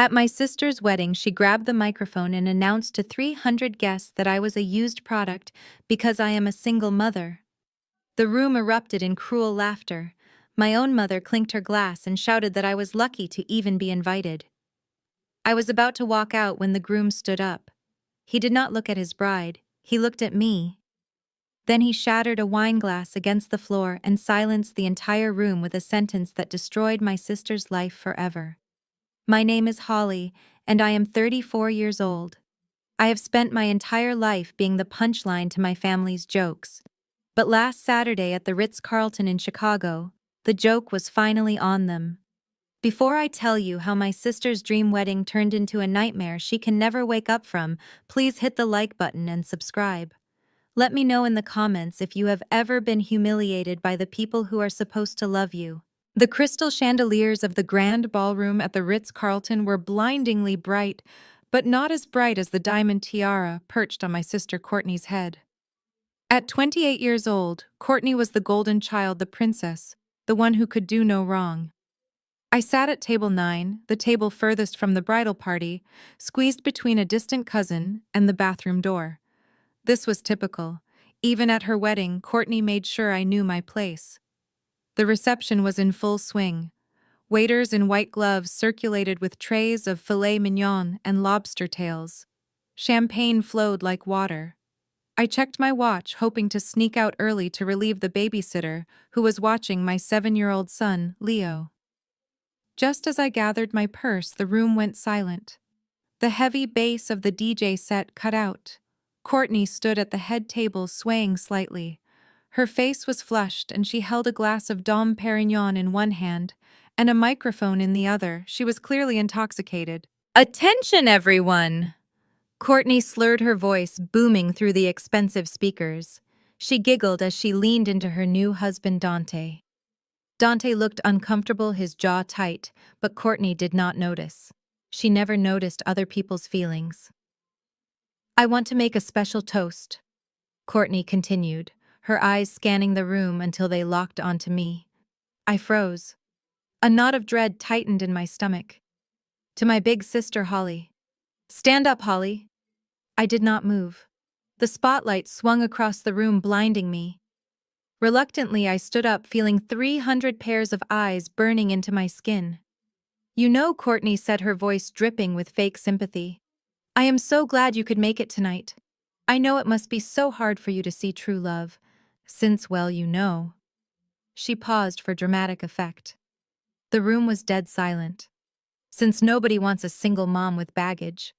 At my sister's wedding, she grabbed the microphone and announced to 300 guests that I was a used product because I am a single mother. The room erupted in cruel laughter. My own mother clinked her glass and shouted that I was lucky to even be invited. I was about to walk out when the groom stood up. He did not look at his bride, he looked at me. Then he shattered a wine glass against the floor and silenced the entire room with a sentence that destroyed my sister's life forever. My name is Holly, and I am 34 years old. I have spent my entire life being the punchline to my family's jokes. But last Saturday at the Ritz-Carlton in Chicago, the joke was finally on them. Before I tell you how my sister's dream wedding turned into a nightmare she can never wake up from, please hit the like button and subscribe. Let me know in the comments if you have ever been humiliated by the people who are supposed to love you. The crystal chandeliers of the grand ballroom at the Ritz-Carlton were blindingly bright, but not as bright as the diamond tiara perched on my sister Courtney's head. At 28 years old, Courtney was the golden child, the princess, the one who could do no wrong. I sat at table 9, the table furthest from the bridal party, squeezed between a distant cousin and the bathroom door. This was typical. Even at her wedding, Courtney made sure I knew my place. The reception was in full swing. Waiters in white gloves circulated with trays of filet mignon and lobster tails. Champagne flowed like water. I checked my watch, hoping to sneak out early to relieve the babysitter who was watching my 7-year-old son, Leo. Just as I gathered my purse, the room went silent. The heavy bass of the DJ set cut out. Courtney stood at the head table swaying slightly. Her face was flushed and she held a glass of Dom Perignon in one hand and a microphone in the other. She was clearly intoxicated. "Attention, everyone!" Courtney slurred her voice, booming through the expensive speakers. She giggled as she leaned into her new husband, Dante. Dante looked uncomfortable, his jaw tight, but Courtney did not notice. She never noticed other people's feelings. "I want to make a special toast," Courtney continued, her eyes scanning the room until they locked onto me. I froze. A knot of dread tightened in my stomach. "To my big sister, Holly." "Stand up, Holly." I did not move. The spotlight swung across the room, blinding me. Reluctantly, I stood up, feeling 300 pairs of eyes burning into my skin. "You know," Courtney said, her voice dripping with fake sympathy, "I am so glad you could make it tonight. I know it must be so hard for you to see true love, since, well, you know." She paused for dramatic effect. The room was dead silent. Since nobody wants a single mom with baggage.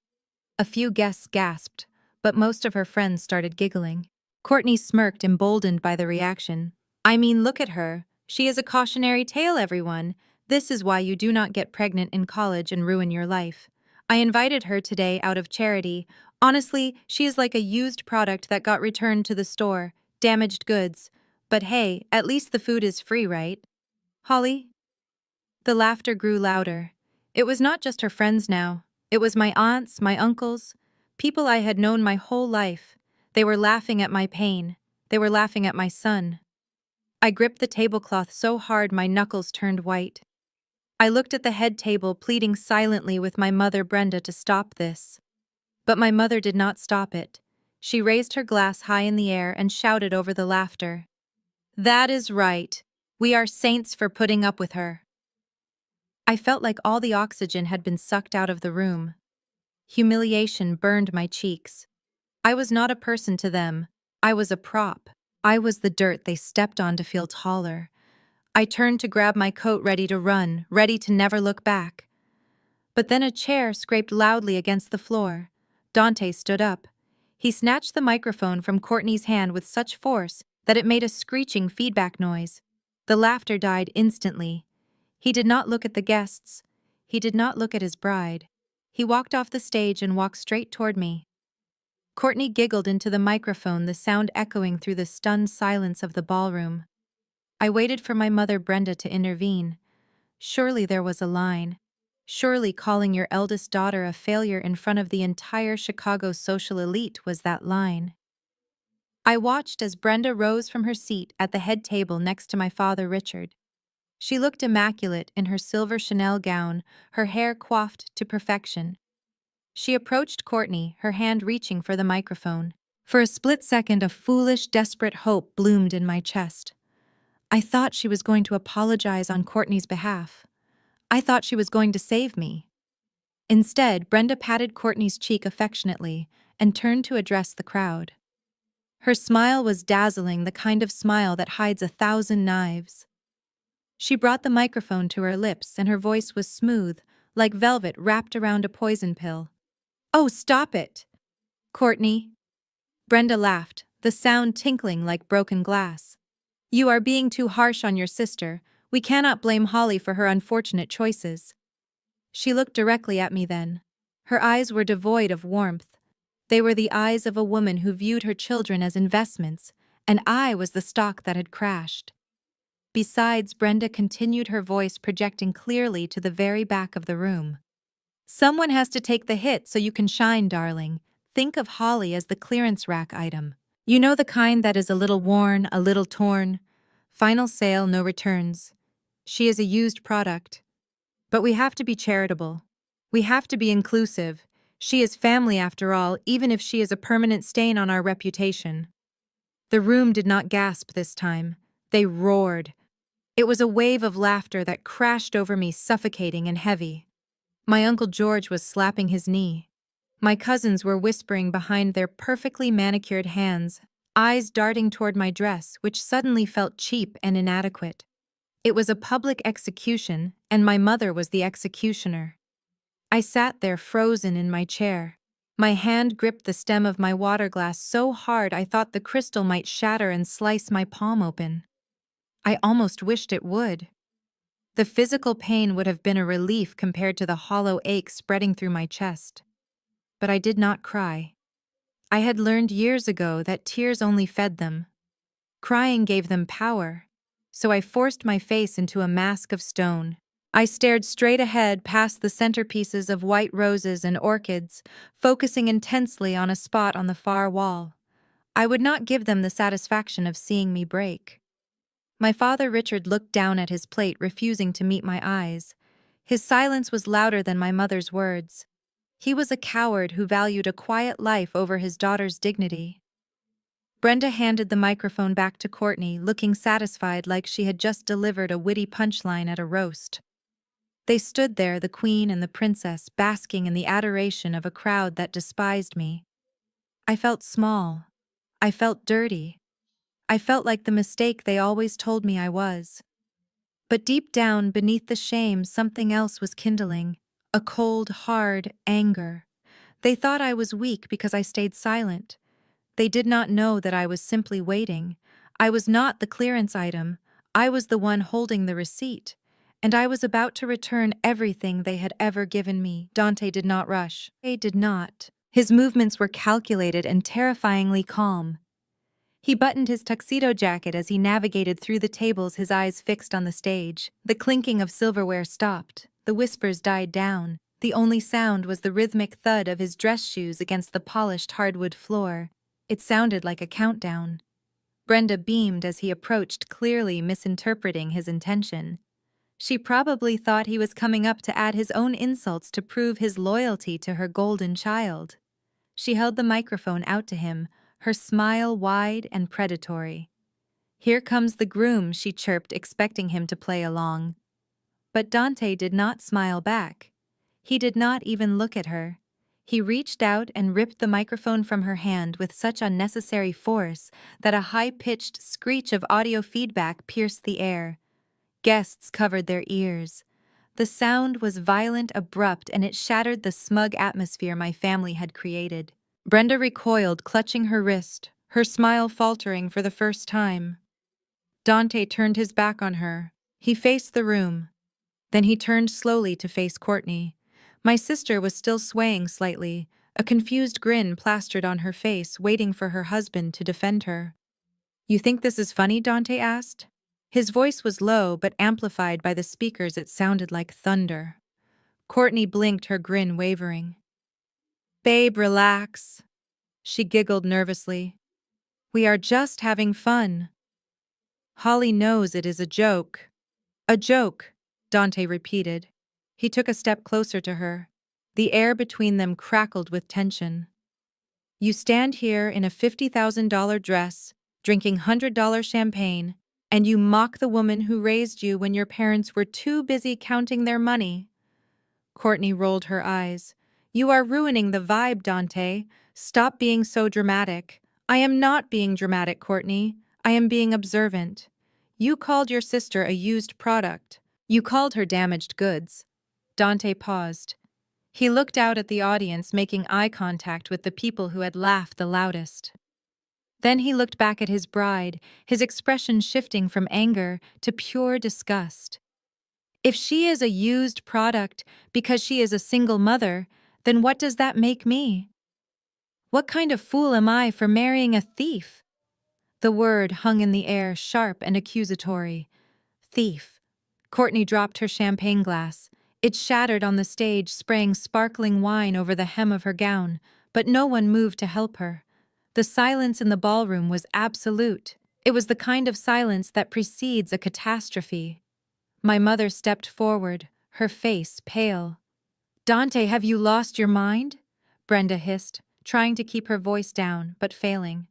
A few guests gasped, but most of her friends started giggling. Courtney smirked, emboldened by the reaction. "I mean, look at her. She is a cautionary tale, everyone. This is why you do not get pregnant in college and ruin your life. I invited her today out of charity. Honestly, she is like a used product that got returned to the store, damaged goods. But hey, at least the food is free, right? Holly?" The laughter grew louder. It was not just her friends now. It was my aunts, my uncles, people I had known my whole life. They were laughing at my pain. They were laughing at my son. I gripped the tablecloth so hard my knuckles turned white. I looked at the head table, pleading silently with my mother Brenda to stop this. But my mother did not stop it. She raised her glass high in the air and shouted over the laughter. "That is right. We are saints for putting up with her." I felt like all the oxygen had been sucked out of the room. Humiliation burned my cheeks. I was not a person to them. I was a prop. I was the dirt they stepped on to feel taller. I turned to grab my coat, ready to run, ready to never look back. But then a chair scraped loudly against the floor. Dante stood up. He snatched the microphone from Courtney's hand with such force that it made a screeching feedback noise. The laughter died instantly. He did not look at the guests. He did not look at his bride. He walked off the stage and walked straight toward me. Courtney giggled into the microphone, the sound echoing through the stunned silence of the ballroom. I waited for my mother Brenda to intervene. Surely there was a line. Surely calling your eldest daughter a failure in front of the entire Chicago social elite was that line. I watched as Brenda rose from her seat at the head table next to my father Richard. She looked immaculate in her silver Chanel gown, her hair coiffed to perfection. She approached Courtney, her hand reaching for the microphone. For a split second, a foolish, desperate hope bloomed in my chest. I thought she was going to apologize on Courtney's behalf. I thought she was going to save me. Instead, Brenda patted Courtney's cheek affectionately and turned to address the crowd. Her smile was dazzling, the kind of smile that hides 1,000 knives. She brought the microphone to her lips and her voice was smooth, like velvet wrapped around a poison pill. "Oh, stop it, Courtney." Brenda laughed, the sound tinkling like broken glass. "You are being too harsh on your sister. We cannot blame Holly for her unfortunate choices." She looked directly at me then. Her eyes were devoid of warmth. They were the eyes of a woman who viewed her children as investments, and I was the stock that had crashed. Besides, Brenda continued, her voice projecting clearly to the very back of the room. "Someone has to take the hit so you can shine, darling. Think of Holly as the clearance rack item. You know, the kind that is a little worn, a little torn. Final sale, no returns. She is a used product. But we have to be charitable. We have to be inclusive. She is family after all, even if she is a permanent stain on our reputation." The room did not gasp this time. They roared. It was a wave of laughter that crashed over me, suffocating and heavy. My Uncle George was slapping his knee. My cousins were whispering behind their perfectly manicured hands, eyes darting toward my dress, which suddenly felt cheap and inadequate. It was a public execution, and my mother was the executioner. I sat there frozen in my chair. My hand gripped the stem of my water glass so hard I thought the crystal might shatter and slice my palm open. I almost wished it would. The physical pain would have been a relief compared to the hollow ache spreading through my chest. But I did not cry. I had learned years ago that tears only fed them. Crying gave them power. So I forced my face into a mask of stone. I stared straight ahead past the centerpieces of white roses and orchids, focusing intensely on a spot on the far wall. I would not give them the satisfaction of seeing me break. My father Richard looked down at his plate, refusing to meet my eyes. His silence was louder than my mother's words. He was a coward who valued a quiet life over his daughter's dignity. Brenda handed the microphone back to Courtney, looking satisfied, like she had just delivered a witty punchline at a roast. They stood there, the queen and the princess, basking in the adoration of a crowd that despised me. I felt small. I felt dirty. I felt like the mistake they always told me I was. But deep down, beneath the shame, something else was kindling. A cold, hard anger. They thought I was weak because I stayed silent. They did not know that I was simply waiting. I was not the clearance item. I was the one holding the receipt. And I was about to return everything they had ever given me. Dante did not rush. He did not. His movements were calculated and terrifyingly calm. He buttoned his tuxedo jacket as he navigated through the tables, his eyes fixed on the stage. The clinking of silverware stopped. The whispers died down. The only sound was the rhythmic thud of his dress shoes against the polished hardwood floor. It sounded like a countdown. Brenda beamed as he approached, clearly misinterpreting his intention. She probably thought he was coming up to add his own insults to prove his loyalty to her golden child. She held the microphone out to him, her smile wide and predatory. "Here comes the groom," she chirped, expecting him to play along. But Dante did not smile back. He did not even look at her. He reached out and ripped the microphone from her hand with such unnecessary force that a high-pitched screech of audio feedback pierced the air. Guests covered their ears. The sound was violent, abrupt, and it shattered the smug atmosphere my family had created. Brenda recoiled, clutching her wrist, her smile faltering for the first time. Dante turned his back on her. He faced the room. Then he turned slowly to face Courtney. My sister was still swaying slightly, a confused grin plastered on her face, waiting for her husband to defend her. "You think this is funny?" Dante asked. His voice was low, but amplified by the speakers it sounded like thunder. Courtney blinked, her grin wavering. "Babe, relax." She giggled nervously. "We are just having fun. Holly knows it is a joke." A joke, Dante repeated. He took a step closer to her. The air between them crackled with tension. You stand here in a $50,000 dress, drinking $100 champagne, and you mock the woman who raised you when your parents were too busy counting their money. Courtney rolled her eyes. You are ruining the vibe, Dante. Stop being so dramatic. I am not being dramatic, Courtney. I am being observant. You called your sister a used product. You called her damaged goods. Dante paused. He looked out at the audience, making eye contact with the people who had laughed the loudest. Then he looked back at his bride, his expression shifting from anger to pure disgust. If she is a used product because she is a single mother, then what does that make me? What kind of fool am I for marrying a thief? The word hung in the air, sharp and accusatory. Thief. Courtney dropped her champagne glass. It shattered on the stage, spraying sparkling wine over the hem of her gown, but no one moved to help her. The silence in the ballroom was absolute. It was the kind of silence that precedes a catastrophe. My mother stepped forward, her face pale. Dante, have you lost your mind? Brenda hissed, trying to keep her voice down, but failing.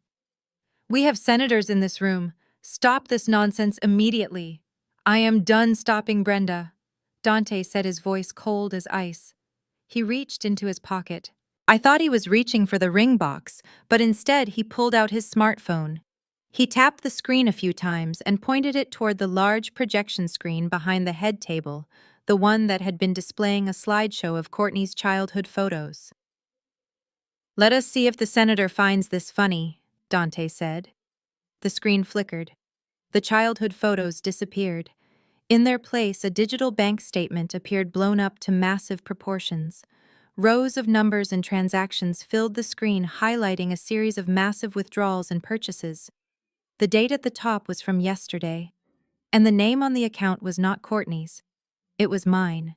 We have senators in this room. Stop this nonsense immediately. I am done stopping Brenda. Dante said, his voice cold as ice. He reached into his pocket. I thought he was reaching for the ring box, but instead he pulled out his smartphone. He tapped the screen a few times and pointed it toward the large projection screen behind the head table, the one that had been displaying a slideshow of Courtney's childhood photos. Let us see if the senator finds this funny, Dante said. The screen flickered. The childhood photos disappeared. In their place, a digital bank statement appeared, blown up to massive proportions. Rows of numbers and transactions filled the screen, highlighting a series of massive withdrawals and purchases. The date at the top was from yesterday, and the name on the account was not Courtney's. It was mine.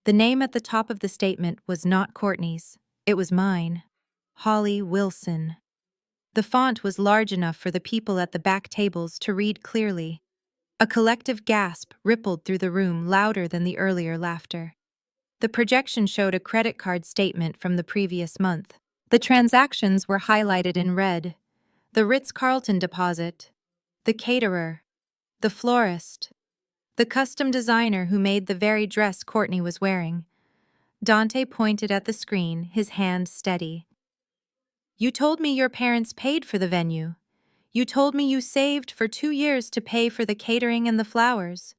The name at the top of the statement was not Courtney's. It was mine. Holly Wilson. The font was large enough for the people at the back tables to read clearly. A collective gasp rippled through the room, louder than the earlier laughter. The projection showed a credit card statement from the previous month. The transactions were highlighted in red. The Ritz-Carlton deposit, the caterer, the florist, the custom designer who made the very dress Courtney was wearing. Dante pointed at the screen, his hand steady. You told me your parents paid for the venue. You told me you saved for 2 years to pay for the catering and the flowers.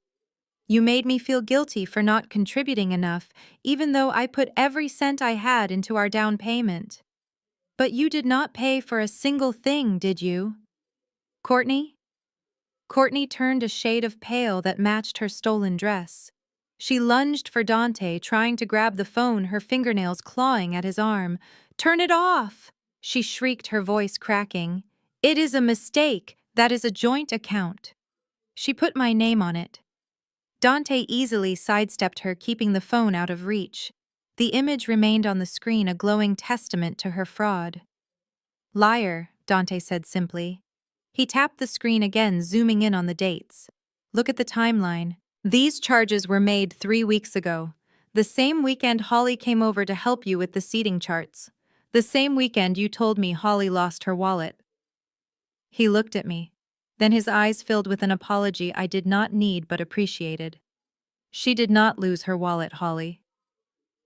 You made me feel guilty for not contributing enough, even though I put every cent I had into our down payment. But you did not pay for a single thing, did you? Courtney? Courtney turned a shade of pale that matched her stolen dress. She lunged for Dante, trying to grab the phone, her fingernails clawing at his arm. Turn it off! She shrieked, her voice cracking. It is a mistake. That is a joint account. She put my name on it. Dante easily sidestepped her, keeping the phone out of reach. The image remained on the screen, a glowing testament to her fraud. Liar, Dante said simply. He tapped the screen again, zooming in on the dates. Look at the timeline. These charges were made 3 weeks ago. The same weekend Holly came over to help you with the seating charts. The same weekend you told me Holly lost her wallet. He looked at me. Then his eyes filled with an apology I did not need but appreciated. She did not lose her wallet, Holly.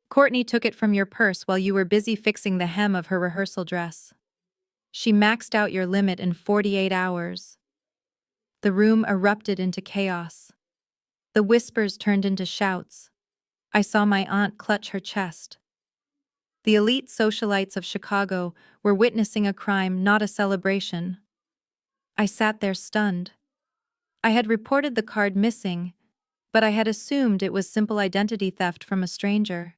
Courtney took it from your purse while you were busy fixing the hem of her rehearsal dress. She maxed out your limit in 48 hours. The room erupted into chaos. The whispers turned into shouts. I saw my aunt clutch her chest. The elite socialites of Chicago were witnessing a crime, not a celebration. I sat there stunned. I had reported the card missing, but I had assumed it was simple identity theft from a stranger.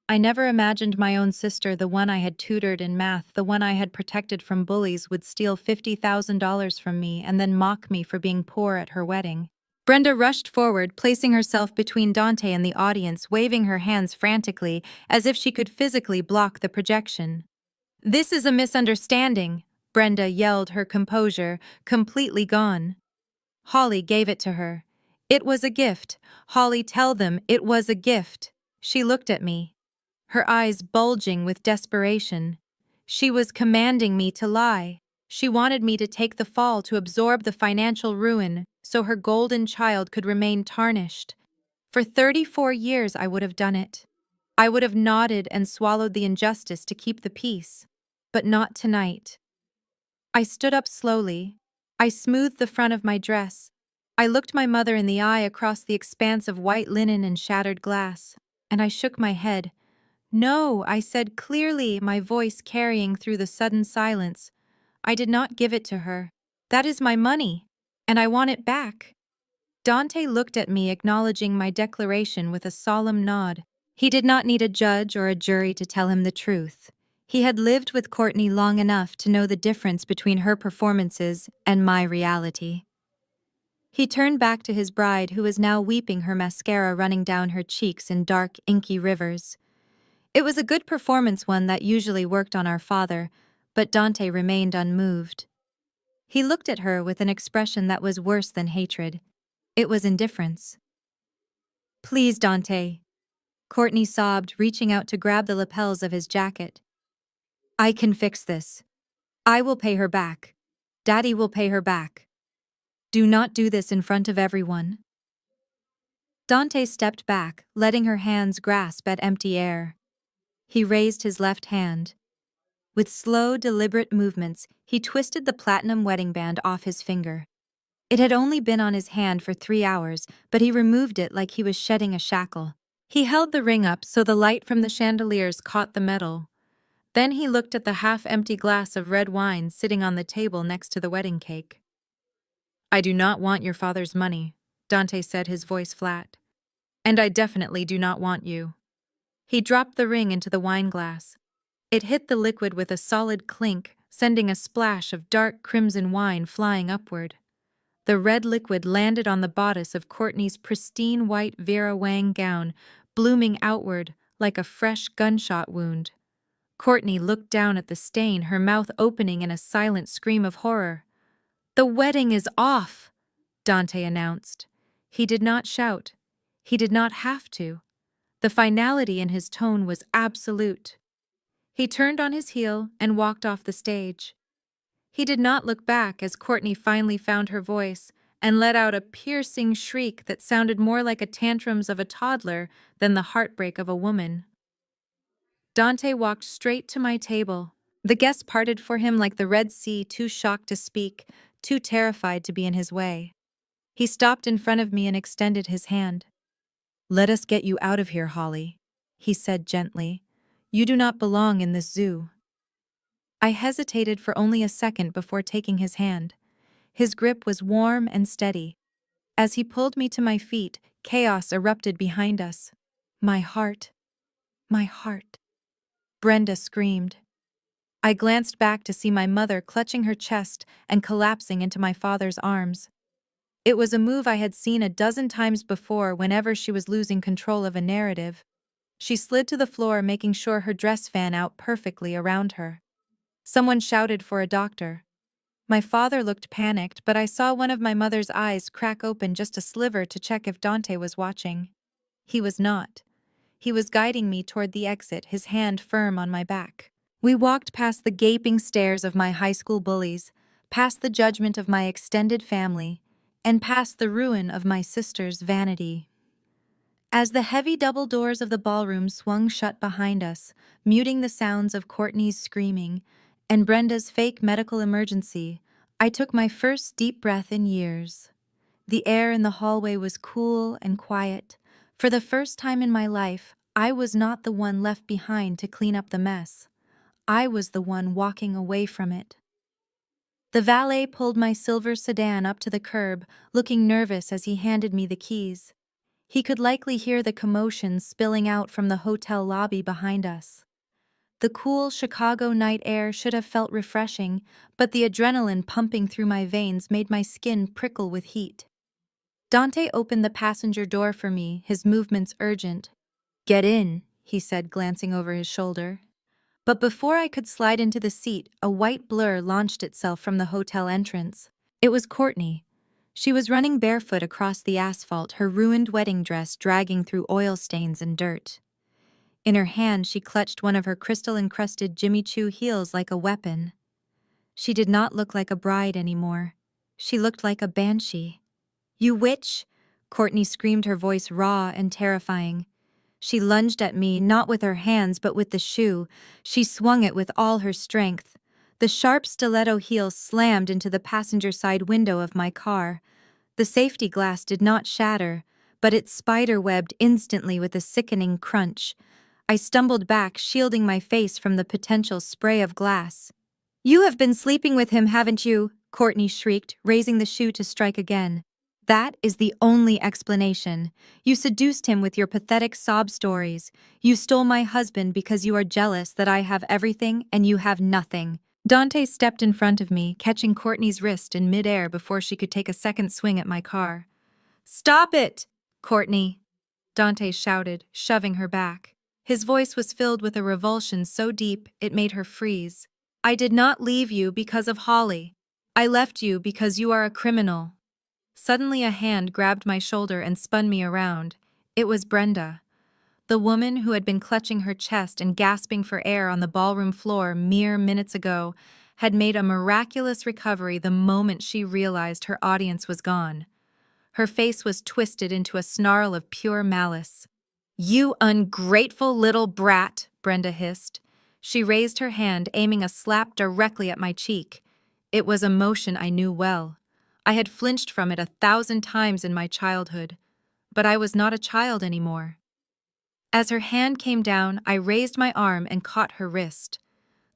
I never imagined my own sister, the one I had tutored in math, the one I had protected from bullies, would steal $50,000 from me and then mock me for being poor at her wedding. Brenda rushed forward, placing herself between Dante and the audience, waving her hands frantically, as if she could physically block the projection. This is a misunderstanding, Brenda yelled, her composure completely gone. Holly gave it to her. It was a gift. Holly, tell them it was a gift. She looked at me, her eyes bulging with desperation. She was commanding me to lie. She wanted me to take the fall to absorb the financial ruin so her golden child could remain tarnished. For 34 years I would have done it. I would have nodded and swallowed the injustice to keep the peace. But not tonight. I stood up slowly. I smoothed the front of my dress. I looked my mother in the eye across the expanse of white linen and shattered glass, and I shook my head. No, I said clearly, my voice carrying through the sudden silence. I did not give it to her. That is my money, and I want it back. Dante looked at me, acknowledging my declaration with a solemn nod. He did not need a judge or a jury to tell him the truth. He had lived with Courtney long enough to know the difference between her performances and my reality. He turned back to his bride, who was now weeping, her mascara running down her cheeks in dark, inky rivers. It was a good performance, one that usually worked on our father, but Dante remained unmoved. He looked at her with an expression that was worse than hatred. It was indifference. Please, Dante. Courtney sobbed, reaching out to grab the lapels of his jacket. I can fix this. I will pay her back. Daddy will pay her back. Do not do this in front of everyone. Dante stepped back, letting her hands grasp at empty air. He raised his left hand. With slow, deliberate movements, he twisted the platinum wedding band off his finger. It had only been on his hand for 3 hours, but he removed it like he was shedding a shackle. He held the ring up so the light from the chandeliers caught the metal. Then he looked at the half-empty glass of red wine sitting on the table next to the wedding cake. I do not want your father's money, Dante said, his voice flat. And I definitely do not want you. He dropped the ring into the wine glass. It hit the liquid with a solid clink, sending a splash of dark crimson wine flying upward. The red liquid landed on the bodice of Courtney's pristine white Vera Wang gown, blooming outward like a fresh gunshot wound. Courtney looked down at the stain, her mouth opening in a silent scream of horror. The wedding is off, Dante announced. He did not shout. He did not have to. The finality in his tone was absolute. He turned on his heel and walked off the stage. He did not look back as Courtney finally found her voice and let out a piercing shriek that sounded more like the tantrums of a toddler than the heartbreak of a woman. Dante walked straight to my table. The guests parted for him like the Red Sea, too shocked to speak, too terrified to be in his way. He stopped in front of me and extended his hand. Let us get you out of here, Holly, he said gently. You do not belong in this zoo. I hesitated for only a second before taking his hand. His grip was warm and steady. As he pulled me to my feet, chaos erupted behind us. My heart. My heart. Brenda screamed. I glanced back to see my mother clutching her chest and collapsing into my father's arms. It was a move I had seen a dozen times before whenever she was losing control of a narrative. She slid to the floor, making sure her dress fan out perfectly around her. Someone shouted for a doctor. My father looked panicked, but I saw one of my mother's eyes crack open just a sliver to check if Dante was watching. He was not. He was guiding me toward the exit, his hand firm on my back. We walked past the gaping stares of my high school bullies, past the judgment of my extended family, and past the ruin of my sister's vanity. As the heavy double doors of the ballroom swung shut behind us, muting the sounds of Courtney's screaming and Brenda's fake medical emergency, I took my first deep breath in years. The air in the hallway was cool and quiet. For the first time in my life, I was not the one left behind to clean up the mess. I was the one walking away from it. The valet pulled my silver sedan up to the curb, looking nervous as he handed me the keys. He could likely hear the commotion spilling out from the hotel lobby behind us. The cool Chicago night air should have felt refreshing, but the adrenaline pumping through my veins made my skin prickle with heat. Dante opened the passenger door for me, his movements urgent. Get in, he said, glancing over his shoulder. But before I could slide into the seat, a white blur launched itself from the hotel entrance. It was Courtney. She was running barefoot across the asphalt, her ruined wedding dress dragging through oil stains and dirt. In her hand, she clutched one of her crystal-encrusted Jimmy Choo heels like a weapon. She did not look like a bride anymore. She looked like a banshee. "You witch!" Courtney screamed, her voice raw and terrifying. She lunged at me, not with her hands but with the shoe. She swung it with all her strength. The sharp stiletto heel slammed into the passenger side window of my car. The safety glass did not shatter, but it spider-webbed instantly with a sickening crunch. I stumbled back, shielding my face from the potential spray of glass. "You have been sleeping with him, haven't you?" Courtney shrieked, raising the shoe to strike again. "That is the only explanation. You seduced him with your pathetic sob stories. You stole my husband because you are jealous that I have everything and you have nothing." Dante stepped in front of me, catching Courtney's wrist in midair before she could take a second swing at my car. "Stop it, Courtney!" Dante shouted, shoving her back. His voice was filled with a revulsion so deep it made her freeze. "I did not leave you because of Holly. I left you because you are a criminal." Suddenly a hand grabbed my shoulder and spun me around. It was Brenda. The woman who had been clutching her chest and gasping for air on the ballroom floor mere minutes ago had made a miraculous recovery the moment she realized her audience was gone. Her face was twisted into a snarl of pure malice. "You ungrateful little brat," Brenda hissed. She raised her hand, aiming a slap directly at my cheek. It was a motion I knew well. I had flinched from it 1,000 times in my childhood. But I was not a child anymore. As her hand came down, I raised my arm and caught her wrist.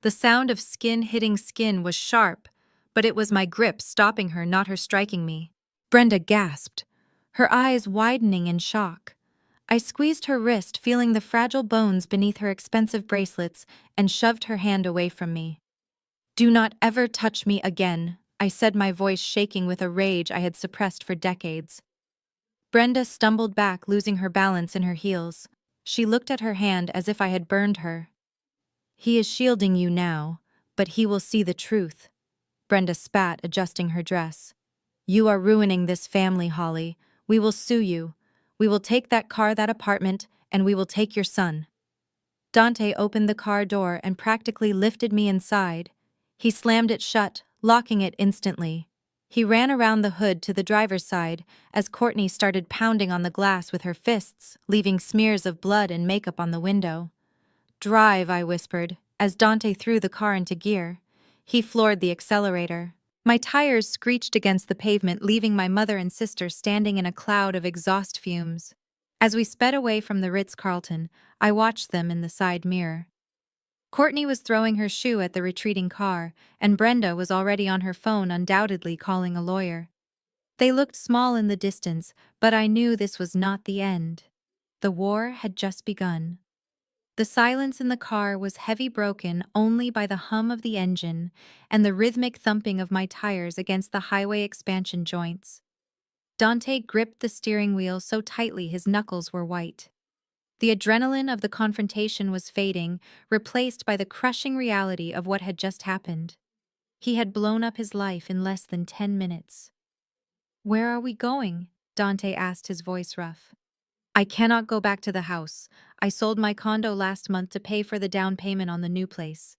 The sound of skin hitting skin was sharp, but it was my grip stopping her, not her striking me. Brenda gasped, her eyes widening in shock. I squeezed her wrist, feeling the fragile bones beneath her expensive bracelets, and shoved her hand away from me. "Do not ever touch me again," I said, my voice shaking with a rage I had suppressed for decades. Brenda stumbled back, losing her balance in her heels. She looked at her hand as if I had burned her. "He is shielding you now, but he will see the truth." Brenda spat, adjusting her dress. "You are ruining this family, Holly. We will sue you. We will take that car, that apartment, and we will take your son." Dante opened the car door and practically lifted me inside. He slammed it shut, locking it instantly. He ran around the hood to the driver's side as Courtney started pounding on the glass with her fists, leaving smears of blood and makeup on the window. "Drive," I whispered, as Dante threw the car into gear. He floored the accelerator. My tires screeched against the pavement, leaving my mother and sister standing in a cloud of exhaust fumes. As we sped away from the Ritz-Carlton, I watched them in the side mirror. Courtney was throwing her shoe at the retreating car, and Brenda was already on her phone, undoubtedly calling a lawyer. They looked small in the distance, but I knew this was not the end. The war had just begun. The silence in the car was heavy, broken only by the hum of the engine and the rhythmic thumping of my tires against the highway expansion joints. Dante gripped the steering wheel so tightly his knuckles were white. The adrenaline of the confrontation was fading, replaced by the crushing reality of what had just happened. He had blown up his life in less than 10 minutes. "Where are we going?" Dante asked, his voice rough. "I cannot go back to the house. I sold my condo last month to pay for the down payment on the new place.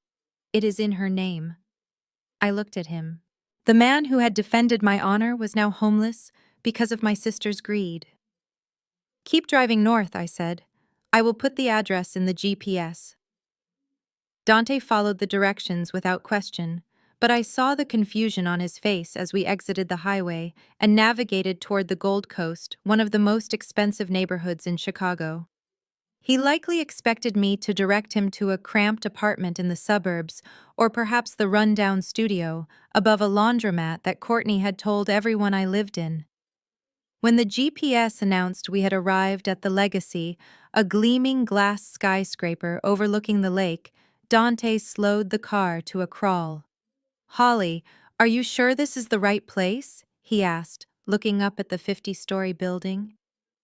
It is in her name." I looked at him. The man who had defended my honor was now homeless because of my sister's greed. "Keep driving north," I said. "I will put the address in the GPS." Dante followed the directions without question, but I saw the confusion on his face as we exited the highway and navigated toward the Gold Coast, one of the most expensive neighborhoods in Chicago. He likely expected me to direct him to a cramped apartment in the suburbs, or perhaps the run-down studio above a laundromat that Courtney had told everyone I lived in. When the GPS announced we had arrived at the Legacy, a gleaming glass skyscraper overlooking the lake, Dante slowed the car to a crawl. "Holly, are you sure this is the right place?" he asked, looking up at the 50-story building.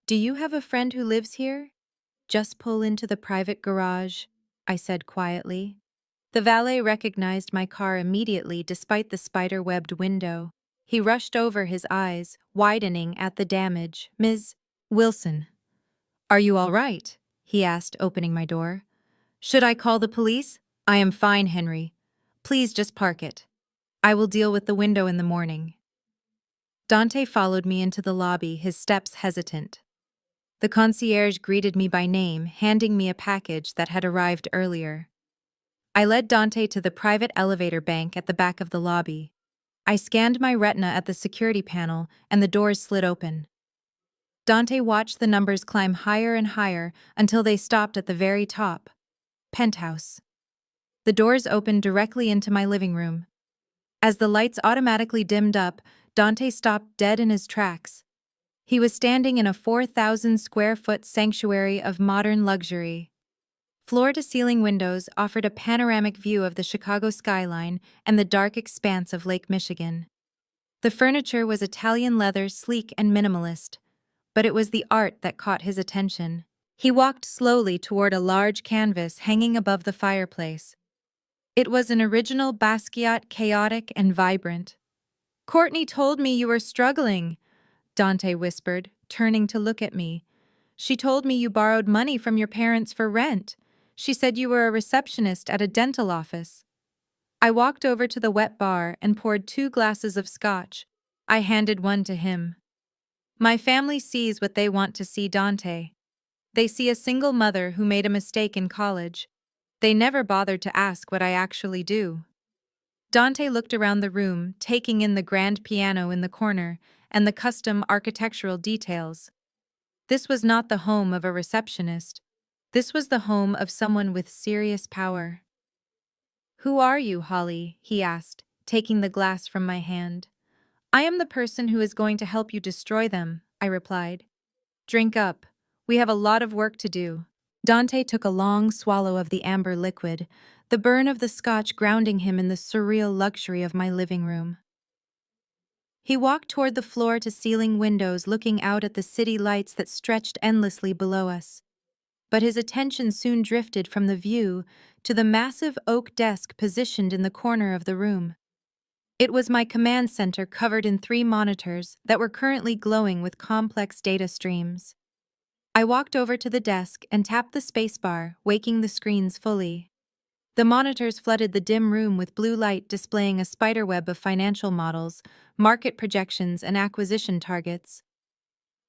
"Do you have a friend who lives here?" "Just pull into the private garage," I said quietly. The valet recognized my car immediately despite the spider-webbed window. He rushed over, his eyes widening at the damage. "Ms. Wilson, are you all right?" he asked, opening my door. "Should I call the police?" "I am fine, Henry. Please just park it. I will deal with the window in the morning." Dante followed me into the lobby, his steps hesitant. The concierge greeted me by name, handing me a package that had arrived earlier. I led Dante to the private elevator bank at the back of the lobby. I scanned my retina at the security panel, and the doors slid open. Dante watched the numbers climb higher and higher until they stopped at the very top. Penthouse. The doors opened directly into my living room. As the lights automatically dimmed up, Dante stopped dead in his tracks. He was standing in a 4,000-square-foot sanctuary of modern luxury. Floor-to-ceiling windows offered a panoramic view of the Chicago skyline and the dark expanse of Lake Michigan. The furniture was Italian leather, sleek and minimalist, but it was the art that caught his attention. He walked slowly toward a large canvas hanging above the fireplace. It was an original Basquiat, chaotic and vibrant. "Courtney told me you were struggling," Dante whispered, turning to look at me. "She told me you borrowed money from your parents for rent. She said you were a receptionist at a dental office." I walked over to the wet bar and poured 2 glasses of scotch. I handed one to him. "My family sees what they want to see, Dante. They see a single mother who made a mistake in college. They never bothered to ask what I actually do." Dante looked around the room, taking in the grand piano in the corner and the custom architectural details. This was not the home of a receptionist. This was the home of someone with serious power. "Who are you, Holly?" he asked, taking the glass from my hand. "I am the person who is going to help you destroy them," I replied. "Drink up. We have a lot of work to do." Dante took a long swallow of the amber liquid, the burn of the scotch grounding him in the surreal luxury of my living room. He walked toward the floor-to-ceiling windows, looking out at the city lights that stretched endlessly below us. But his attention soon drifted from the view to the massive oak desk positioned in the corner of the room. It was my command center, covered in 3 monitors that were currently glowing with complex data streams. I walked over to the desk and tapped the spacebar, waking the screens fully. The monitors flooded the dim room with blue light, displaying a spiderweb of financial models, market projections, and acquisition targets.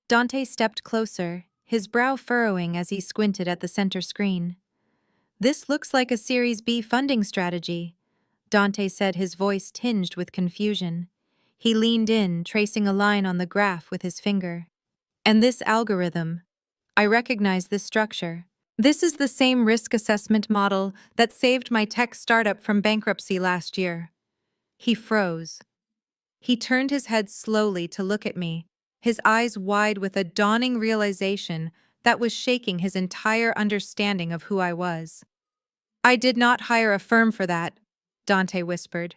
Dante stepped closer, his brow furrowing as he squinted at the center screen. "This looks like a Series B funding strategy," Dante said, his voice tinged with confusion. He leaned in, tracing a line on the graph with his finger. "And this algorithm. I recognize this structure. This is the same risk assessment model that saved my tech startup from bankruptcy last year." He froze. He turned his head slowly to look at me, his eyes wide with a dawning realization that was shaking his entire understanding of who I was. "I did not hire a firm for that," Dante whispered.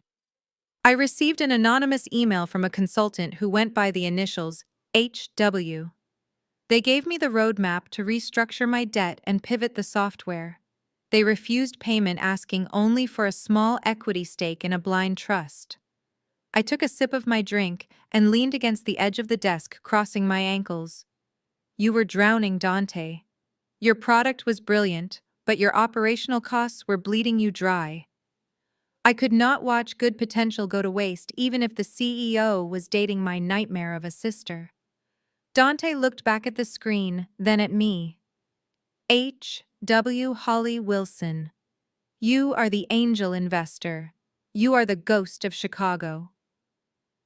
"I received an anonymous email from a consultant who went by the initials HW. They gave me the roadmap to restructure my debt and pivot the software. They refused payment, asking only for a small equity stake in a blind trust." I took a sip of my drink and leaned against the edge of the desk, crossing my ankles. "You were drowning, Dante. Your product was brilliant, but your operational costs were bleeding you dry." I could not watch good potential go to waste, even if the CEO was dating my nightmare of a sister. Dante looked back at the screen, then at me. "H.W. Holly Wilson. You are the angel investor. You are the ghost of Chicago."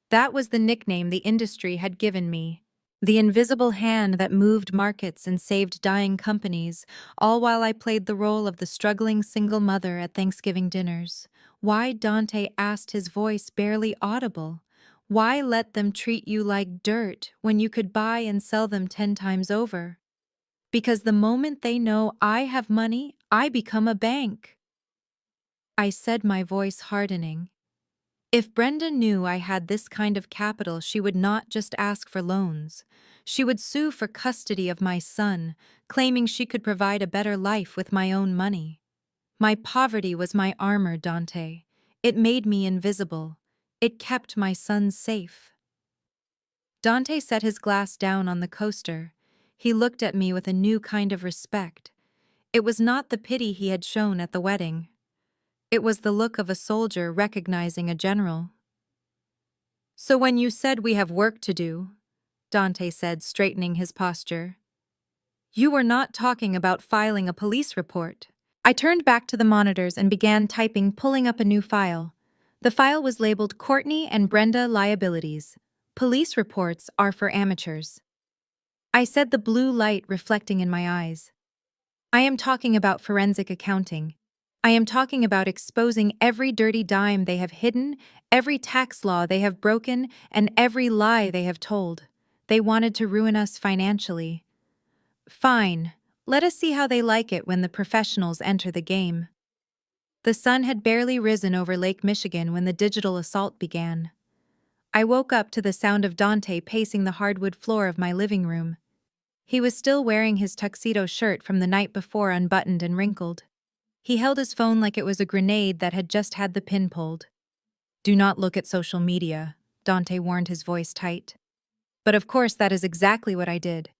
That was the nickname the industry had given me. The invisible hand that moved markets and saved dying companies, all while I played the role of the struggling single mother at Thanksgiving dinners. "Why," Dante asked, his voice barely audible, "why let them treat you like dirt when you could buy and sell them 10 times over? Because the moment they know I have money, I become a bank." I said, my voice hardening. If Brenda knew I had this kind of capital, she would not just ask for loans. She would sue for custody of my son, claiming she could provide a better life with my own money. My poverty was my armor, Dante. It made me invisible. It kept my son safe. Dante set his glass down on the coaster. He looked at me with a new kind of respect. It was not the pity he had shown at the wedding. It was the look of a soldier recognizing a general. "So when you said we have work to do," Dante said, straightening his posture, "you were not talking about filing a police report." I turned back to the monitors and began typing, pulling up a new file. The file was labeled Courtney and Brenda Liabilities. Police reports are for amateurs. I said, the blue light reflecting in my eyes. I am talking about forensic accounting. I am talking about exposing every dirty dime they have hidden, every tax law they have broken, and every lie they have told. They wanted to ruin us financially. Fine, let us see how they like it when the professionals enter the game. The sun had barely risen over Lake Michigan when the digital assault began. I woke up to the sound of Dante pacing the hardwood floor of my living room. He was still wearing his tuxedo shirt from the night before, unbuttoned and wrinkled. He held his phone like it was a grenade that had just had the pin pulled. "Do not look at social media," Dante warned, his voice tight. But of course that is exactly what I did.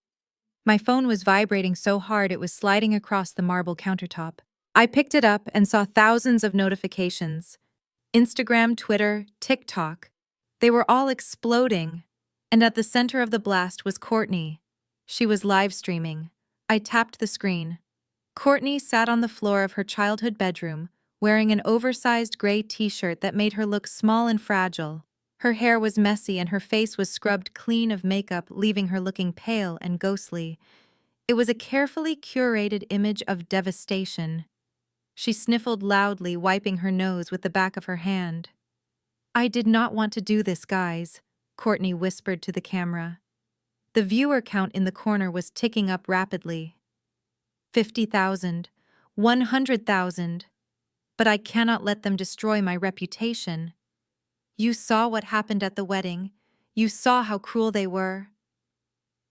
My phone was vibrating so hard it was sliding across the marble countertop. I picked it up and saw thousands of notifications. Instagram, Twitter, TikTok. They were all exploding. And at the center of the blast was Courtney. She was live streaming. I tapped the screen. Courtney sat on the floor of her childhood bedroom, wearing an oversized gray t-shirt that made her look small and fragile. Her hair was messy and her face was scrubbed clean of makeup, leaving her looking pale and ghostly. It was a carefully curated image of devastation. She sniffled loudly, wiping her nose with the back of her hand. "I did not want to do this, guys," Courtney whispered to the camera. The viewer count in the corner was ticking up rapidly. 50,000, 100,000. But I cannot let them destroy my reputation. You saw what happened at the wedding. You saw how cruel they were.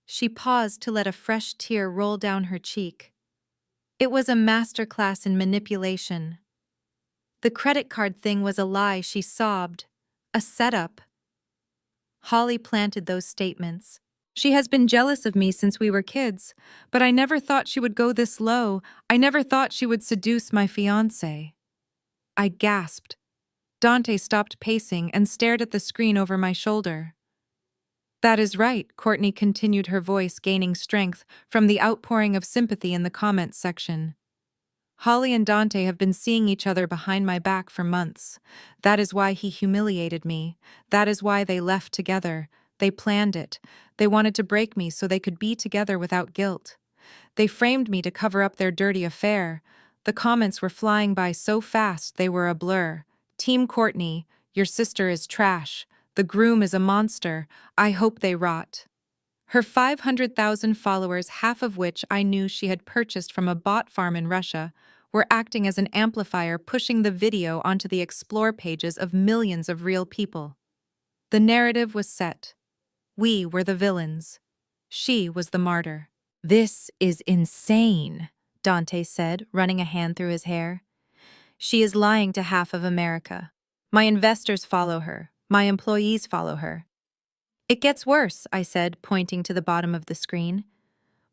She paused to let a fresh tear roll down her cheek. It was a masterclass in manipulation. The credit card thing was a lie, she sobbed. A setup. Holly planted those statements. "She has been jealous of me since we were kids, but I never thought she would go this low. I never thought she would seduce my fiancé." I gasped. Dante stopped pacing and stared at the screen over my shoulder. "That is right," Courtney continued, her voice gaining strength from the outpouring of sympathy in the comments section. "Holly and Dante have been seeing each other behind my back for months. That is why he humiliated me. That is why they left together. They planned it. They wanted to break me so they could be together without guilt. They framed me to cover up their dirty affair." The comments were flying by so fast they were a blur. "Team Courtney, your sister is trash. The groom is a monster. I hope they rot." Her 500,000 followers, half of which I knew she had purchased from a bot farm in Russia, were acting as an amplifier, pushing the video onto the explore pages of millions of real people. The narrative was set. We were the villains. She was the martyr. "This is insane," Dante said, running a hand through his hair. "She is lying to half of America. My investors follow her. My employees follow her." "It gets worse," I said, pointing to the bottom of the screen.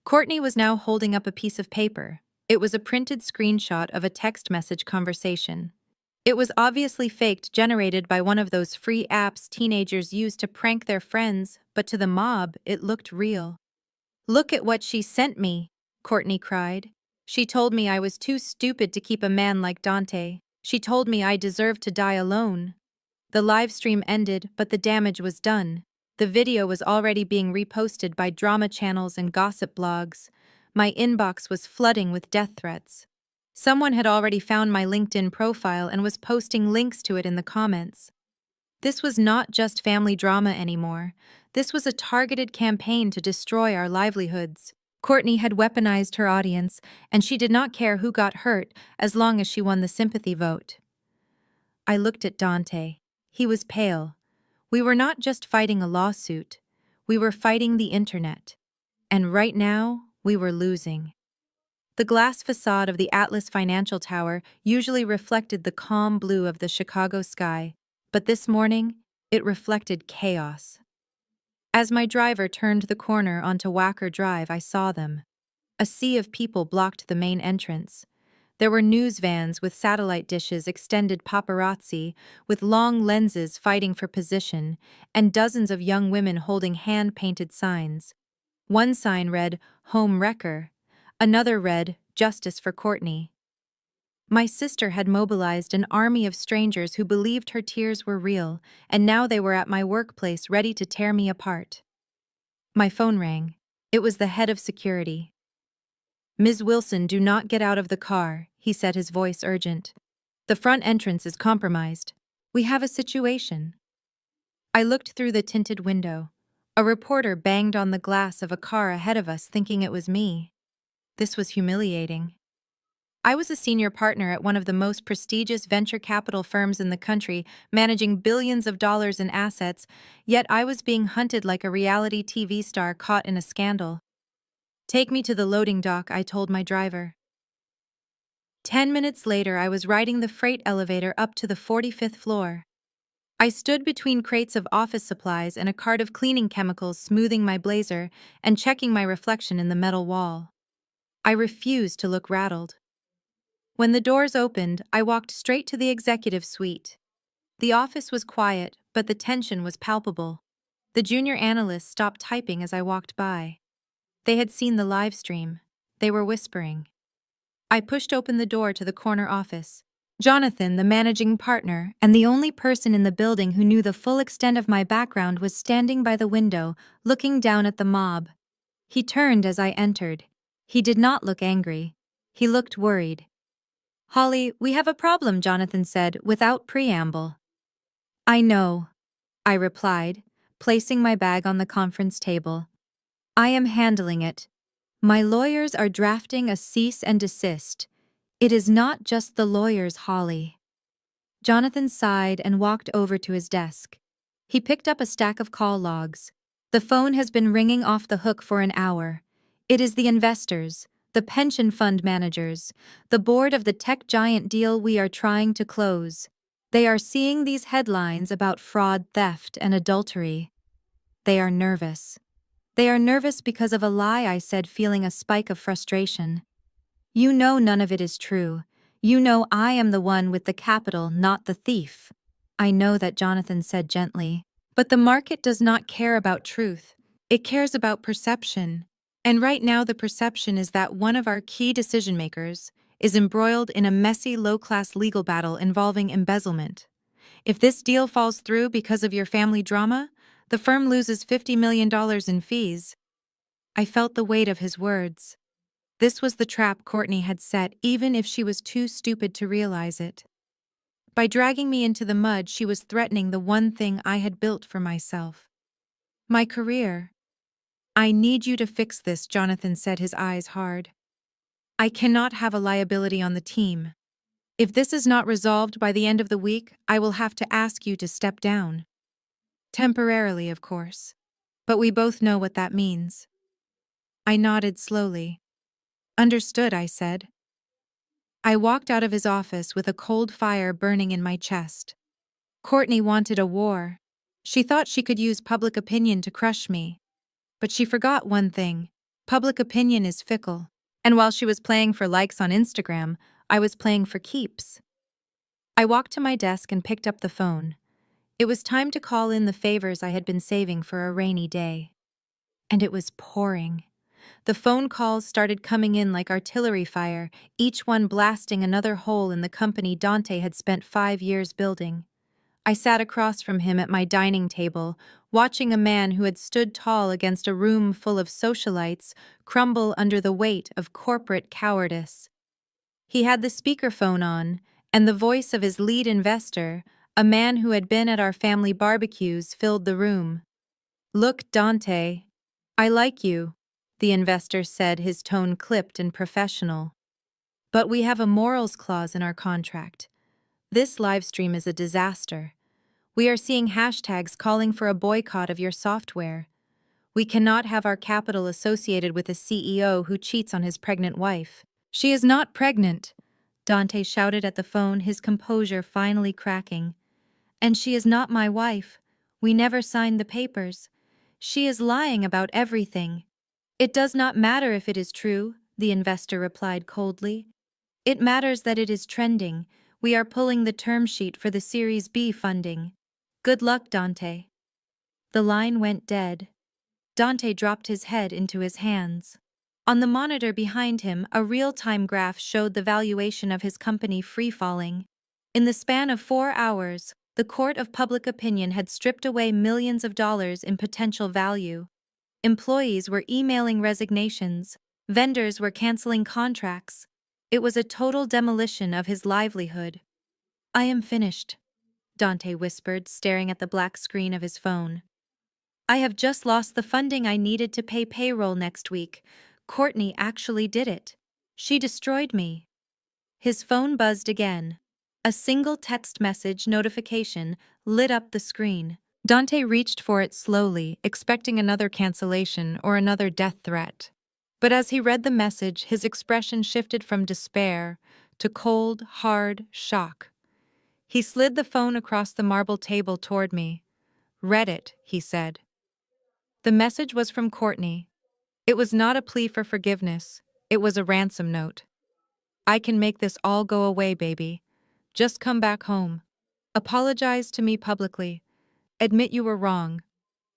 Courtney was now holding up a piece of paper. It was a printed screenshot of a text message conversation. It was obviously faked, generated by one of those free apps teenagers use to prank their friends, but to the mob, it looked real. "Look at what she sent me," Courtney cried. "She told me I was too stupid to keep a man like Dante. She told me I deserved to die alone." The live stream ended, but the damage was done. The video was already being reposted by drama channels and gossip blogs. My inbox was flooding with death threats. Someone had already found my LinkedIn profile and was posting links to it in the comments. This was not just family drama anymore. This was a targeted campaign to destroy our livelihoods. Courtney had weaponized her audience, and she did not care who got hurt as long as she won the sympathy vote. I looked at Dante. He was pale. We were not just fighting a lawsuit. We were fighting the internet. And right now, we were losing. The glass facade of the Atlas Financial Tower usually reflected the calm blue of the Chicago sky, but this morning It reflected chaos. As my driver turned the corner onto Wacker Drive, I saw them. A sea of people blocked the main entrance. There were news vans with satellite dishes, extended paparazzi, with long lenses fighting for position, and dozens of young women holding hand-painted signs. One sign read, "Home Wrecker." Another read, "Justice for Courtney." My sister had mobilized an army of strangers who believed her tears were real, and now they were at my workplace ready to tear me apart. My phone rang. It was the head of security. "Ms. Wilson, do not get out of the car," he said, his voice urgent. "The front entrance is compromised. We have a situation." I looked through the tinted window. A reporter banged on the glass of a car ahead of us, thinking it was me. This was humiliating. I was a senior partner at one of the most prestigious venture capital firms in the country, managing billions of dollars in assets, yet I was being hunted like a reality TV star caught in a scandal. "Take me to the loading dock," I told my driver. 10 minutes later, I was riding the freight elevator up to the 45th floor. I stood between crates of office supplies and a cart of cleaning chemicals, smoothing my blazer and checking my reflection in the metal wall. I refused to look rattled. When the doors opened, I walked straight to the executive suite. The office was quiet, but the tension was palpable. The junior analysts stopped typing as I walked by. They had seen the live stream. They were whispering. I pushed open the door to the corner office. Jonathan, the managing partner, and the only person in the building who knew the full extent of my background, was standing by the window, looking down at the mob. He turned as I entered. He did not look angry. He looked worried. "Holly, we have a problem," Jonathan said, without preamble. "I know," I replied, placing my bag on the conference table. "I am handling it. My lawyers are drafting a cease and desist. It is not just the lawyers, Holly." Jonathan sighed and walked over to his desk. He picked up a stack of call logs. "The phone has been ringing off the hook for an hour. It is the investors, the pension fund managers, the board of the tech giant deal we are trying to close. They are seeing these headlines about fraud, theft, and adultery. They are nervous. They are nervous because of a lie," I said, feeling a spike of frustration. "You know none of it is true. You know I am the one with the capital, not the thief." "I know that," Jonathan said gently. "But the market does not care about truth. It cares about perception. And right now the perception is that one of our key decision-makers is embroiled in a messy, low-class legal battle involving embezzlement. If this deal falls through because of your family drama, the firm loses $50 million in fees." I felt the weight of his words. This was the trap Courtney had set, even if she was too stupid to realize it. By dragging me into the mud, she was threatening the one thing I had built for myself. My career. "I need you to fix this," Jonathan said, his eyes hard. "I cannot have a liability on the team. If this is not resolved by the end of the week, I will have to ask you to step down. Temporarily, of course. But we both know what that means." I nodded slowly. "Understood," I said. I walked out of his office with a cold fire burning in my chest. Courtney wanted a war. She thought she could use public opinion to crush me. But she forgot one thing. Public opinion is fickle. And while she was playing for likes on Instagram, I was playing for keeps. I walked to my desk and picked up the phone. It was time to call in the favors I had been saving for a rainy day. And it was pouring. The phone calls started coming in like artillery fire, each one blasting another hole in the company Dante had spent 5 years building. I sat across from him at my dining table, watching a man who had stood tall against a room full of socialites crumble under the weight of corporate cowardice. He had the speakerphone on, and the voice of his lead investor, a man who had been at our family barbecues, filled the room. "Look, Dante, I like you," the investor said, his tone clipped and professional. "But we have a morals clause in our contract. This livestream is a disaster. We are seeing hashtags calling for a boycott of your software. We cannot have our capital associated with a CEO who cheats on his pregnant wife." "She is not pregnant," Dante shouted at the phone, his composure finally cracking. "And she is not my wife, We never signed the papers. She is lying about everything. It does not matter if it is true, the investor replied coldly. It matters that it is trending. We are pulling the term sheet for the Series B funding. Good luck, Dante. The line went dead. Dante dropped his head into his hands. On the monitor behind him, a real-time graph showed the valuation of his company free-falling. In the span of 4 hours, the court of public opinion had stripped away millions of dollars in potential value. Employees were emailing resignations. Vendors were canceling contracts. It was a total demolition of his livelihood. I am finished, Dante whispered, staring at the black screen of his phone. I have just lost the funding I needed to pay payroll next week. Courtney actually did it. She destroyed me. His phone buzzed again. A single text message notification lit up the screen. Dante reached for it slowly, expecting another cancellation or another death threat. But as he read the message, his expression shifted from despair to cold, hard shock. He slid the phone across the marble table toward me. "Read it," he said. The message was from Courtney. It was not a plea for forgiveness. It was a ransom note. "I can make this all go away, baby. Just come back home. Apologize to me publicly. Admit you were wrong.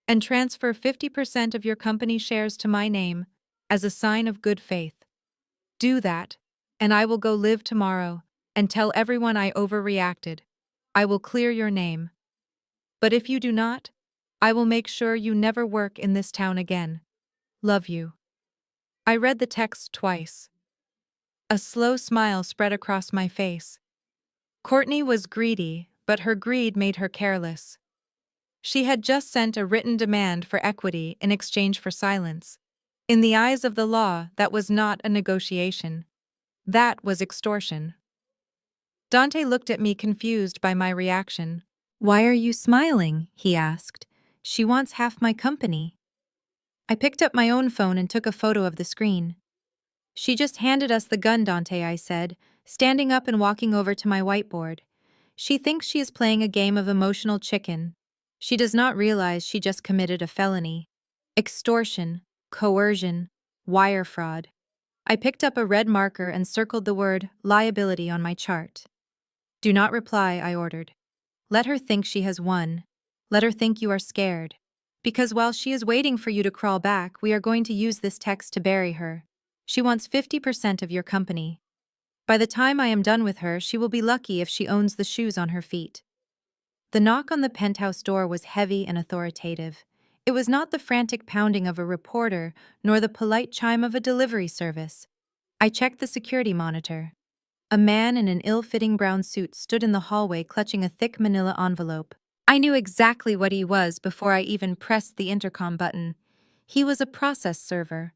And transfer 50% of your company shares to my name as a sign of good faith. Do that, and I will go live tomorrow and tell everyone I overreacted. I will clear your name. But if you do not, I will make sure you never work in this town again. Love you." I read the text twice. A slow smile spread across my face. Courtney was greedy, but her greed made her careless. She had just sent a written demand for equity in exchange for silence. In the eyes of the law, that was not a negotiation. That was extortion. Dante looked at me, confused by my reaction. "Why are you smiling?" he asked. "She wants half my company." I picked up my own phone and took a photo of the screen. "She just handed us the gun, Dante," I said, standing up and walking over to my whiteboard. "She thinks she is playing a game of emotional chicken. She does not realize she just committed a felony. Extortion, coercion, wire fraud." I picked up a red marker and circled the word liability on my chart. "Do not reply," I ordered. "Let her think she has won. Let her think you are scared. Because while she is waiting for you to crawl back, we are going to use this text to bury her. She wants 50% of your company. By the time I am done with her, she will be lucky if she owns the shoes on her feet." The knock on the penthouse door was heavy and authoritative. It was not the frantic pounding of a reporter, nor the polite chime of a delivery service. I checked the security monitor. A man in an ill-fitting brown suit stood in the hallway clutching a thick manila envelope. I knew exactly what he was before I even pressed the intercom button. He was a process server.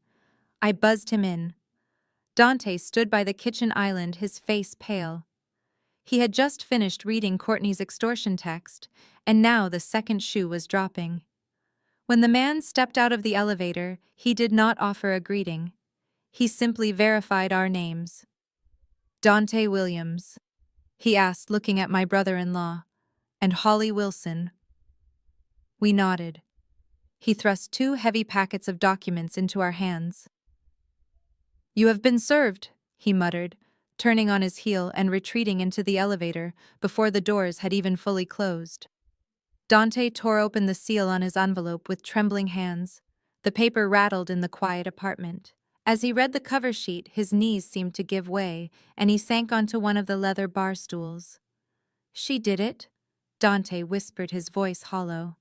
I buzzed him in. Dante stood by the kitchen island, his face pale. He had just finished reading Courtney's extortion text, and now the second shoe was dropping. When the man stepped out of the elevator, he did not offer a greeting. He simply verified our names. "Dante Williams," he asked, looking at my brother-in-law, "and Holly Wilson." We nodded. He thrust 2 heavy packets of documents into our hands. "You have been served," he muttered, turning on his heel and retreating into the elevator before the doors had even fully closed. Dante tore open the seal on his envelope with trembling hands. The paper rattled in the quiet apartment. As he read the cover sheet, his knees seemed to give way, and he sank onto one of the leather bar stools. "She did it," Dante whispered, his voice hollow.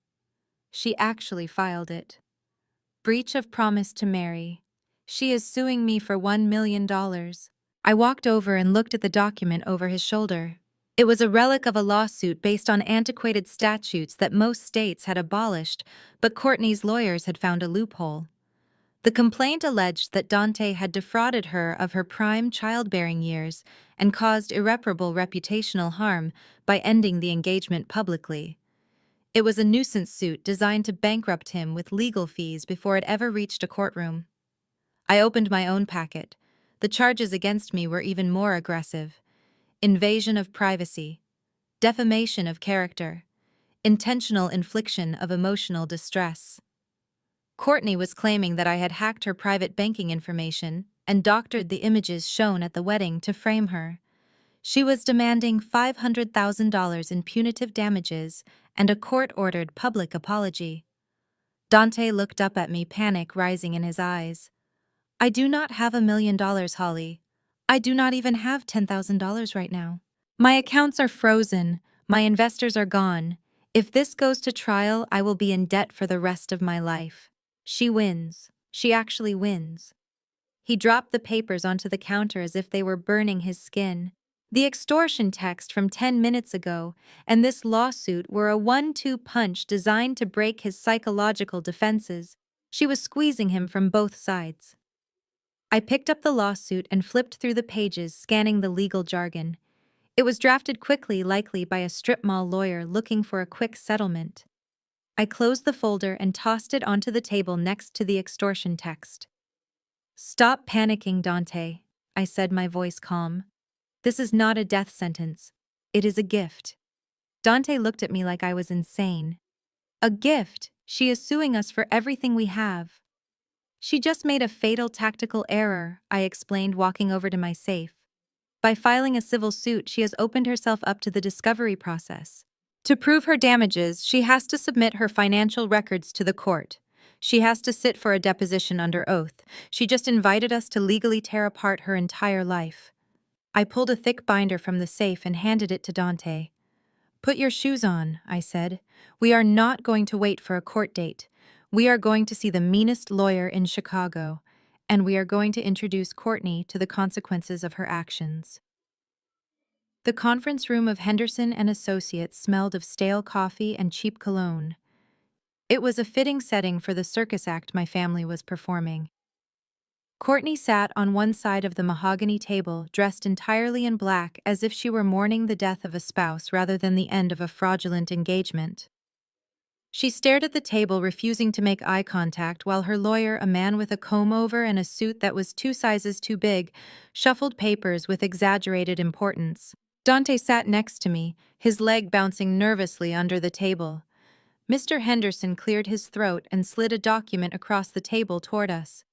"She actually filed it. Breach of promise to marry. She is suing me for $1 million. I walked over and looked at the document over his shoulder. It was a relic of a lawsuit based on antiquated statutes that most states had abolished, but Courtney's lawyers had found a loophole. The complaint alleged that Dante had defrauded her of her prime childbearing years and caused irreparable reputational harm by ending the engagement publicly. It was a nuisance suit designed to bankrupt him with legal fees before it ever reached a courtroom. I opened my own packet. The charges against me were even more aggressive: invasion of privacy, defamation of character, intentional infliction of emotional distress. Courtney was claiming that I had hacked her private banking information and doctored the images shown at the wedding to frame her. She was demanding $500,000 in punitive damages and a court-ordered public apology. Dante looked up at me, panic rising in his eyes. I do not have $1 million, Holly. I do not even have $10,000 right now. My accounts are frozen. My investors are gone. If this goes to trial, I will be in debt for the rest of my life. She wins. She actually wins. He dropped the papers onto the counter as if they were burning his skin. The extortion text from 10 minutes ago and this lawsuit were a 1-2 punch designed to break his psychological defenses. She was squeezing him from both sides. I picked up the lawsuit and flipped through the pages, scanning the legal jargon. It was drafted quickly, likely by a strip mall lawyer looking for a quick settlement. I closed the folder and tossed it onto the table next to the extortion text. "Stop panicking, Dante," I said, my voice calm. "This is not a death sentence. It is a gift." Dante looked at me like I was insane. "A gift? She is suing us for everything we have." "She just made a fatal tactical error," I explained, walking over to my safe. "By filing a civil suit, she has opened herself up to the discovery process. To prove her damages, she has to submit her financial records to the court. She has to sit for a deposition under oath. She just invited us to legally tear apart her entire life." I pulled a thick binder from the safe and handed it to Dante. "Put your shoes on," I said. "We are not going to wait for a court date. We are going to see the meanest lawyer in Chicago, and we are going to introduce Courtney to the consequences of her actions." The conference room of Henderson and Associates smelled of stale coffee and cheap cologne. It was a fitting setting for the circus act my family was performing. Courtney sat on one side of the mahogany table, dressed entirely in black, as if she were mourning the death of a spouse rather than the end of a fraudulent engagement. She stared at the table, refusing to make eye contact, while her lawyer, a man with a comb-over and a suit that was 2 sizes too big, shuffled papers with exaggerated importance. Dante sat next to me, his leg bouncing nervously under the table. Mr. Henderson cleared his throat and slid a document across the table toward us.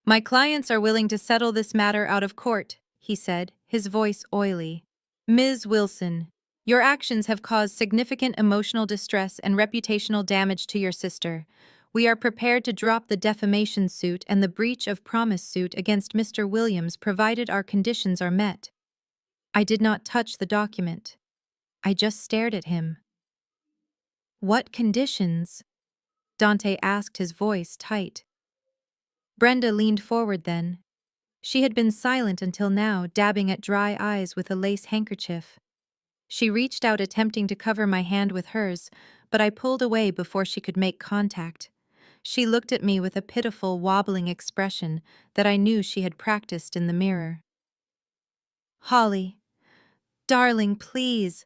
"My clients are willing to settle this matter out of court," he said, his voice oily. "Ms. Wilson, your actions have caused significant emotional distress and reputational damage to your sister. We are prepared to drop the defamation suit and the breach of promise suit against Mr. Williams provided our conditions are met." I did not touch the document. I just stared at him. "What conditions?" Dante asked, his voice tight. Brenda leaned forward then. She had been silent until now, dabbing at dry eyes with a lace handkerchief. She reached out, attempting to cover my hand with hers, but I pulled away before she could make contact. She looked at me with a pitiful, wobbling expression that I knew she had practiced in the mirror. "Holly, darling, please,"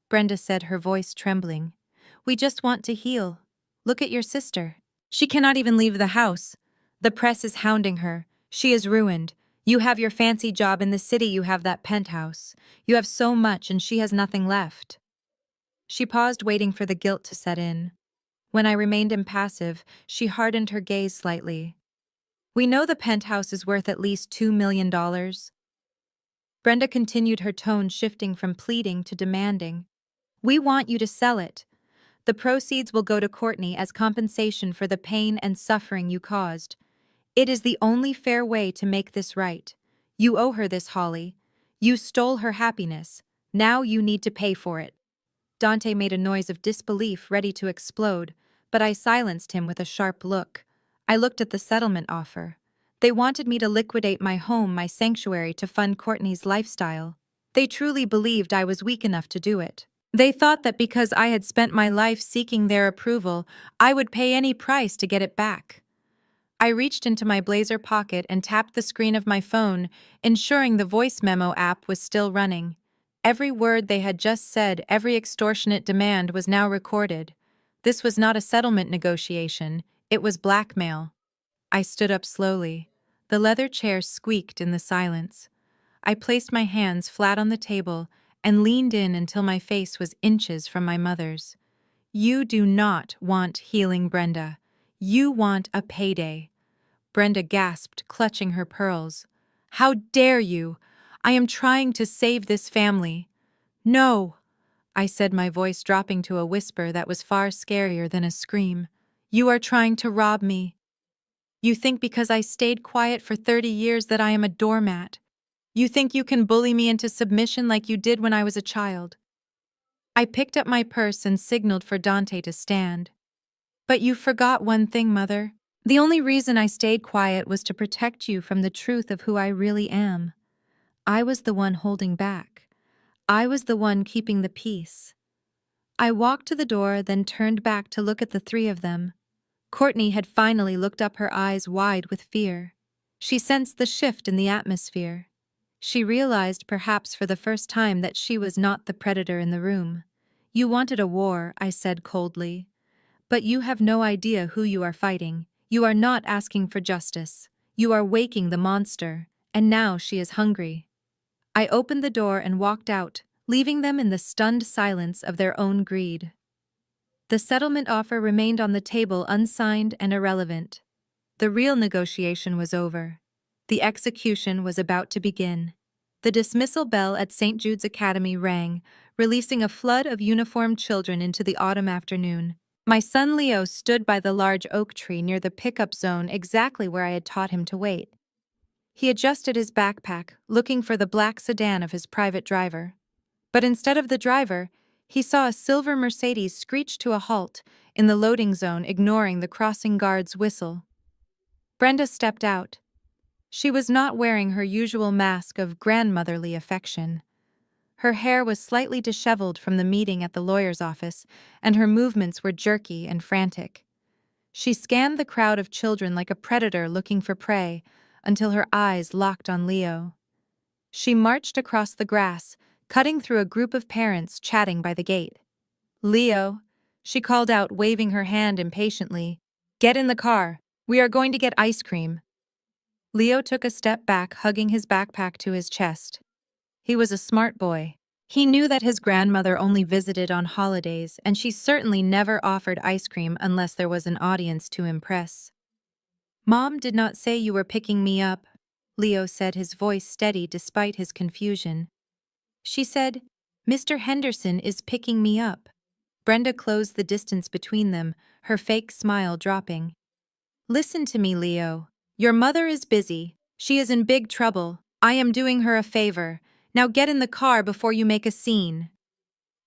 Brenda said, her voice trembling. "We just want to heal. Look at your sister. She cannot even leave the house. The press is hounding her. She is ruined. You have your fancy job in the city, you have that penthouse. You have so much and she has nothing left." She paused, waiting for the guilt to set in. When I remained impassive, she hardened her gaze slightly. "We know the penthouse is worth at least $2 million. Brenda continued, her tone shifting from pleading to demanding. "We want you to sell it. The proceeds will go to Courtney as compensation for the pain and suffering you caused. It is the only fair way to make this right. You owe her this, Holly. You stole her happiness. Now you need to pay for it." Dante made a noise of disbelief, ready to explode, but I silenced him with a sharp look. I looked at the settlement offer. They wanted me to liquidate my home, my sanctuary, to fund Courtney's lifestyle. They truly believed I was weak enough to do it. They thought that because I had spent my life seeking their approval, I would pay any price to get it back. I reached into my blazer pocket and tapped the screen of my phone, ensuring the voice memo app was still running. Every word they had just said, every extortionate demand was now recorded. This was not a settlement negotiation, it was blackmail. I stood up slowly. The leather chair squeaked in the silence. I placed my hands flat on the table and leaned in until my face was inches from my mother's. You do not want healing, Brenda. You want a payday. Brenda gasped, clutching her pearls. How dare you? I am trying to save this family. No, I said, my voice dropping to a whisper that was far scarier than a scream. You are trying to rob me. You think because I stayed quiet for 30 years that I am a doormat. You think you can bully me into submission like you did when I was a child. I picked up my purse and signaled for Dante to stand. But you forgot one thing, Mother. The only reason I stayed quiet was to protect you from the truth of who I really am. I was the one holding back. I was the one keeping the peace. I walked to the door, then turned back to look at the three of them. Courtney had finally looked up, her eyes wide with fear. She sensed the shift in the atmosphere. She realized, perhaps for the first time, that she was not the predator in the room. You wanted a war, I said coldly. But you have no idea who you are fighting. You are not asking for justice. You are waking the monster, and now she is hungry. I opened the door and walked out, leaving them in the stunned silence of their own greed. The settlement offer remained on the table, unsigned and irrelevant. The real negotiation was over. The execution was about to begin. The dismissal bell at St. Jude's Academy rang, releasing a flood of uniformed children into the autumn afternoon. My son Leo stood by the large oak tree near the pickup zone, exactly where I had taught him to wait. He adjusted his backpack, looking for the black sedan of his private driver. But instead of the driver, he saw a silver Mercedes screech to a halt in the loading zone, ignoring the crossing guard's whistle. Brenda stepped out. She was not wearing her usual mask of grandmotherly affection. Her hair was slightly disheveled from the meeting at the lawyer's office, and her movements were jerky and frantic. She scanned the crowd of children like a predator looking for prey, until her eyes locked on Leo. She marched across the grass, cutting through a group of parents chatting by the gate. Leo, she called out, waving her hand impatiently. Get in the car. We are going to get ice cream. Leo took a step back, hugging his backpack to his chest. He was a smart boy. He knew that his grandmother only visited on holidays, and she certainly never offered ice cream unless there was an audience to impress. Mom did not say you were picking me up, Leo said, his voice steady despite his confusion. She said, Mr. Henderson is picking me up. Brenda closed the distance between them, her fake smile dropping. Listen to me, Leo. Your mother is busy. She is in big trouble. I am doing her a favor. Now get in the car before you make a scene.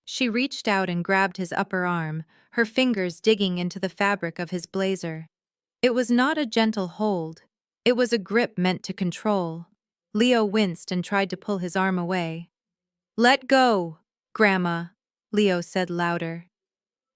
She reached out and grabbed his upper arm, her fingers digging into the fabric of his blazer. It was not a gentle hold. It was a grip meant to control. Leo winced and tried to pull his arm away. Let go, Grandma, Leo said louder.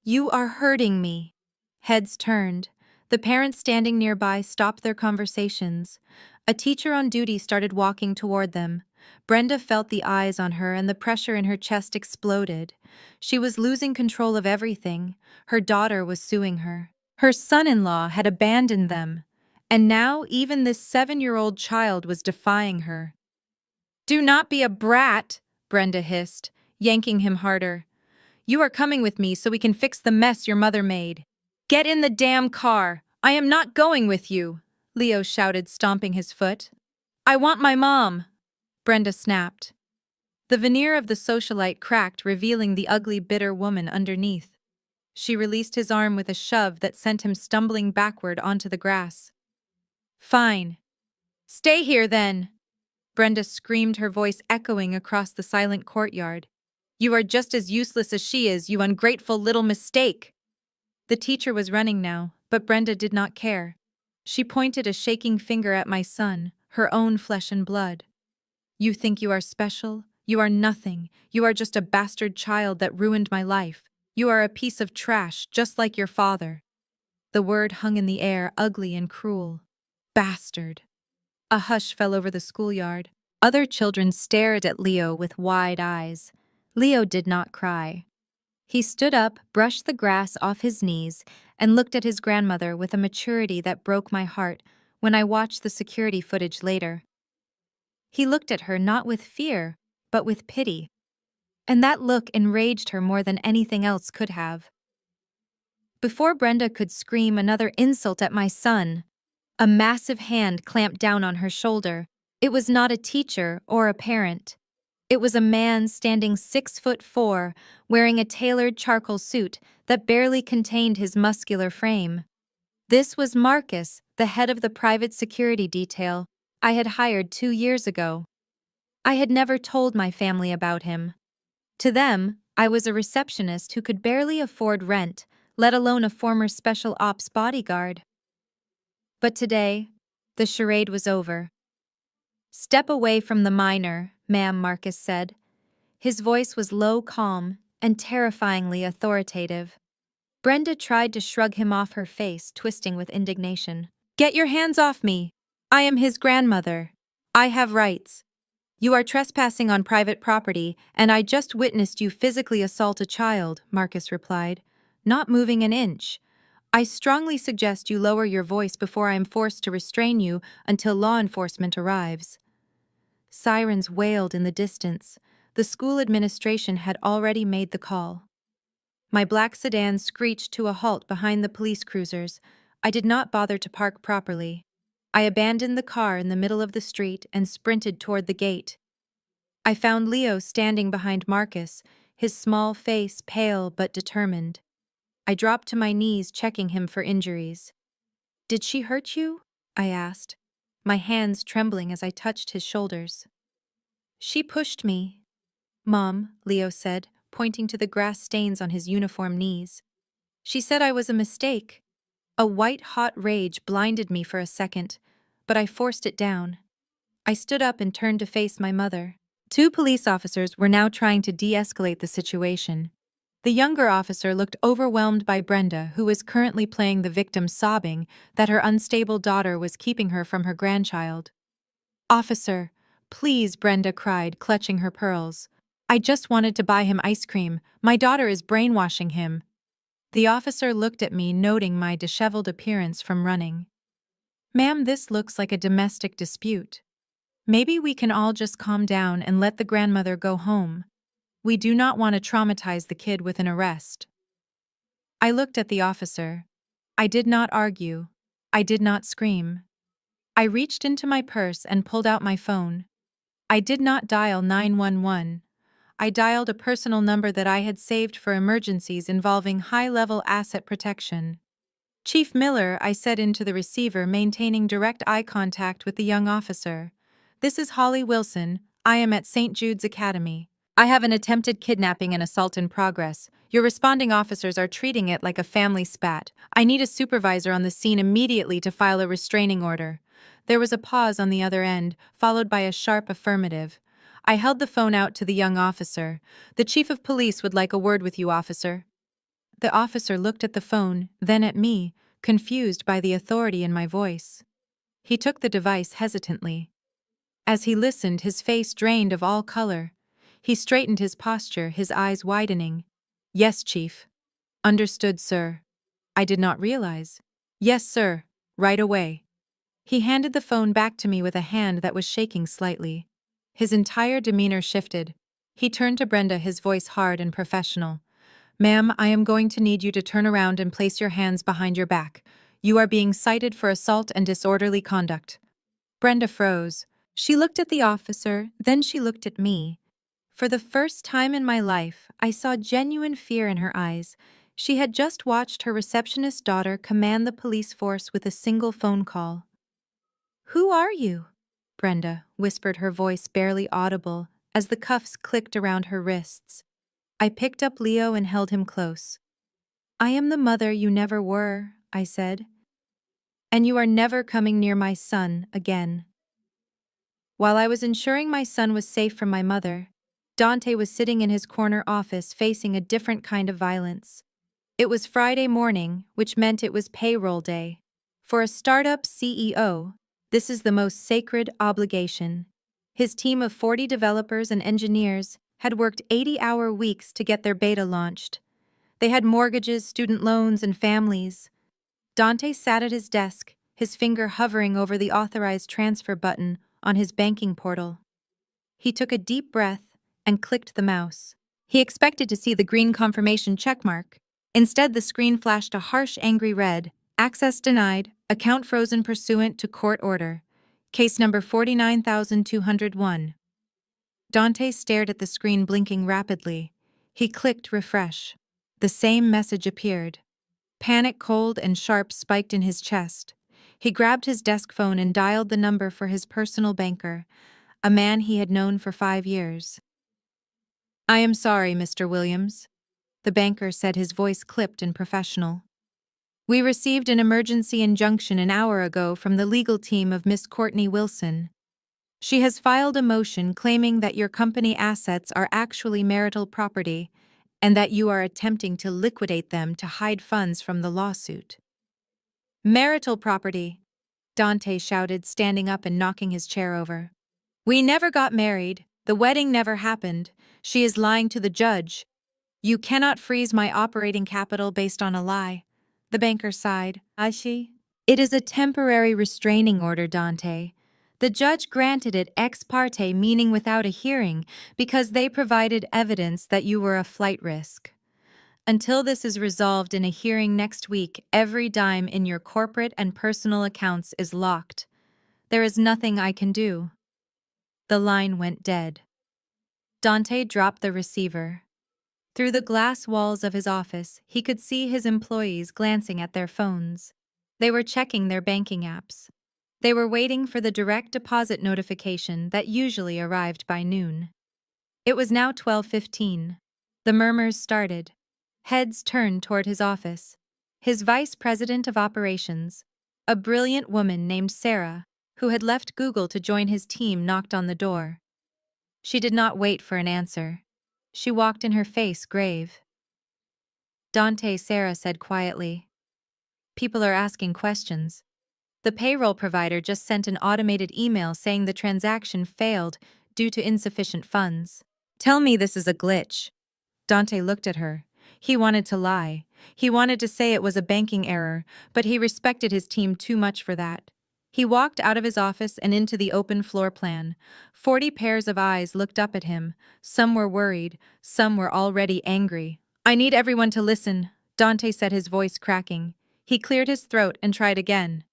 You are hurting me. Heads turned. The parents standing nearby stopped their conversations. A teacher on duty started walking toward them. Brenda felt the eyes on her, and the pressure in her chest exploded. She was losing control of everything. Her daughter was suing her. Her son-in-law had abandoned them. And now even this 7-year-old child was defying her. Do not be a brat, Brenda hissed, yanking him harder. You are coming with me so we can fix the mess your mother made. Get in the damn car. I am not going with you, Leo shouted, stomping his foot. I want my mom, Brenda snapped. The veneer of the socialite cracked, revealing the ugly, bitter woman underneath. She released his arm with a shove that sent him stumbling backward onto the grass. Fine. Stay here, then, Brenda screamed, her voice echoing across the silent courtyard. You are just as useless as she is, you ungrateful little mistake. The teacher was running now, but Brenda did not care. She pointed a shaking finger at my son, her own flesh and blood. You think you are special? You are nothing. You are just a bastard child that ruined my life. You are a piece of trash, just like your father. The word hung in the air, ugly and cruel. Bastard. A hush fell over the schoolyard. Other children stared at Leo with wide eyes. Leo did not cry. He stood up, brushed the grass off his knees, and looked at his grandmother with a maturity that broke my heart when I watched the security footage later. He looked at her not with fear, but with pity. And that look enraged her more than anything else could have. Before Brenda could scream another insult at my son, a massive hand clamped down on her shoulder. It was not a teacher or a parent. It was a man standing 6'4", wearing a tailored charcoal suit that barely contained his muscular frame. This was Marcus, the head of the private security detail I had hired 2 years ago. I had never told my family about him. To them, I was a receptionist who could barely afford rent, let alone a former special ops bodyguard. But today, the charade was over. "Step away from the minor, ma'am," Marcus said. His voice was low, calm, and terrifyingly authoritative. Brenda tried to shrug him off, her face twisting with indignation. "Get your hands off me! I am his grandmother. I have rights. You are trespassing on private property, and I just witnessed you physically assault a child," Marcus replied, not moving an inch. "I strongly suggest you lower your voice before I am forced to restrain you until law enforcement arrives." Sirens wailed in the distance. The school administration had already made the call. My black sedan screeched to a halt behind the police cruisers. I did not bother to park properly. I abandoned the car in the middle of the street and sprinted toward the gate. I found Leo standing behind Marcus, his small face pale but determined. I dropped to my knees, checking him for injuries. "Did she hurt you?" I asked, my hands trembling as I touched his shoulders. "She pushed me, Mom," Leo said, pointing to the grass stains on his uniform knees. "She said I was a mistake." A white-hot rage blinded me for a second, but I forced it down. I stood up and turned to face my mother. 2 police officers were now trying to de-escalate the situation. The younger officer looked overwhelmed by Brenda, who was currently playing the victim, sobbing that her unstable daughter was keeping her from her grandchild. "Officer, please," Brenda cried, clutching her pearls. "I just wanted to buy him ice cream. My daughter is brainwashing him." The officer looked at me, noting my disheveled appearance from running. "Ma'am, this looks like a domestic dispute. Maybe we can all just calm down and let the grandmother go home. We do not want to traumatize the kid with an arrest." I looked at the officer. I did not argue. I did not scream. I reached into my purse and pulled out my phone. I did not dial 911. I dialed a personal number that I had saved for emergencies involving high-level asset protection. "Chief Miller," I said into the receiver, maintaining direct eye contact with the young officer. "This is Holly Wilson. I am at St. Jude's Academy. I have an attempted kidnapping and assault in progress. Your responding officers are treating it like a family spat. I need a supervisor on the scene immediately to file a restraining order." There was a pause on the other end, followed by a sharp affirmative. I held the phone out to the young officer. "The chief of police would like a word with you, officer." The officer looked at the phone, then at me, confused by the authority in my voice. He took the device hesitantly. As he listened, his face drained of all color. He straightened his posture, his eyes widening. "Yes, Chief." "Understood, sir." "I did not realize." "Yes, sir. Right away." He handed the phone back to me with a hand that was shaking slightly. His entire demeanor shifted. He turned to Brenda, his voice hard and professional. "Ma'am, I am going to need you to turn around and place your hands behind your back. You are being cited for assault and disorderly conduct." Brenda froze. She looked at the officer, then she looked at me. For the first time in my life, I saw genuine fear in her eyes. She had just watched her receptionist daughter command the police force with a single phone call. "Who are you?" Brenda whispered, her voice barely audible, as the cuffs clicked around her wrists. I picked up Leo and held him close. "I am the mother you never were," I said. "And you are never coming near my son again." While I was ensuring my son was safe from my mother, Dante was sitting in his corner office facing a different kind of violence. It was Friday morning, which meant it was payroll day. For a startup CEO, this is the most sacred obligation. His team of 40 developers and engineers had worked 80-hour weeks to get their beta launched. They had mortgages, student loans, and families. Dante sat at his desk, his finger hovering over the authorized transfer button on his banking portal. He took a deep breath and clicked the mouse. He expected to see the green confirmation checkmark. Instead, the screen flashed a harsh, angry red. Access denied. Account frozen pursuant to court order. Case number 49201. Dante stared at the screen, blinking rapidly. He clicked refresh. The same message appeared. Panic, cold and sharp, spiked in his chest. He grabbed his desk phone and dialed the number for his personal banker, a man he had known for 5 years. "I am sorry, Mr. Williams," the banker said, his voice clipped and professional. "We received an emergency injunction an hour ago from the legal team of Miss Courtney Wilson. She has filed a motion claiming that your company assets are actually marital property and that you are attempting to liquidate them to hide funds from the lawsuit." "Marital property," Dante shouted, standing up and knocking his chair over. "We never got married. The wedding never happened. She is lying to the judge. You cannot freeze my operating capital based on a lie." The banker sighed. "I see. It is a temporary restraining order, Dante. The judge granted it ex parte, meaning without a hearing, because they provided evidence that you were a flight risk. Until this is resolved in a hearing next week, every dime in your corporate and personal accounts is locked. There is nothing I can do." The line went dead. Dante dropped the receiver. Through the glass walls of his office, he could see his employees glancing at their phones. They were checking their banking apps. They were waiting for the direct deposit notification that usually arrived by noon. It was now 12:15. The murmurs started. Heads turned toward his office. His vice president of operations, a brilliant woman named Sarah, who had left Google to join his team, knocked on the door. She did not wait for an answer. She walked in, her face grave. "Dante," Sarah said quietly. "People are asking questions. The payroll provider just sent an automated email saying the transaction failed due to insufficient funds. Tell me this is a glitch." Dante looked at her. He wanted to lie. He wanted to say it was a banking error, but he respected his team too much for that. He walked out of his office and into the open floor plan. 40 pairs of eyes looked up at him. Some were worried, some were already angry. "I need everyone to listen," Dante said, his voice cracking. He cleared his throat and tried again.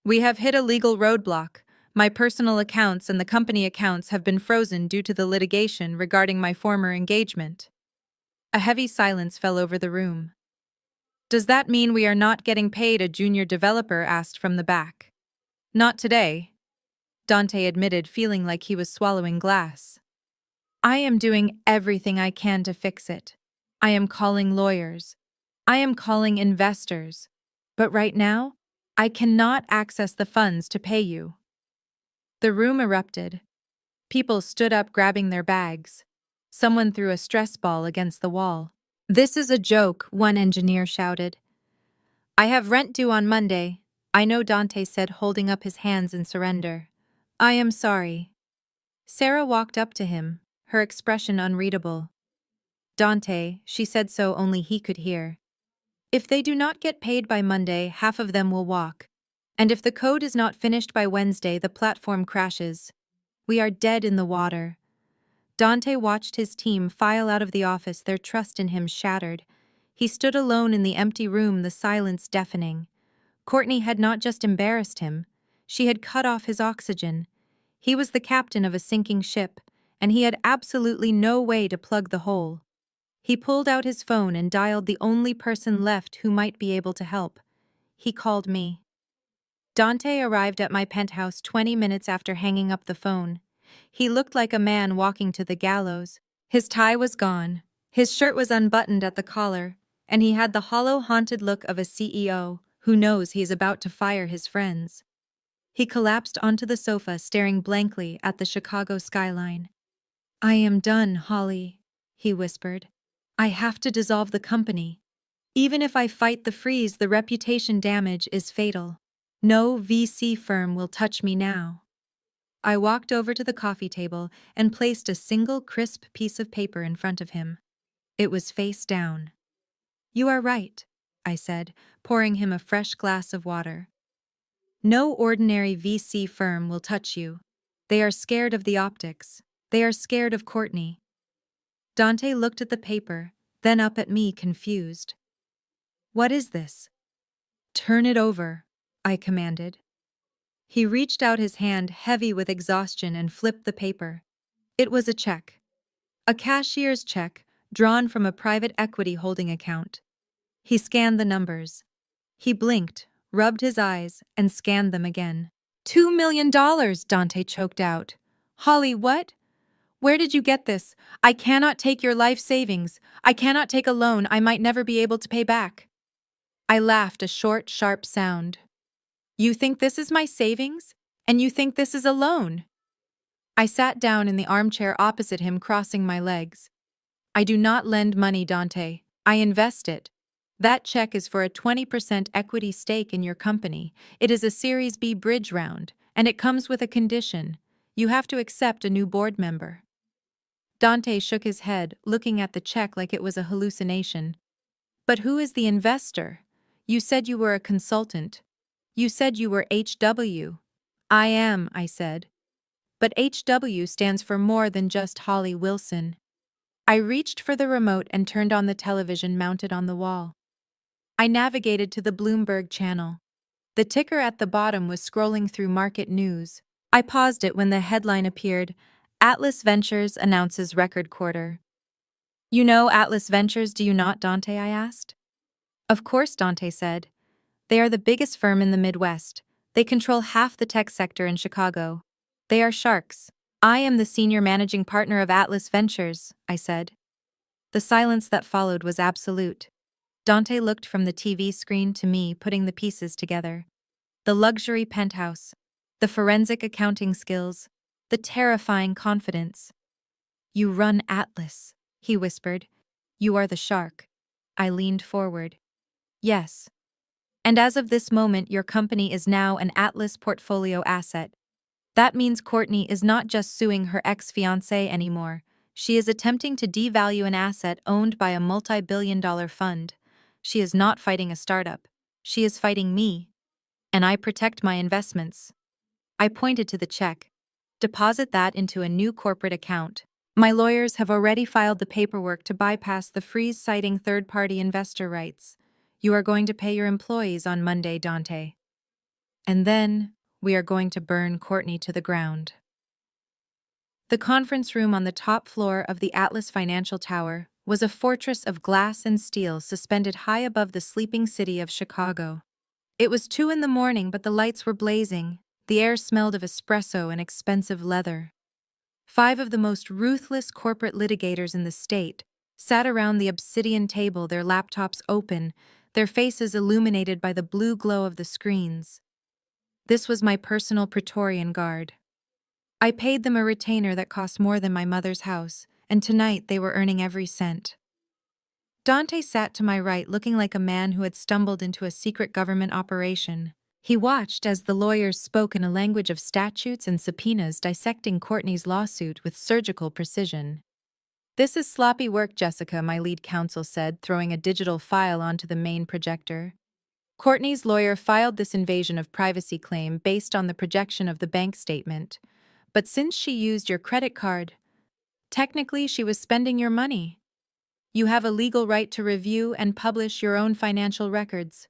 "We have hit a legal roadblock. My personal accounts and the company accounts have been frozen due to the litigation regarding my former engagement." A heavy silence fell over the room. "Does that mean we are not getting paid?" a junior developer asked from the back. "Not today," Dante admitted, feeling like he was swallowing glass. "I am doing everything I can to fix it. I am calling lawyers. I am calling investors. But right now, I cannot access the funds to pay you." The room erupted. People stood up, grabbing their bags. Someone threw a stress ball against the wall. "This is a joke," one engineer shouted. "I have rent due on Monday." "I know," Dante said, holding up his hands in surrender. "I am sorry." Sarah walked up to him, her expression unreadable. "Dante," she said so only he could hear. "If they do not get paid by Monday, half of them will walk. And if the code is not finished by Wednesday, the platform crashes. We are dead in the water." Dante watched his team file out of the office, their trust in him shattered. He stood alone in the empty room, the silence deafening. Courtney had not just embarrassed him, she had cut off his oxygen. He was the captain of a sinking ship, and he had absolutely no way to plug the hole. He pulled out his phone and dialed the only person left who might be able to help. He called me. Dante arrived at my penthouse 20 minutes after hanging up the phone. He looked like a man walking to the gallows. His tie was gone, his shirt was unbuttoned at the collar, and he had the hollow, haunted look of a CEO who knows he is about to fire his friends. He collapsed onto the sofa, staring blankly at the Chicago skyline. "I am done, Holly," he whispered. "I have to dissolve the company. Even if I fight the freeze, the reputation damage is fatal. No VC firm will touch me now." I walked over to the coffee table and placed a single crisp piece of paper in front of him. It was face down. "You are right," I said, pouring him a fresh glass of water. "No ordinary VC firm will touch you. They are scared of the optics. They are scared of Courtney." Dante looked at the paper, then up at me, confused. What is this? Turn it over, I commanded. He reached out his hand heavy with exhaustion and flipped the paper. It was a check. A cashier's check, drawn from a private equity holding account. He scanned the numbers. He blinked, rubbed his eyes, and scanned them again. $2 million, Dante choked out. Holly, what? Where did you get this? I cannot take your life savings. I cannot take a loan I might never be able to pay back. I laughed, a short, sharp sound. You think this is my savings? And you think this is a loan? I sat down in the armchair opposite him, crossing my legs. I do not lend money, Dante. I invest it. That check is for a 20% equity stake in your company. It is a Series B bridge round, and it comes with a condition. You have to accept a new board member. Dante shook his head, looking at the check like it was a hallucination. But who is the investor? You said you were a consultant. You said you were HW. I am, I said. But HW stands for more than just Holly Wilson. I reached for the remote and turned on the television mounted on the wall. I navigated to the Bloomberg channel. The ticker at the bottom was scrolling through market news. I paused it when the headline appeared, Atlas Ventures announces record quarter. You know Atlas Ventures, do you not, Dante? I asked. Of course, Dante said. They are the biggest firm in the Midwest. They control half the tech sector in Chicago. They are sharks. I am the senior managing partner of Atlas Ventures, I said. The silence that followed was absolute. Dante looked from the TV screen to me, putting the pieces together. The luxury penthouse, the forensic accounting skills, the terrifying confidence. You run Atlas, he whispered. You are the shark. I leaned forward. Yes. And as of this moment, your company is now an Atlas portfolio asset. That means Courtney is not just suing her ex-fiancé anymore. She is attempting to devalue an asset owned by a multi-billion-dollar fund. She is not fighting a startup. She is fighting me. And I protect my investments. I pointed to the check. Deposit that into a new corporate account. My lawyers have already filed the paperwork to bypass the freeze-citing third-party investor rights. You are going to pay your employees on Monday, Dante. And then, we are going to burn Courtney to the ground. The conference room on the top floor of the Atlas Financial Tower was a fortress of glass and steel suspended high above the sleeping city of Chicago. It was 2 a.m, but the lights were blazing. The air smelled of espresso and expensive leather. 5 of the most ruthless corporate litigators in the state sat around the obsidian table, their laptops open, their faces illuminated by the blue glow of the screens. This was my personal Praetorian Guard. I paid them a retainer that cost more than my mother's house, and tonight they were earning every cent. Dante sat to my right, looking like a man who had stumbled into a secret government operation. He watched as the lawyers spoke in a language of statutes and subpoenas, dissecting Courtney's lawsuit with surgical precision. This is sloppy work, Jessica, my lead counsel said, throwing a digital file onto the main projector. Courtney's lawyer filed this invasion of privacy claim based on the projection of the bank statement. But since she used your credit card, technically she was spending your money. You have a legal right to review and publish your own financial records.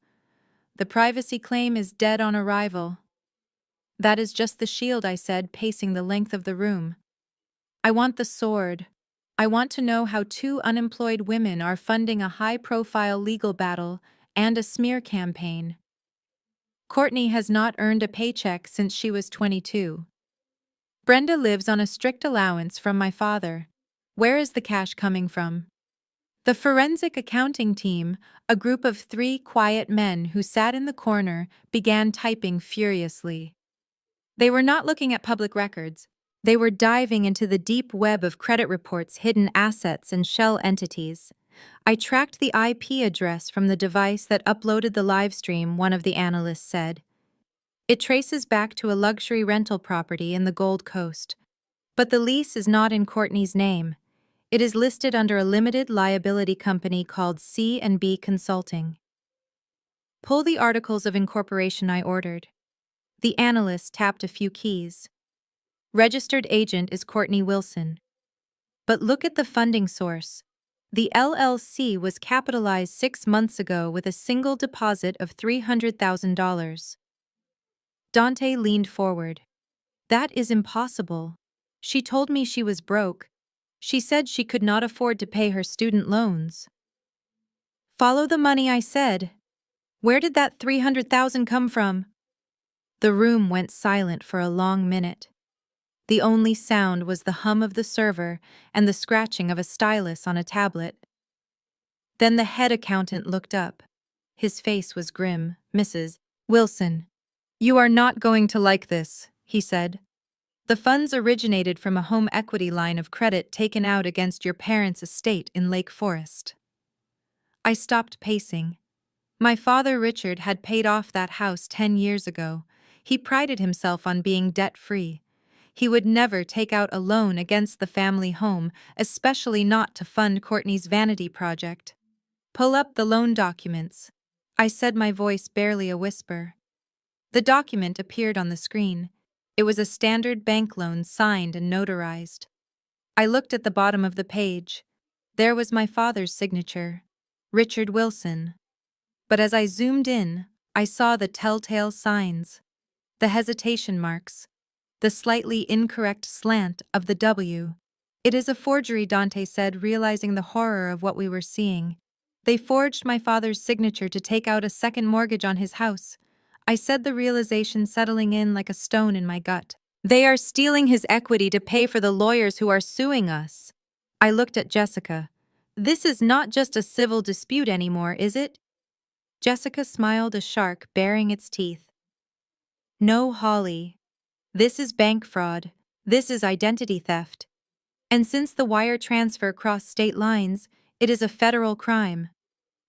The privacy claim is dead on arrival. That is just the shield, I said, pacing the length of the room. I want the sword. I want to know how 2 unemployed women are funding a high-profile legal battle and a smear campaign. Courtney has not earned a paycheck since she was 22. Brenda lives on a strict allowance from my father. Where is the cash coming from? The forensic accounting team, a group of 3 quiet men who sat in the corner, began typing furiously. They were not looking at public records. They were diving into the deep web of credit reports, hidden assets, and shell entities. I tracked the IP address from the device that uploaded the live stream, one of the analysts said. It traces back to a luxury rental property in the Gold Coast. But the lease is not in Courtney's name. It is listed under a limited liability company called C&B Consulting. Pull the articles of incorporation, I ordered. The analyst tapped a few keys. Registered agent is Courtney Wilson. But look at the funding source. The LLC was capitalized 6 months ago with a single deposit of $300,000. Dante leaned forward. That is impossible. She told me she was broke. She said she could not afford to pay her student loans. Follow the money, I said. Where did that $300,000 come from? The room went silent for a long minute. The only sound was the hum of the server and the scratching of a stylus on a tablet. Then the head accountant looked up. His face was grim. Mrs. Wilson, you are not going to like this, he said. The funds originated from a home equity line of credit taken out against your parents' estate in Lake Forest. I stopped pacing. My father Richard had paid off that house 10 years ago. He prided himself on being debt-free. He would never take out a loan against the family home, especially not to fund Courtney's vanity project. Pull up the loan documents, I said, my voice barely a whisper. The document appeared on the screen. It was a standard bank loan signed and notarized. I looked at the bottom of the page. There was my father's signature, Richard Wilson. But as I zoomed in, I saw the telltale signs, the hesitation marks, the slightly incorrect slant of the W. It is a forgery, Dante said, realizing the horror of what we were seeing. They forged my father's signature to take out a second mortgage on his house. I said, the realization settling in like a stone in my gut. They are stealing his equity to pay for the lawyers who are suing us. I looked at Jessica. This is not just a civil dispute anymore, is it? Jessica smiled, a shark baring its teeth. No, Holly. This is bank fraud. This is identity theft. And since the wire transfer crossed state lines, it is a federal crime.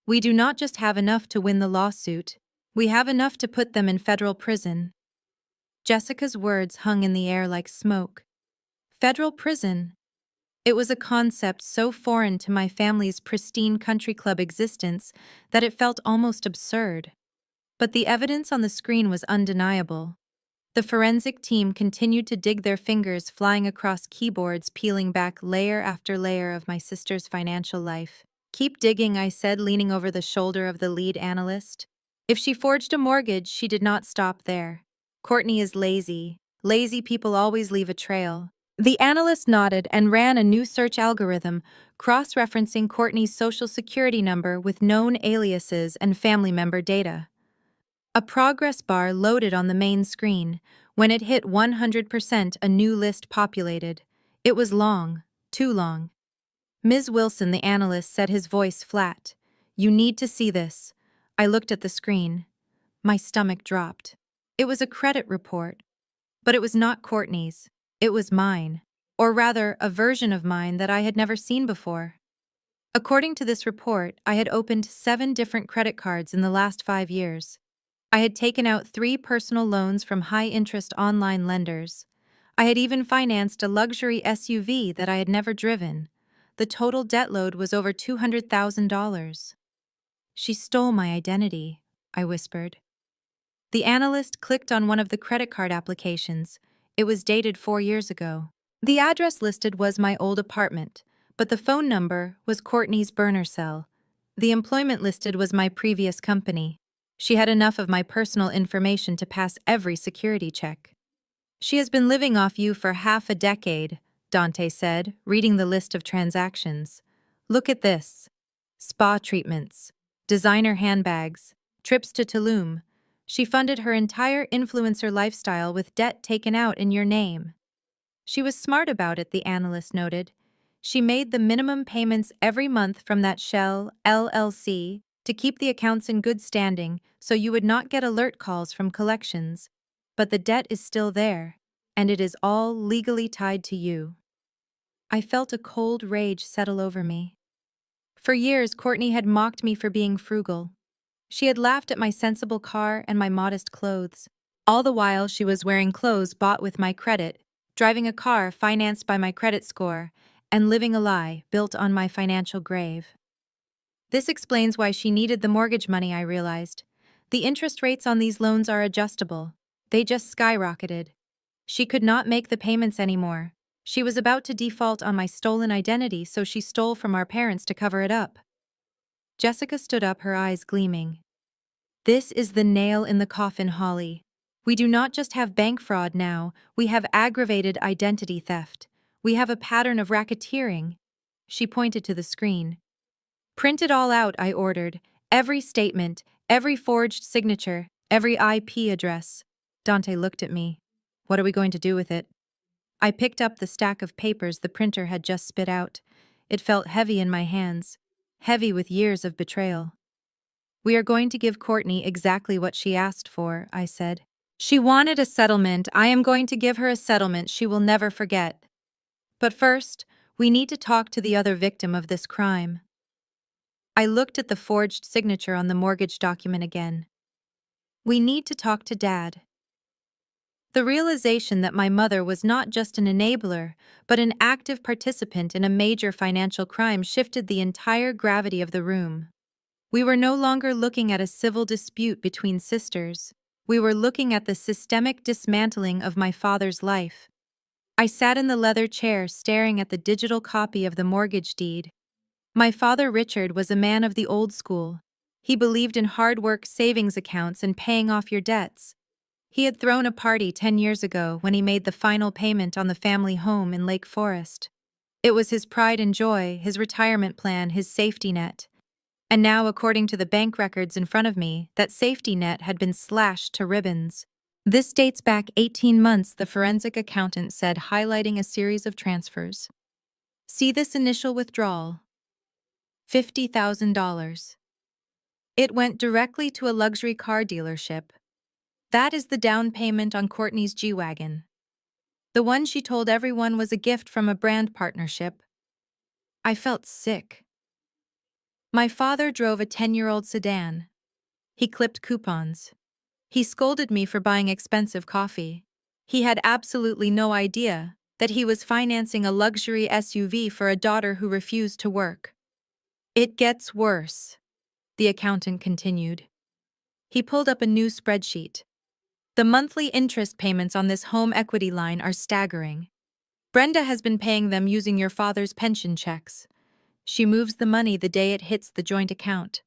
We do not just have enough to win the lawsuit. We have enough to put them in federal prison. Jessica's words hung in the air like smoke. Federal prison. It was a concept so foreign to my family's pristine country club existence that it felt almost absurd. But the evidence on the screen was undeniable. The forensic team continued to dig their fingers, flying across keyboards, peeling back layer after layer of my sister's financial life. Keep digging, I said, leaning over the shoulder of the lead analyst. If she forged a mortgage, she did not stop there. Courtney is lazy. Lazy people always leave a trail. The analyst nodded and ran a new search algorithm, cross-referencing Courtney's social security number with known aliases and family member data. A progress bar loaded on the main screen. When it hit 100%, a new list populated. It was long, too long. Ms. Wilson, the analyst, said, his voice flat. You need to see this. I looked at the screen. My stomach dropped. It was a credit report. But it was not Courtney's. It was mine. Or rather, a version of mine that I had never seen before. According to this report, I had opened 7 different credit cards in the last 5 years. I had taken out 3 personal loans from high-interest online lenders. I had even financed a luxury SUV that I had never driven. The total debt load was over $200,000. She stole my identity, I whispered. The analyst clicked on one of the credit card applications. It was dated 4 years ago. The address listed was my old apartment, but the phone number was Courtney's burner cell. The employment listed was my previous company. She had enough of my personal information to pass every security check. She has been living off you for half a decade, Dante said, reading the list of transactions. Look at this. Spa treatments, designer handbags, trips to Tulum. She funded her entire influencer lifestyle with debt taken out in your name. She was smart about it, the analyst noted. She made the minimum payments every month from that shell, LLC, to keep the accounts in good standing so you would not get alert calls from collections. But the debt is still there, and it is all legally tied to you. I felt a cold rage settle over me. For years, Courtney had mocked me for being frugal. She had laughed at my sensible car and my modest clothes. All the while, she was wearing clothes bought with my credit, driving a car financed by my credit score, and living a lie built on my financial grave. This explains why she needed the mortgage money, I realized. The interest rates on these loans are adjustable. They just skyrocketed. She could not make the payments anymore. She was about to default on my stolen identity, so she stole from our parents to cover it up. Jessica stood up, her eyes gleaming. This is the nail in the coffin, Holly. We do not just have bank fraud now, we have aggravated identity theft. We have a pattern of racketeering. She pointed to the screen. Print it all out, I ordered. Every statement, every forged signature, every IP address. Dante looked at me. What are we going to do with it? I picked up the stack of papers the printer had just spit out. It felt heavy in my hands, heavy with years of betrayal. We are going to give Courtney exactly what she asked for, I said. She wanted a settlement. I am going to give her a settlement she will never forget. But first, we need to talk to the other victim of this crime. I looked at the forged signature on the mortgage document again. We need to talk to Dad. The realization that my mother was not just an enabler, but an active participant in a major financial crime shifted the entire gravity of the room. We were no longer looking at a civil dispute between sisters. We were looking at the systemic dismantling of my father's life. I sat in the leather chair staring at the digital copy of the mortgage deed. My father, Richard, was a man of the old school. He believed in hard work, savings accounts, and paying off your debts. He had thrown a party 10 years ago when he made the final payment on the family home in Lake Forest. It was his pride and joy, his retirement plan, his safety net. And now, according to the bank records in front of me, that safety net had been slashed to ribbons. This dates back 18 months, the forensic accountant said, highlighting a series of transfers. See this initial withdrawal. $50,000. It went directly to a luxury car dealership. That is the down payment on Courtney's G-Wagon. The one she told everyone was a gift from a brand partnership. I felt sick. My father drove a 10-year-old sedan. He clipped coupons. He scolded me for buying expensive coffee. He had absolutely no idea that he was financing a luxury SUV for a daughter who refused to work. It gets worse, the accountant continued. He pulled up a new spreadsheet. The monthly interest payments on this home equity line are staggering. Brenda has been paying them using your father's pension checks. She moves the money the day it hits the joint account.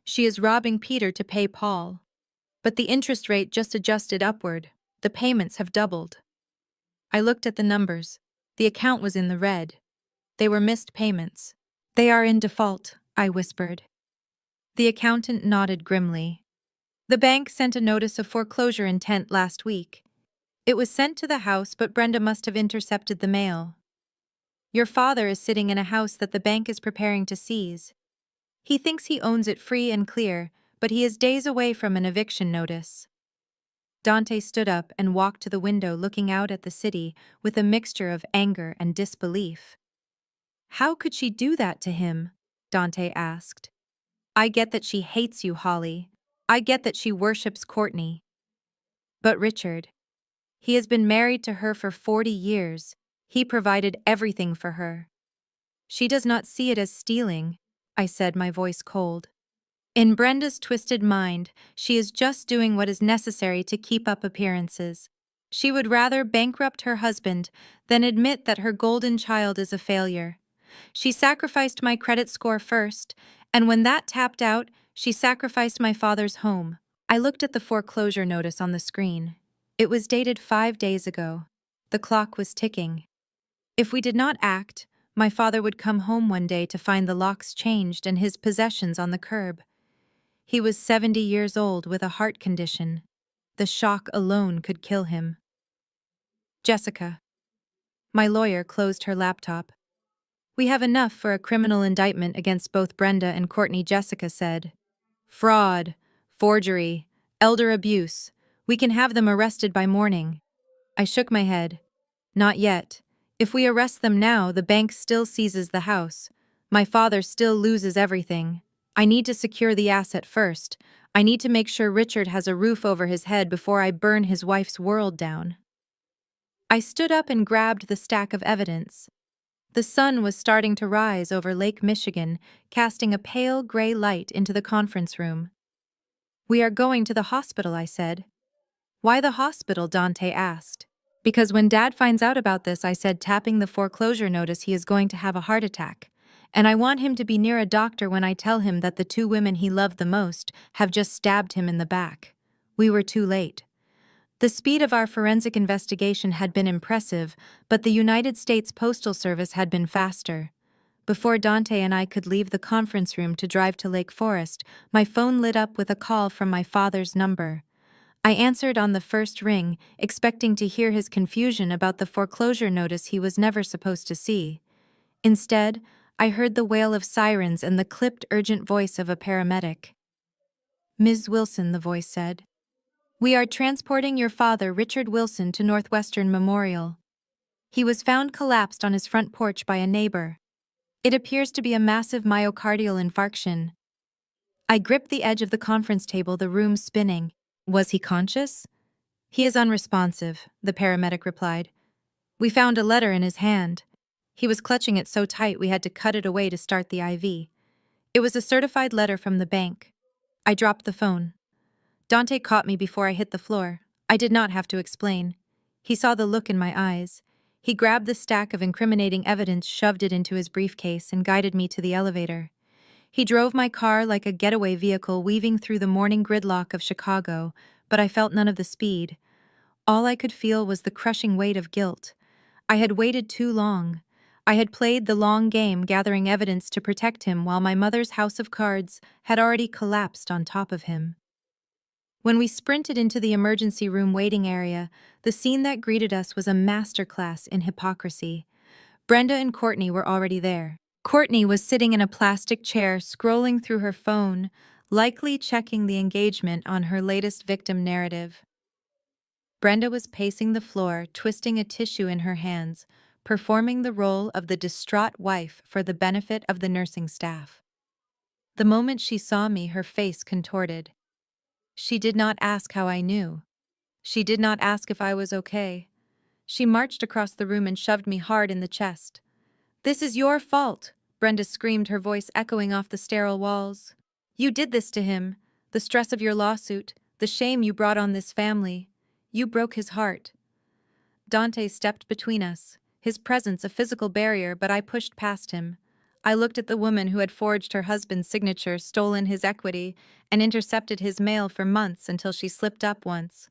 She is robbing Peter to pay Paul. But the interest rate just adjusted upward. The payments have doubled. I looked at the numbers. The account was in the red. They were missed payments. They are in default, I whispered. The accountant nodded grimly. The bank sent a notice of foreclosure intent last week. It was sent to the house, but Brenda must have intercepted the mail. Your father is sitting in a house that the bank is preparing to seize. He thinks he owns it free and clear, but he is days away from an eviction notice. Dante stood up and walked to the window, looking out at the city with a mixture of anger and disbelief. How could she do that to him? Dante asked. I get that she hates you, Holly. I get that she worships Courtney. But Richard, he has been married to her for 40 years. He provided everything for her. She does not see it as stealing, I said, my voice cold. In Brenda's twisted mind, she is just doing what is necessary to keep up appearances. She would rather bankrupt her husband than admit that her golden child is a failure. She sacrificed my credit score first, and when that tapped out, she sacrificed my father's home. I looked at the foreclosure notice on the screen. It was dated 5 days ago. The clock was ticking. If we did not act, my father would come home one day to find the locks changed and his possessions on the curb. He was 70 years old with a heart condition. The shock alone could kill him. Jessica. My lawyer closed her laptop. We have enough for a criminal indictment against both Brenda and Courtney, Jessica said. Fraud, forgery, elder abuse. We can have them arrested by morning. I shook my head. Not yet. If we arrest them now, the bank still seizes the house. My father still loses everything. I need to secure the asset first. I need to make sure Richard has a roof over his head before I burn his wife's world down. I stood up and grabbed the stack of evidence. The sun was starting to rise over Lake Michigan, casting a pale gray light into the conference room. We are going to the hospital, I said. Why the hospital? Dante asked. Because when Dad finds out about this, I said tapping the foreclosure notice he is going to have a heart attack. And I want him to be near a doctor when I tell him that the two women he loved the most have just stabbed him in the back. We were too late. The speed of our forensic investigation had been impressive, but the United States Postal Service had been faster. Before Dante and I could leave the conference room to drive to Lake Forest, my phone lit up with a call from my father's number. I answered on the first ring, expecting to hear his confusion about the foreclosure notice he was never supposed to see. Instead, I heard the wail of sirens and the clipped, urgent voice of a paramedic. "Ms. Wilson," the voice said. "We are transporting your father, Richard Wilson, to Northwestern Memorial. He was found collapsed on his front porch by a neighbor. It appears to be a massive myocardial infarction." I gripped the edge of the conference table, the room spinning. "Was he conscious?" "He is unresponsive," the paramedic replied. "We found a letter in his hand. He was clutching it so tight we had to cut it away to start the IV. It was a certified letter from the bank." I dropped the phone. Dante caught me before I hit the floor. I did not have to explain. He saw the look in my eyes. He grabbed the stack of incriminating evidence, shoved it into his briefcase, and guided me to the elevator. He drove my car like a getaway vehicle weaving through the morning gridlock of Chicago, but I felt none of the speed. All I could feel was the crushing weight of guilt. I had waited too long. I had played the long game, gathering evidence to protect him while my mother's house of cards had already collapsed on top of him. When we sprinted into the emergency room waiting area, the scene that greeted us was a masterclass in hypocrisy. Brenda and Courtney were already there. Courtney was sitting in a plastic chair, scrolling through her phone, likely checking the engagement on her latest victim narrative. Brenda was pacing the floor, twisting a tissue in her hands, performing the role of the distraught wife for the benefit of the nursing staff. The moment she saw me, her face contorted. She did not ask how I knew. She did not ask if I was okay. She marched across the room and shoved me hard in the chest. "This is your fault," Brenda screamed, her voice echoing off the sterile walls. "You did this to him. The stress of your lawsuit, the shame you brought on this family. You broke his heart." Dante stepped between us, his presence a physical barrier, but I pushed past him. I looked at the woman who had forged her husband's signature, stolen his equity, and intercepted his mail for months until she slipped up once.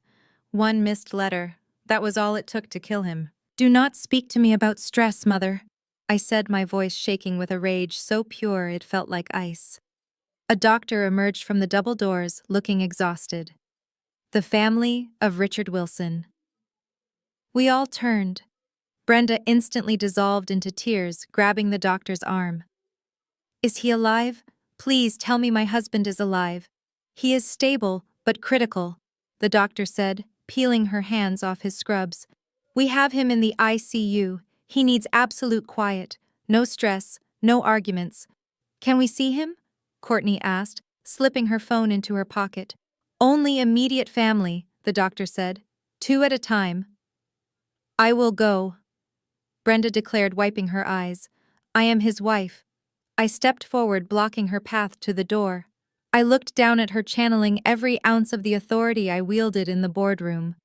One missed letter. That was all it took to kill him. "Do not speak to me about stress, Mother," I said, my voice shaking with a rage so pure it felt like ice. A doctor emerged from the double doors, looking exhausted. "The family of Richard Wilson." We all turned. Brenda instantly dissolved into tears, grabbing the doctor's arm. "Is he alive? Please tell me my husband is alive." "He is stable, but critical," the doctor said, peeling her hands off his scrubs. "We have him in the ICU. He needs absolute quiet. No stress, no arguments." "Can we see him?" Courtney asked, slipping her phone into her pocket. "Only immediate family," the doctor said. "2 at a time." "I will go," Brenda declared, wiping her eyes. "I am his wife." I stepped forward, blocking her path to the door. I looked down at her, channeling every ounce of the authority I wielded in the boardroom.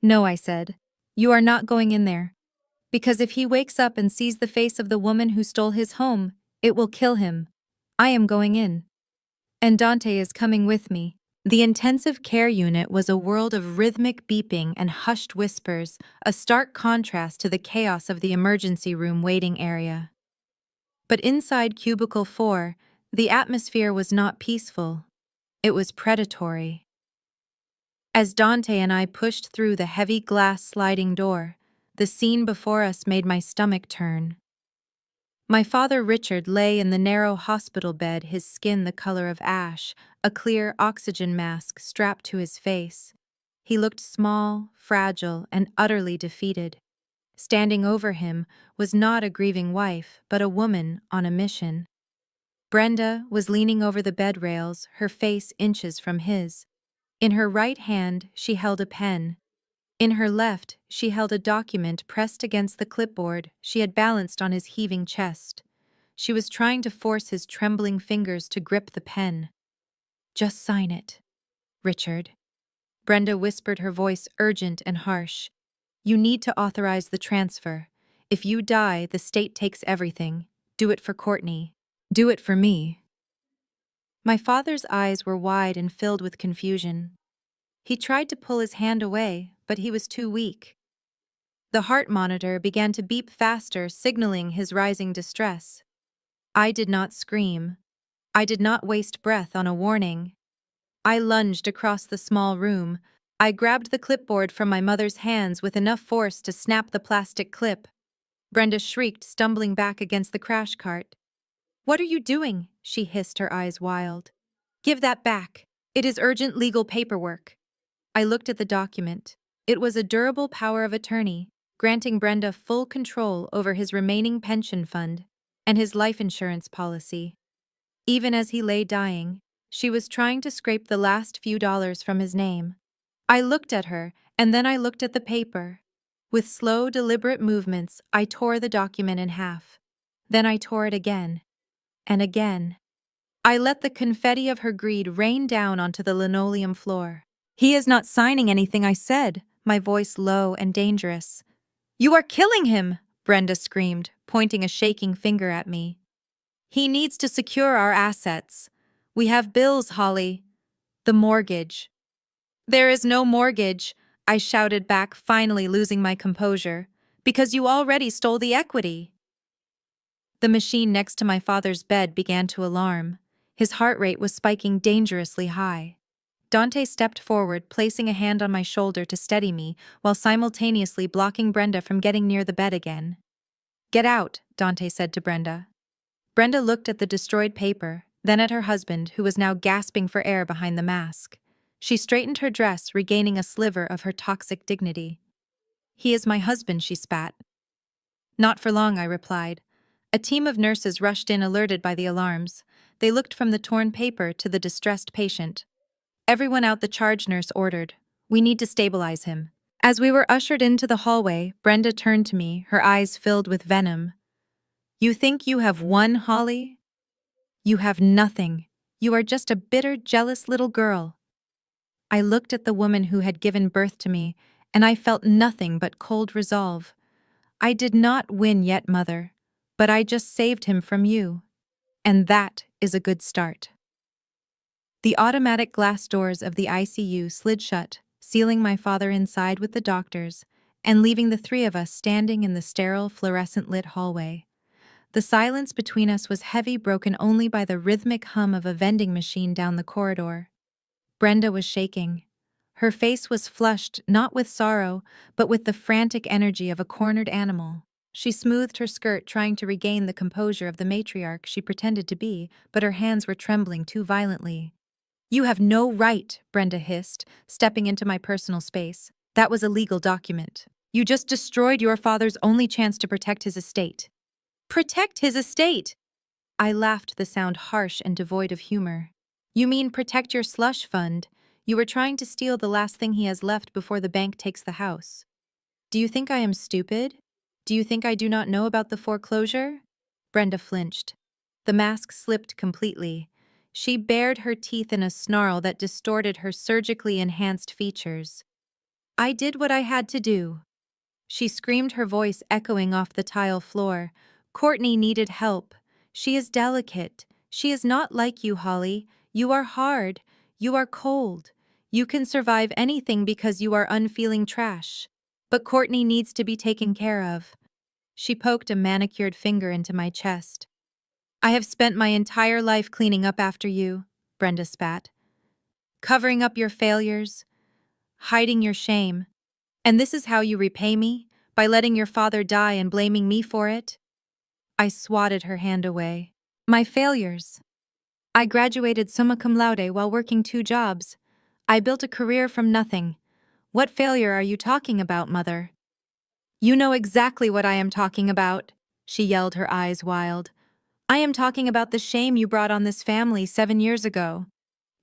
"No," I said. "You are not going in there. Because if he wakes up and sees the face of the woman who stole his home, it will kill him. I am going in. And Dante is coming with me." The intensive care unit was a world of rhythmic beeping and hushed whispers, a stark contrast to the chaos of the emergency room waiting area. But inside Cubicle 4, the atmosphere was not peaceful. It was predatory. As Dante and I pushed through the heavy glass sliding door, the scene before us made my stomach turn. My father Richard lay in the narrow hospital bed, his skin the color of ash, a clear oxygen mask strapped to his face. He looked small, fragile, and utterly defeated. Standing over him was not a grieving wife, but a woman on a mission. Brenda was leaning over the bed rails, her face inches from his. In her right hand, she held a pen. In her left, she held a document pressed against the clipboard she had balanced on his heaving chest. She was trying to force his trembling fingers to grip the pen. "Just sign it, Richard." Brenda whispered, her voice urgent and harsh. You need to authorize the transfer. If you die, the state takes everything. Do it for Courtney. Do it for me. My father's eyes were wide and filled with confusion. He tried to pull his hand away, but he was too weak. The heart monitor began to beep faster, signaling his rising distress. I did not scream. I did not waste breath on a warning. I lunged across the small room. I grabbed the clipboard from my mother's hands with enough force to snap the plastic clip. Brenda shrieked, stumbling back against the crash cart. "What are you doing?" she hissed, her eyes wild. "Give that back. It is urgent legal paperwork." I looked at the document. It was a durable power of attorney, granting Brenda full control over his remaining pension fund and his life insurance policy. Even as he lay dying, she was trying to scrape the last few dollars from his name. I looked at her, and then I looked at the paper. With slow, deliberate movements, I tore the document in half. Then I tore it again. And again. I let the confetti of her greed rain down onto the linoleum floor. "He is not signing anything," I said, my voice low and dangerous. "You are killing him!" Brenda screamed, pointing a shaking finger at me. "He needs to secure our assets. We have bills, Holly. The mortgage." "There is no mortgage," I shouted back, finally losing my composure, "because you already stole the equity." The machine next to my father's bed began to alarm. His heart rate was spiking dangerously high. Dante stepped forward, placing a hand on my shoulder to steady me, while simultaneously blocking Brenda from getting near the bed again. "Get out," Dante said to Brenda. Brenda looked at the destroyed paper, then at her husband, who was now gasping for air behind the mask. She straightened her dress, regaining a sliver of her toxic dignity. "He is my husband," she spat. "Not for long," I replied. A team of nurses rushed in, alerted by the alarms. They looked from the torn paper to the distressed patient. "Everyone out," the charge nurse ordered. "We need to stabilize him." As we were ushered into the hallway, Brenda turned to me, her eyes filled with venom. "You think you have won, Holly? You have nothing. You are just a bitter, jealous little girl." I looked at the woman who had given birth to me, and I felt nothing but cold resolve. "I did not win yet, Mother, but I just saved him from you. And that is a good start." The automatic glass doors of the ICU slid shut, sealing my father inside with the doctors, and leaving the three of us standing in the sterile, fluorescent-lit hallway. The silence between us was heavy, broken only by the rhythmic hum of a vending machine down the corridor. Brenda was shaking. Her face was flushed, not with sorrow, but with the frantic energy of a cornered animal. She smoothed her skirt, trying to regain the composure of the matriarch she pretended to be, but her hands were trembling too violently. "You have no right," Brenda hissed, stepping into my personal space. "That was a legal document. You just destroyed your father's only chance to protect his estate." "Protect his estate!" I laughed, the sound harsh and devoid of humor. "You mean protect your slush fund? You were trying to steal the last thing he has left before the bank takes the house. Do you think I am stupid? Do you think I do not know about the foreclosure?" Brenda flinched. The mask slipped completely. She bared her teeth in a snarl that distorted her surgically enhanced features. "I did what I had to do." She screamed, her voice echoing off the tile floor. "Courtney needed help. She is delicate. She is not like you, Holly. You are hard. You are cold. You can survive anything because you are unfeeling trash. But Courtney needs to be taken care of." She poked a manicured finger into my chest. "I have spent my entire life cleaning up after you," Brenda spat. "Covering up your failures, hiding your shame. And this is how you repay me? By letting your father die and blaming me for it?" I swatted her hand away. "My failures. I graduated summa cum laude while working 2 jobs. I built a career from nothing. What failure are you talking about, Mother?" "You know exactly what I am talking about," she yelled, her eyes wild. "I am talking about the shame you brought on this family 7 years ago.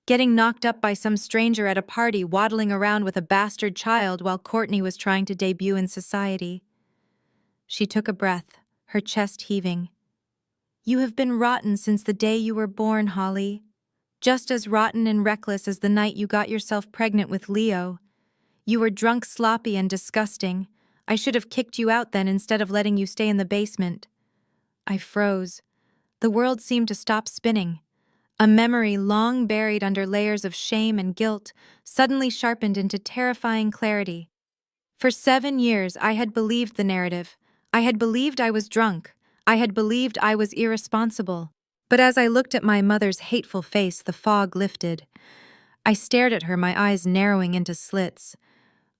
Getting knocked up by some stranger at a party, waddling around with a bastard child while Courtney was trying to debut in society." She took a breath, her chest heaving. "You have been rotten since the day you were born, Holly. Just as rotten and reckless as the night you got yourself pregnant with Leo. You were drunk, sloppy, and disgusting. I should have kicked you out then instead of letting you stay in the basement. I froze. The world seemed to stop spinning. A memory long buried under layers of shame and guilt suddenly sharpened into terrifying clarity. For 7 years, I had believed the narrative. I had believed I was drunk. I had believed I was irresponsible. But as I looked at my mother's hateful face, the fog lifted. I stared at her, my eyes narrowing into slits.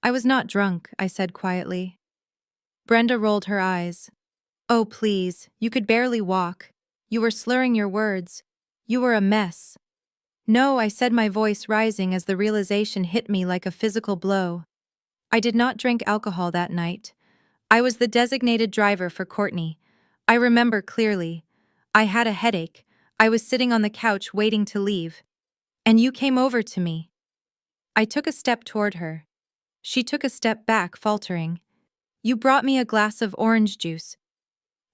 I was not drunk, I said quietly. Brenda rolled her eyes. Oh, please, you could barely walk. You were slurring your words. You were a mess. No, I said, my voice rising as the realization hit me like a physical blow. I did not drink alcohol that night. I was the designated driver for Courtney. I remember clearly. I had a headache. I was sitting on the couch waiting to leave. And you came over to me. I took a step toward her. She took a step back, faltering. You brought me a glass of orange juice.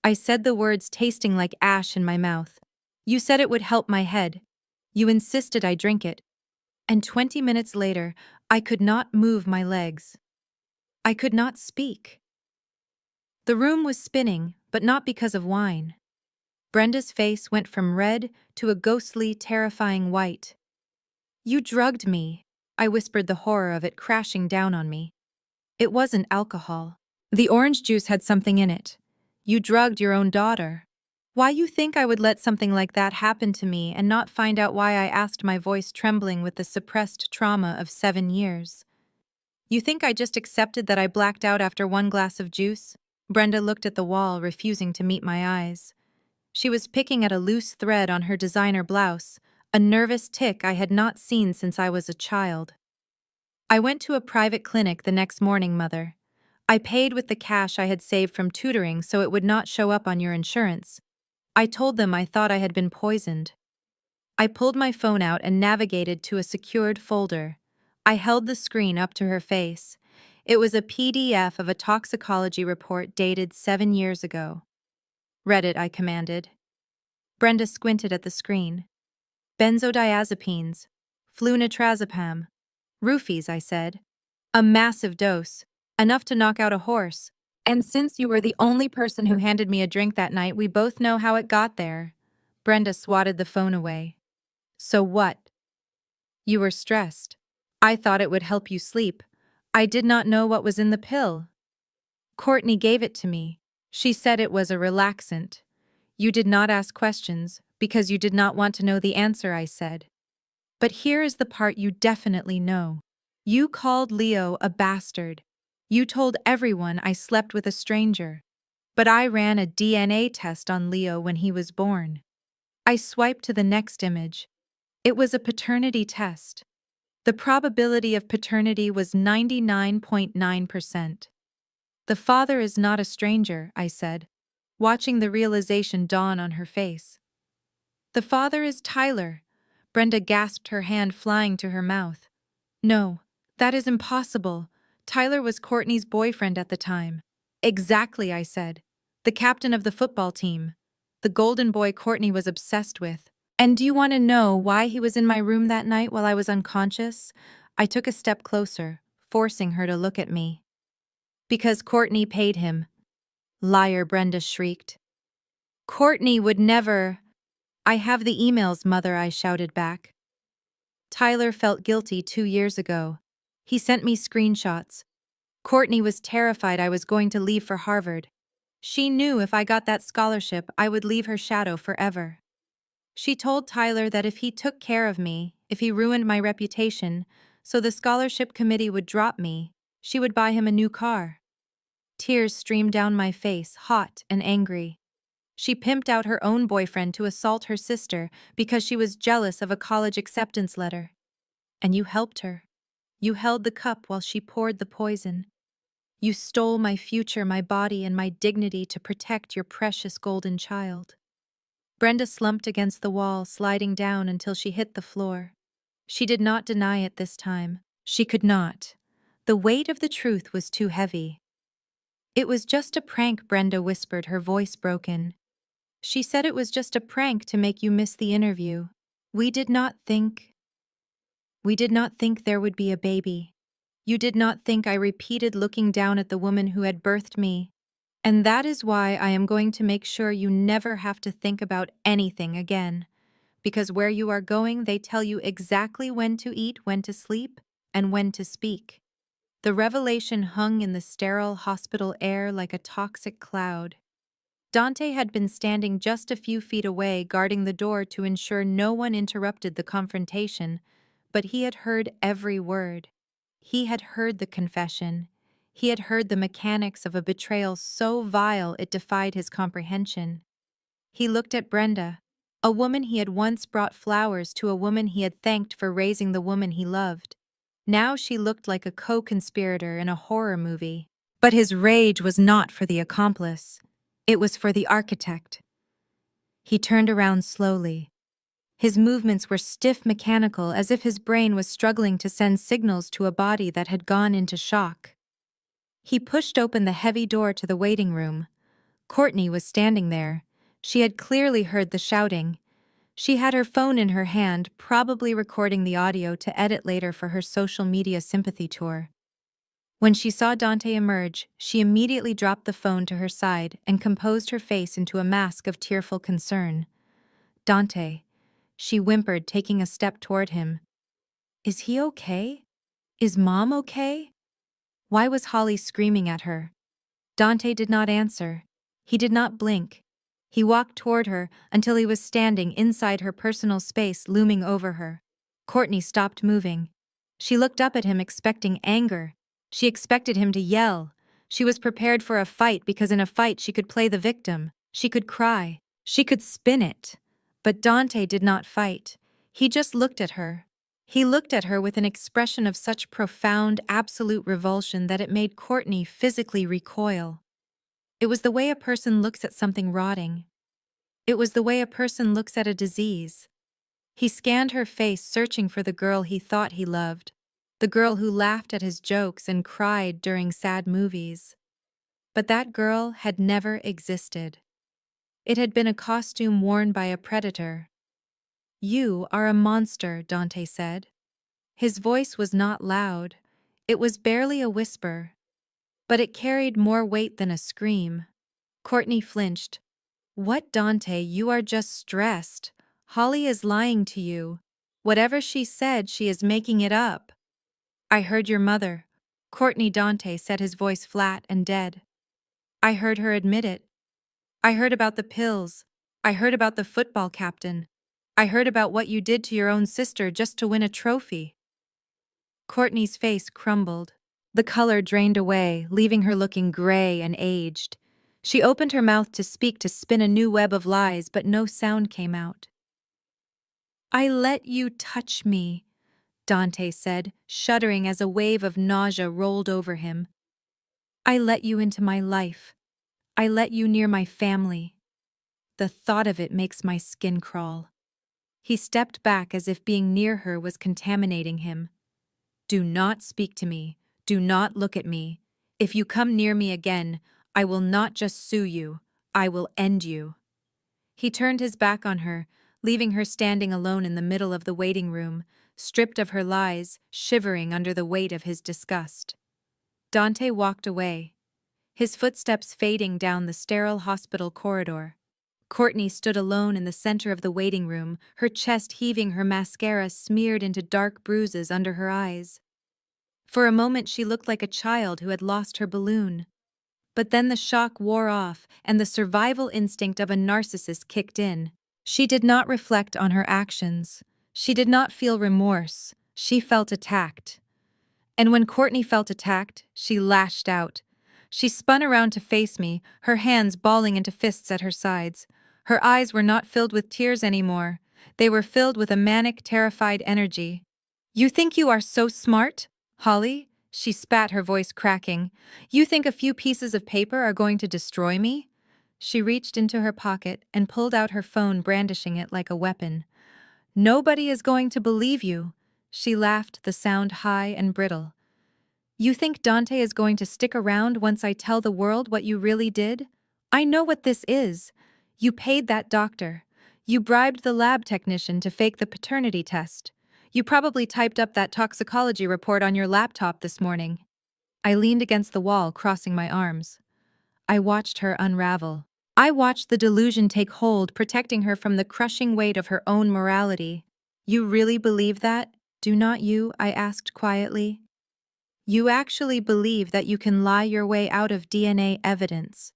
I said the words tasting like ash in my mouth. You said it would help my head. You insisted I drink it. And 20 minutes later, I could not move my legs. I could not speak. The room was spinning, but not because of wine. Brenda's face went from red to a ghostly, terrifying white. You drugged me, I whispered, the horror of it crashing down on me. It wasn't alcohol. The orange juice had something in it. You drugged your own daughter. Why you think I would let something like that happen to me and not find out why, I asked, my voice trembling with the suppressed trauma of 7 years. You think I just accepted that I blacked out after 1 glass of juice? Brenda looked at the wall, refusing to meet my eyes. She was picking at a loose thread on her designer blouse, a nervous tick I had not seen since I was a child. I went to a private clinic the next morning, Mother. I paid with the cash I had saved from tutoring so it would not show up on your insurance. I told them I thought I had been poisoned. I pulled my phone out and navigated to a secured folder. I held the screen up to her face. It was a PDF of a toxicology report dated 7 years ago. Read it, I commanded. Brenda squinted at the screen. Benzodiazepines. Flunitrazepam. Roofies, I said. A massive dose. Enough to knock out a horse. And since you were the only person who handed me a drink that night, we both know how it got there. Brenda swatted the phone away. So what? You were stressed. I thought it would help you sleep. I did not know what was in the pill. Courtney gave it to me. She said it was a relaxant. You did not ask questions because you did not want to know the answer, I said. But here is the part you definitely know. You called Leo a bastard. You told everyone I slept with a stranger. But I ran a DNA test on Leo when he was born. I swiped to the next image. It was a paternity test. The probability of paternity was 99.9%. The father is not a stranger, I said, watching the realization dawn on her face. The father is Tyler. Brenda gasped, her hand flying to her mouth. No, that is impossible. Tyler was Courtney's boyfriend at the time. Exactly, I said. The captain of the football team. The golden boy Courtney was obsessed with. And do you want to know why he was in my room that night while I was unconscious? I took a step closer, forcing her to look at me. Because Courtney paid him. Liar, Brenda shrieked. Courtney would never. I have the emails, Mother, I shouted back. Tyler felt guilty 2 years ago. He sent me screenshots. Courtney was terrified I was going to leave for Harvard. She knew if I got that scholarship, I would leave her shadow forever. She told Tyler that if he took care of me, if he ruined my reputation, so the scholarship committee would drop me, she would buy him a new car. Tears streamed down my face, hot and angry. She pimped out her own boyfriend to assault her sister because she was jealous of a college acceptance letter. And you helped her. You held the cup while she poured the poison. You stole my future, my body, and my dignity to protect your precious golden child. Brenda slumped against the wall, sliding down until she hit the floor. She did not deny it this time. She could not. The weight of the truth was too heavy. It was just a prank, Brenda whispered, her voice broken. She said it was just a prank to make you miss the interview. We did not think there would be a baby. You did not think I repeated looking down at the woman who had birthed me. And that is why I am going to make sure you never have to think about anything again. Because where you are going, they tell you exactly when to eat, when to sleep, and when to speak. The revelation hung in the sterile hospital air like a toxic cloud. Dante had been standing just a few feet away, guarding the door to ensure no one interrupted the confrontation, but he had heard every word. He had heard the confession. He had heard the mechanics of a betrayal so vile it defied his comprehension. He looked at Brenda, a woman he had once brought flowers to, a woman he had thanked for raising the woman he loved. Now she looked like a co-conspirator in a horror movie. But his rage was not for the accomplice. It was for the architect. He turned around slowly. His movements were stiff, mechanical, as if his brain was struggling to send signals to a body that had gone into shock. He pushed open the heavy door to the waiting room. Courtney was standing there. She had clearly heard the shouting. She had her phone in her hand, probably recording the audio to edit later for her social media sympathy tour. When she saw Dante emerge, she immediately dropped the phone to her side and composed her face into a mask of tearful concern. "Dante," she whimpered, taking a step toward him. "Is he okay? Is Mom okay?" Why was Holly screaming at her? Dante did not answer. He did not blink. He walked toward her until he was standing inside her personal space, looming over her. Courtney stopped moving. She looked up at him, expecting anger. She expected him to yell. She was prepared for a fight because in a fight she could play the victim. She could cry. She could spin it. But Dante did not fight. He just looked at her. He looked at her with an expression of such profound, absolute revulsion that it made Courtney physically recoil. It was the way a person looks at something rotting. It was the way a person looks at a disease. He scanned her face, searching for the girl he thought he loved, the girl who laughed at his jokes and cried during sad movies. But that girl had never existed. It had been a costume worn by a predator. "You are a monster," Dante said. His voice was not loud. It was barely a whisper. But it carried more weight than a scream. Courtney flinched. "What, Dante? You are just stressed. Holly is lying to you. Whatever she said, she is making it up." "I heard your mother." Courtney, Dante said, his voice flat and dead. "I heard her admit it. I heard about the pills. I heard about the football captain. I heard about what you did to your own sister just to win a trophy." Courtney's face crumbled. The color drained away, leaving her looking gray and aged. She opened her mouth to speak, to spin a new web of lies, but no sound came out. "I let you touch me," Dante said, shuddering as a wave of nausea rolled over him. "I let you into my life. I let you near my family. The thought of it makes my skin crawl." He stepped back as if being near her was contaminating him. "Do not speak to me. Do not look at me. If you come near me again, I will not just sue you, I will end you." He turned his back on her, leaving her standing alone in the middle of the waiting room, stripped of her lies, shivering under the weight of his disgust. Dante walked away, his footsteps fading down the sterile hospital corridor. Courtney stood alone in the center of the waiting room, her chest heaving, her mascara smeared into dark bruises under her eyes. For a moment she looked like a child who had lost her balloon. But then the shock wore off and the survival instinct of a narcissist kicked in. She did not reflect on her actions. She did not feel remorse. She felt attacked. And when Courtney felt attacked, she lashed out. She spun around to face me, her hands balling into fists at her sides. Her eyes were not filled with tears anymore. They were filled with a manic, terrified energy. "You think you are so smart, Holly?" She spat, her voice cracking. "You think a few pieces of paper are going to destroy me?" She reached into her pocket and pulled out her phone, brandishing it like a weapon. "Nobody is going to believe you." She laughed, the sound high and brittle. "You think Dante is going to stick around once I tell the world what you really did? I know what this is. You paid that doctor. You bribed the lab technician to fake the paternity test. You probably typed up that toxicology report on your laptop this morning. I leaned against the wall, crossing my arms. I watched her unravel. I watched the delusion take hold, protecting her from the crushing weight of her own morality. You really believe that, do not you? I asked quietly. You actually believe that you can lie your way out of DNA evidence.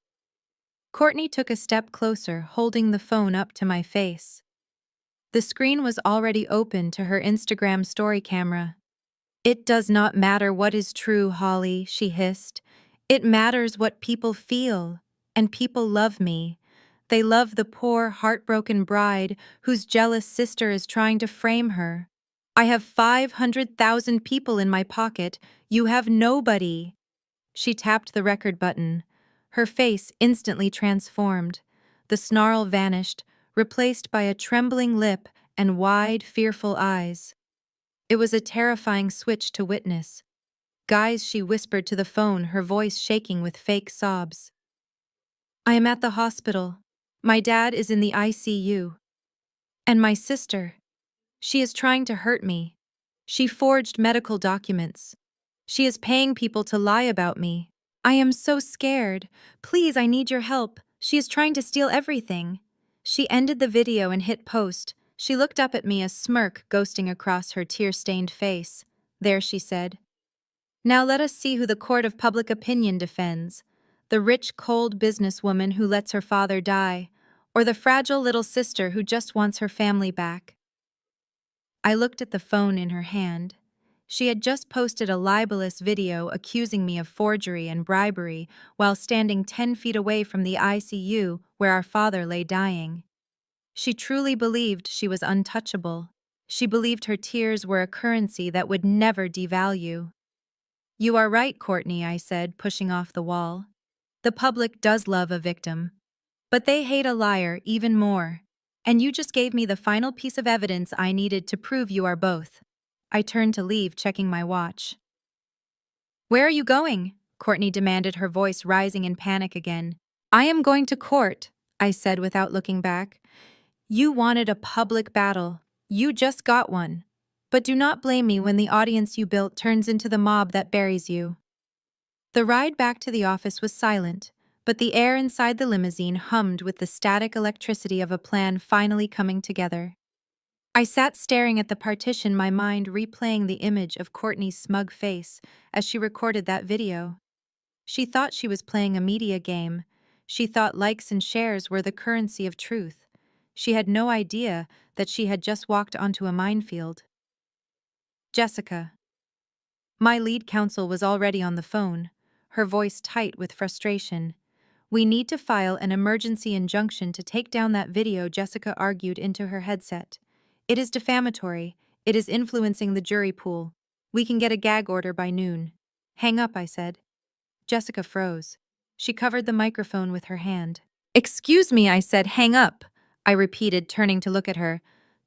Courtney took a step closer, holding the phone up to my face. The screen was already open to her Instagram story camera. It does not matter what is true, Holly, she hissed. It matters what people feel, and people love me. They love the poor, heartbroken bride whose jealous sister is trying to frame her. I have 500,000 people in my pocket. You have nobody. She tapped the record button. Her face instantly transformed. The snarl vanished, replaced by a trembling lip and wide, fearful eyes. It was a terrifying switch to witness. Guys, she whispered to the phone, her voice shaking with fake sobs. I am at the hospital. My dad is in the ICU. And my sister. She is trying to hurt me. She forged medical documents. She is paying people to lie about me. I am so scared. Please, I need your help. She is trying to steal everything. She ended the video and hit post. She looked up at me, a smirk ghosting across her tear-stained face. There, she said. Now let us see who the court of public opinion defends. The rich, cold businesswoman who lets her father die, or the fragile little sister who just wants her family back. I looked at the phone in her hand. She had just posted a libelous video accusing me of forgery and bribery while standing 10 feet away from the ICU where our father lay dying. She truly believed she was untouchable. She believed her tears were a currency that would never devalue. You are right, Courtney, I said, pushing off the wall. The public does love a victim. But they hate a liar even more. And you just gave me the final piece of evidence I needed to prove you are both. I turned to leave, checking my watch. Where are you going? Courtney demanded, her voice rising in panic again. I am going to court, I said without looking back. You wanted a public battle. You just got one. But do not blame me when the audience you built turns into the mob that buries you. The ride back to the office was silent, but the air inside the limousine hummed with the static electricity of a plan finally coming together. I sat staring at the partition, my mind replaying the image of Courtney's smug face as she recorded that video. She thought she was playing a media game. She thought likes and shares were the currency of truth. She had no idea that she had just walked onto a minefield. Jessica. My lead counsel was already on the phone, her voice tight with frustration. We need to file an emergency injunction to take down that video, Jessica argued into her headset. It is defamatory. It is influencing the jury pool. We can get a gag order by noon. Hang up, I said. Jessica froze. She covered the microphone with her hand. Excuse me, I said. Hang up, I repeated, turning to look at her.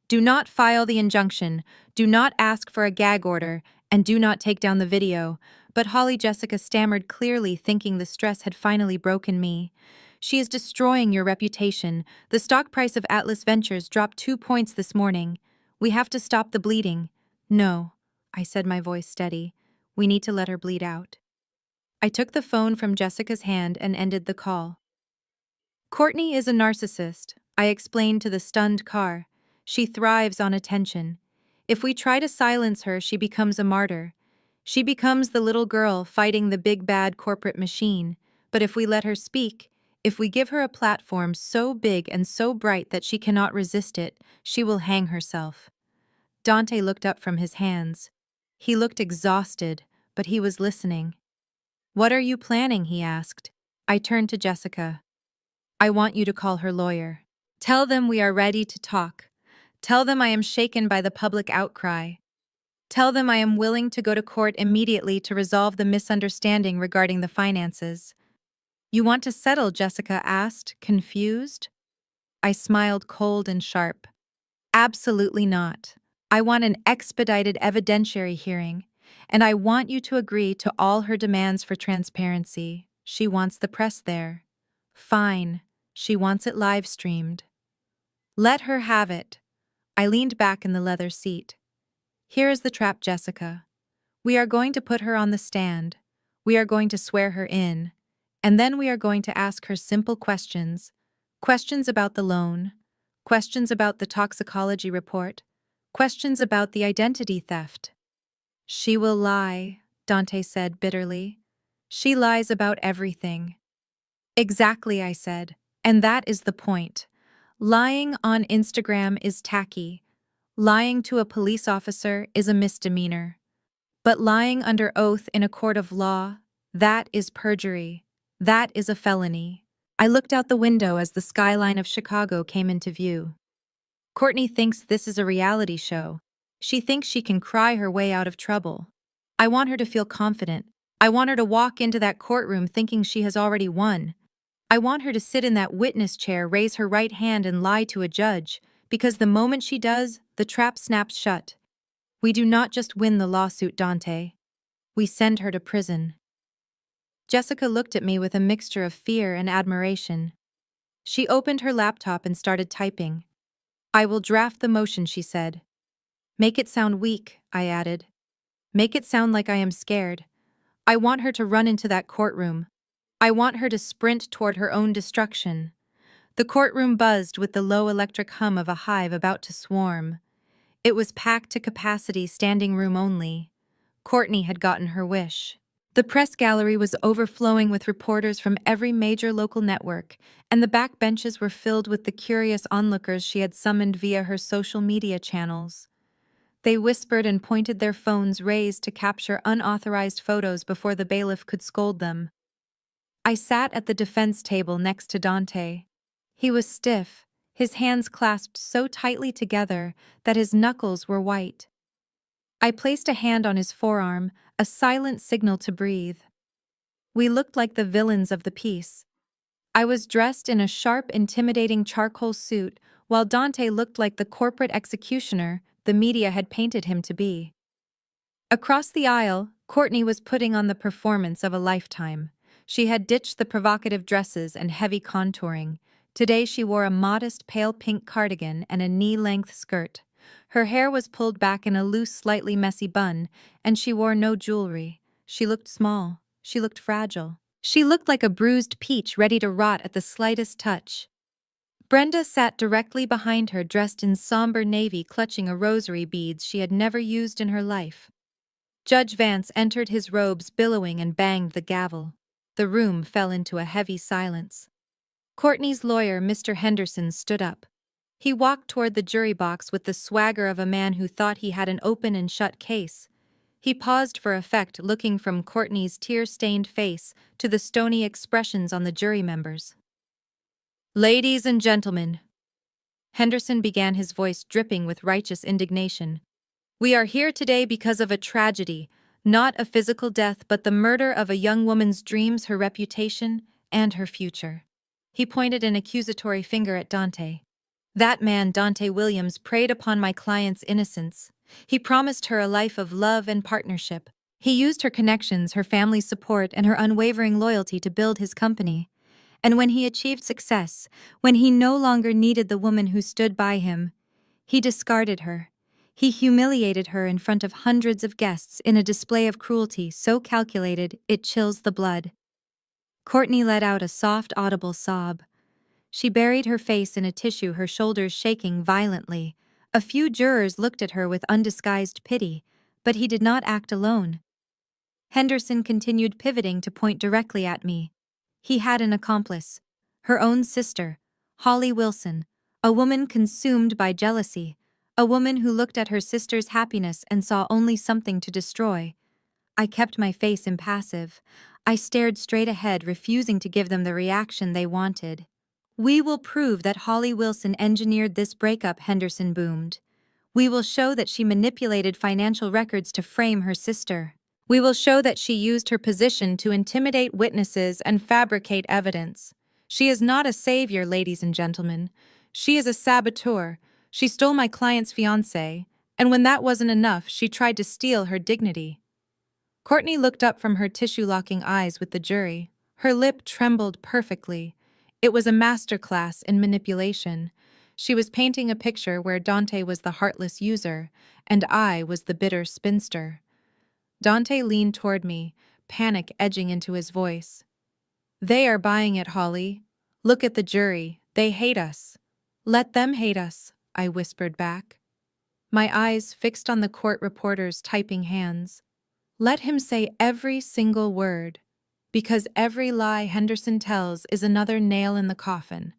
Do not file the injunction. Do not ask for a gag order. And do not take down the video. But Holly, Jessica stammered clearly, thinking the stress had finally broken me. She is destroying your reputation. The stock price of Atlas Ventures dropped 2 points this morning. We have to stop the bleeding. No, I said, my voice steady. We need to let her bleed out. I took the phone from Jessica's hand and ended the call. Courtney is a narcissist, I explained to the stunned Kar. She thrives on attention. If we try to silence her, she becomes a martyr. She becomes the little girl fighting the big bad corporate machine. But if we let her speak, if we give her a platform so big and so bright that she cannot resist it, she will hang herself. Dante looked up from his hands. He looked exhausted, but he was listening. What are you planning? He asked. I turned to Jessica. I want you to call her lawyer. Tell them we are ready to talk. Tell them I am shaken by the public outcry. Tell them I am willing to go to court immediately to resolve the misunderstanding regarding the finances. You want to settle? Jessica asked, confused. I smiled cold and sharp. Absolutely not. I want an expedited evidentiary hearing, and I want you to agree to all her demands for transparency. She wants the press there. Fine. She wants it live streamed. Let her have it. I leaned back in the leather seat. Here is the trap, Jessica. We are going to put her on the stand. We are going to swear her in. And then we are going to ask her simple questions. Questions about the loan. Questions about the toxicology report. Questions about the identity theft. She will lie, Dante said bitterly. She lies about everything. Exactly, I said. And that is the point. Lying on Instagram is tacky. Lying to a police officer is a misdemeanor. But lying under oath in a court of law, that is perjury. That is a felony. I looked out the window as the skyline of Chicago came into view. Courtney thinks this is a reality show. She thinks she can cry her way out of trouble. I want her to feel confident. I want her to walk into that courtroom thinking she has already won. I want her to sit in that witness chair, raise her right hand, and lie to a judge, because the moment she does, the trap snaps shut. We do not just win the lawsuit, Dante. We send her to prison. Jessica looked at me with a mixture of fear and admiration. She opened her laptop and started typing. I will draft the motion, she said. Make it sound weak, I added. Make it sound like I am scared. I want her to run into that courtroom. I want her to sprint toward her own destruction. The courtroom buzzed with the low electric hum of a hive about to swarm. It was packed to capacity, standing room only. Courtney had gotten her wish. The press gallery was overflowing with reporters from every major local network, and the back benches were filled with the curious onlookers she had summoned via her social media channels. They whispered and pointed their phones raised to capture unauthorized photos before the bailiff could scold them. I sat at the defense table next to Dante. He was stiff, his hands clasped so tightly together that his knuckles were white. I placed a hand on his forearm, a silent signal to breathe. We looked like the villains of the piece. I was dressed in a sharp, intimidating charcoal suit, while Dante looked like the corporate executioner the media had painted him to be. Across the aisle, Courtney was putting on the performance of a lifetime. She had ditched the provocative dresses and heavy contouring. Today she wore a modest pale pink cardigan and a knee-length skirt. Her hair was pulled back in a loose, slightly messy bun, and she wore no jewelry. She looked small. She looked fragile. She looked like a bruised peach ready to rot at the slightest touch. Brenda sat directly behind her, dressed in somber navy, clutching a rosary beads she had never used in her life. Judge Vance entered his robes, billowing, and banged the gavel. The room fell into a heavy silence. Courtney's lawyer, Mr. Henderson, stood up. He walked toward the jury box with the swagger of a man who thought he had an open and shut case. He paused for effect, looking from Courtney's tear-stained face to the stony expressions on the jury members. Ladies and gentlemen, Henderson began, his voice dripping with righteous indignation. We are here today because of a tragedy, not a physical death, but the murder of a young woman's dreams, her reputation, and her future. He pointed an accusatory finger at Dante. That man, Dante Williams, preyed upon my client's innocence. He promised her a life of love and partnership. He used her connections, her family's support, and her unwavering loyalty to build his company. And when he achieved success, when he no longer needed the woman who stood by him, he discarded her. He humiliated her in front of hundreds of guests in a display of cruelty so calculated it chills the blood. Courtney let out a soft, audible sob. She buried her face in a tissue, her shoulders shaking violently. A few jurors looked at her with undisguised pity, but he did not act alone. Henderson continued, pivoting to point directly at me. He had an accomplice, her own sister, Holly Wilson, a woman consumed by jealousy, a woman who looked at her sister's happiness and saw only something to destroy. I kept my face impassive. I stared straight ahead, refusing to give them the reaction they wanted. We will prove that Holly Wilson engineered this breakup, Henderson boomed. We will show that she manipulated financial records to frame her sister. We will show that she used her position to intimidate witnesses and fabricate evidence. She is not a savior, ladies and gentlemen. She is a saboteur. She stole my client's fiancé, and when that wasn't enough, she tried to steal her dignity. Courtney looked up from her tissue-locking eyes with the jury. Her lip trembled perfectly. It was a masterclass in manipulation. She was painting a picture where Dante was the heartless user, and I was the bitter spinster. Dante leaned toward me, panic edging into his voice. "They are buying it, Holly. Look at the jury. They hate us." "Let them hate us," I whispered back. My eyes fixed on the court reporter's typing hands. "Let him say every single word, because every lie Henderson tells is another nail in the coffin.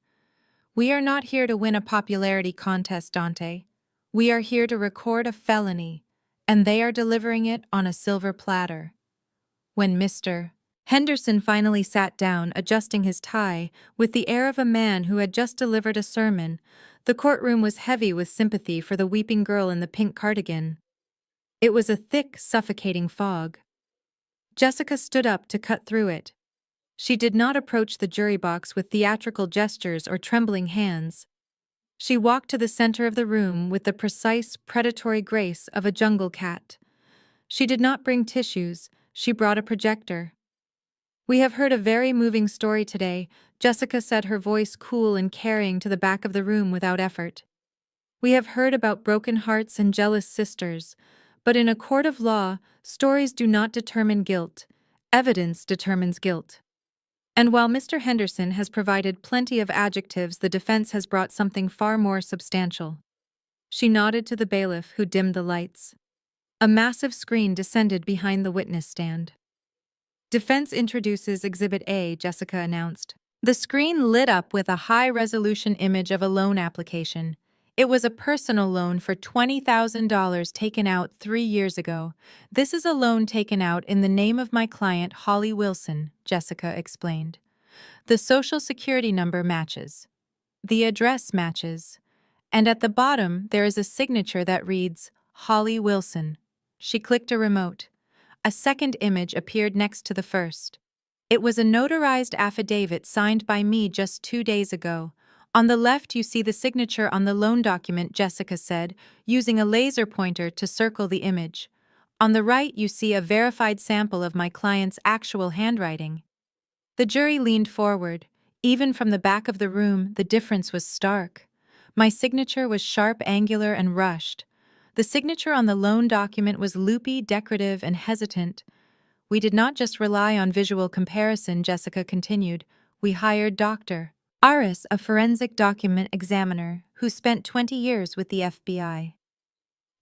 We are not here to win a popularity contest, Dante. We are here to record a felony, and they are delivering it on a silver platter." When Mr. Henderson finally sat down, adjusting his tie, with the air of a man who had just delivered a sermon, the courtroom was heavy with sympathy for the weeping girl in the pink cardigan. It was a thick, suffocating fog. Jessica stood up to cut through it. She did not approach the jury box with theatrical gestures or trembling hands. She walked to the center of the room with the precise, predatory grace of a jungle cat. She did not bring tissues, she brought a projector. "We have heard a very moving story today," Jessica said, her voice cool and carrying to the back of the room without effort. "We have heard about broken hearts and jealous sisters, but in a court of law, stories do not determine guilt. Evidence determines guilt. And while Mr. Henderson has provided plenty of adjectives, the defense has brought something far more substantial." She nodded to the bailiff, who dimmed the lights. A massive screen descended behind the witness stand. "Defense introduces Exhibit A," Jessica announced. The screen lit up with a high-resolution image of a loan application. It was a personal loan for $20,000 taken out 3 years ago. "This is a loan taken out in the name of my client, Holly Wilson," Jessica explained. "The social security number matches. The address matches. And at the bottom, there is a signature that reads, Holly Wilson." She clicked a remote. A second image appeared next to the first. It was a notarized affidavit signed by me just 2 days ago. "On the left you see the signature on the loan document," Jessica said, using a laser pointer to circle the image. "On the right you see a verified sample of my client's actual handwriting." The jury leaned forward. Even from the back of the room, the difference was stark. My signature was sharp, angular, and rushed. The signature on the loan document was loopy, decorative, and hesitant. "We did not just rely on visual comparison," Jessica continued. "We hired Dr. Aris, a forensic document examiner, who spent 20 years with the FBI.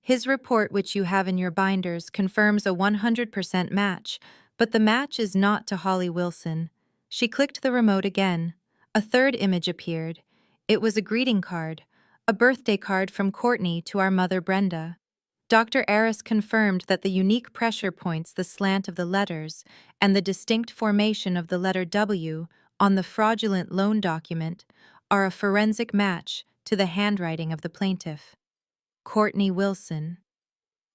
His report, which you have in your binders, confirms a 100% match, but the match is not to Holly Wilson." She clicked the remote again. A third image appeared. It was a greeting card, a birthday card from Courtney to our mother Brenda. Dr. Aris confirmed that the unique pressure points, the slant of the letters, and the distinct formation of the letter W on the fraudulent loan document are a forensic match to the handwriting of the plaintiff. Courtney Wilson.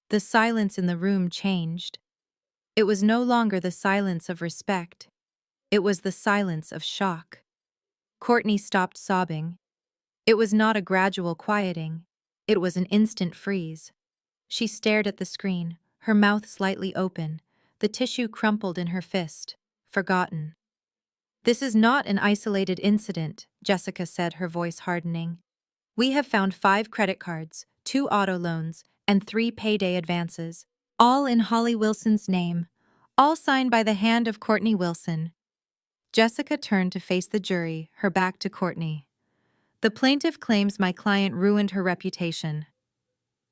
The silence in the room changed. It was no longer the silence of respect. It was the silence of shock. Courtney stopped sobbing. It was not a gradual quieting. It was an instant freeze. She stared at the screen, her mouth slightly open, the tissue crumpled in her fist. Forgotten. "This is not an isolated incident," Jessica said, her voice hardening. "We have found 5 credit cards, 2 auto loans, and 3 payday advances, all in Holly Wilson's name, all signed by the hand of Courtney Wilson." Jessica turned to face the jury, her back to Courtney. "The plaintiff claims my client ruined her reputation.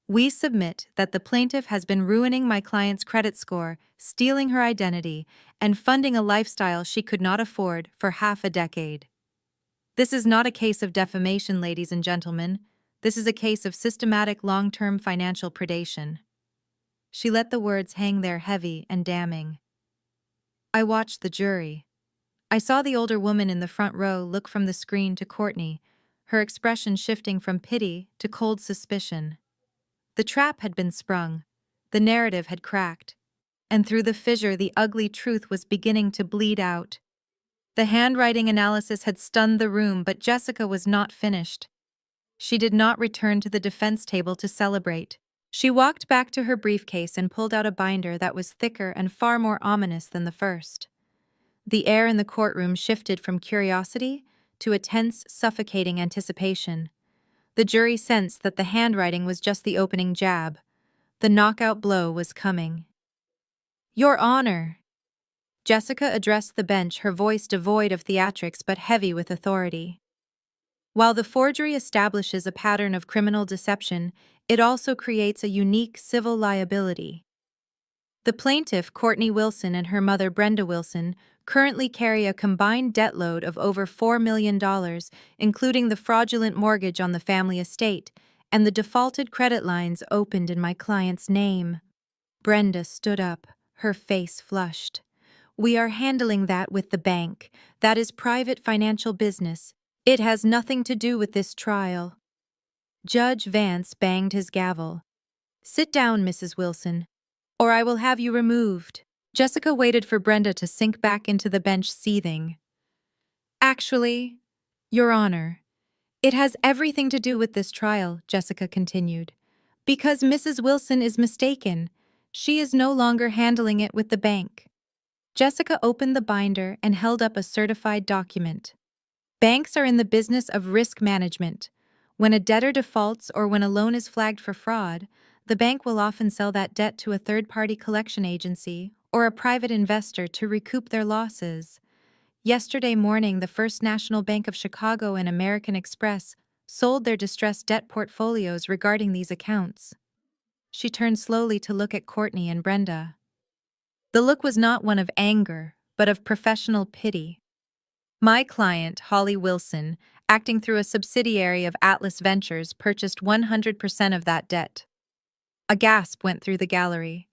We submit that the plaintiff has been ruining my client's credit score, stealing her identity, and funding a lifestyle she could not afford for half a decade. This is not a case of defamation, ladies and gentlemen. This is a case of systematic long-term financial predation." She let the words hang there heavy and damning. I watched the jury. I saw the older woman in the front row look from the screen to Courtney, her expression shifting from pity to cold suspicion. The trap had been sprung. The narrative had cracked. And through the fissure, the ugly truth was beginning to bleed out. The handwriting analysis had stunned the room, but Jessica was not finished. She did not return to the defense table to celebrate. She walked back to her briefcase and pulled out a binder that was thicker and far more ominous than the first. The air in the courtroom shifted from curiosity to a tense, suffocating anticipation. The jury sensed that the handwriting was just the opening jab. The knockout blow was coming. "Your Honor!" Jessica addressed the bench, her voice devoid of theatrics but heavy with authority. While the forgery establishes a pattern of criminal deception, it also creates a unique civil liability. The plaintiff, Courtney Wilson, and her mother, Brenda Wilson, currently carry a combined debt load of over $4 million, including the fraudulent mortgage on the family estate and the defaulted credit lines opened in my client's name. Brenda stood up, her face flushed. "We are handling that with the bank. That is private financial business. It has nothing to do with this trial." Judge Vance banged his gavel. "Sit down, Mrs. Wilson, or I will have you removed." Jessica waited for Brenda to sink back into the bench, seething. "Actually, Your Honor, it has everything to do with this trial," Jessica continued. "Because Mrs. Wilson is mistaken. She is no longer handling it with the bank." Jessica opened the binder and held up a certified document. "Banks are in the business of risk management. When a debtor defaults or when a loan is flagged for fraud, the bank will often sell that debt to a third-party collection agency or a private investor to recoup their losses. Yesterday morning, the First National Bank of Chicago and American Express sold their distressed debt portfolios regarding these accounts." She turned slowly to look at Courtney and Brenda. The look was not one of anger, but of professional pity. "My client, Holly Wilson, acting through a subsidiary of Atlas Ventures, purchased 100% of that debt." A gasp went through the gallery.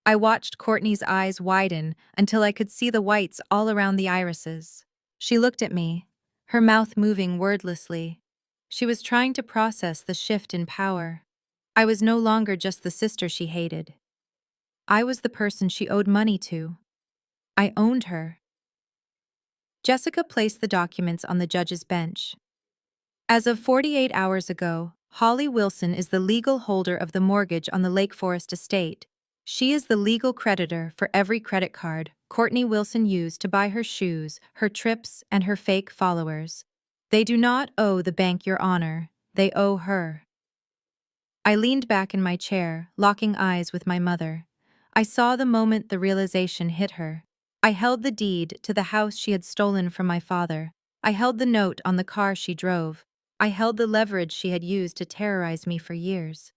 I watched Courtney's eyes widen until I could see the whites all around the irises. She looked at me, her mouth moving wordlessly. She was trying to process the shift in power. I was no longer just the sister she hated. I was the person she owed money to. I owned her. Jessica placed the documents on the judge's bench. "As of 48 hours ago, Holly Wilson is the legal holder of the mortgage on the Lake Forest estate. She is the legal creditor for every credit card Courtney Wilson used to buy her shoes, her trips, and her fake followers. They do not owe the bank, Your Honor. They owe her." I leaned back in my chair, locking eyes with my mother. I saw the moment the realization hit her. I held the deed to the house she had stolen from my father. I held the note on the car she drove. I held the leverage she had used to terrorize me for years.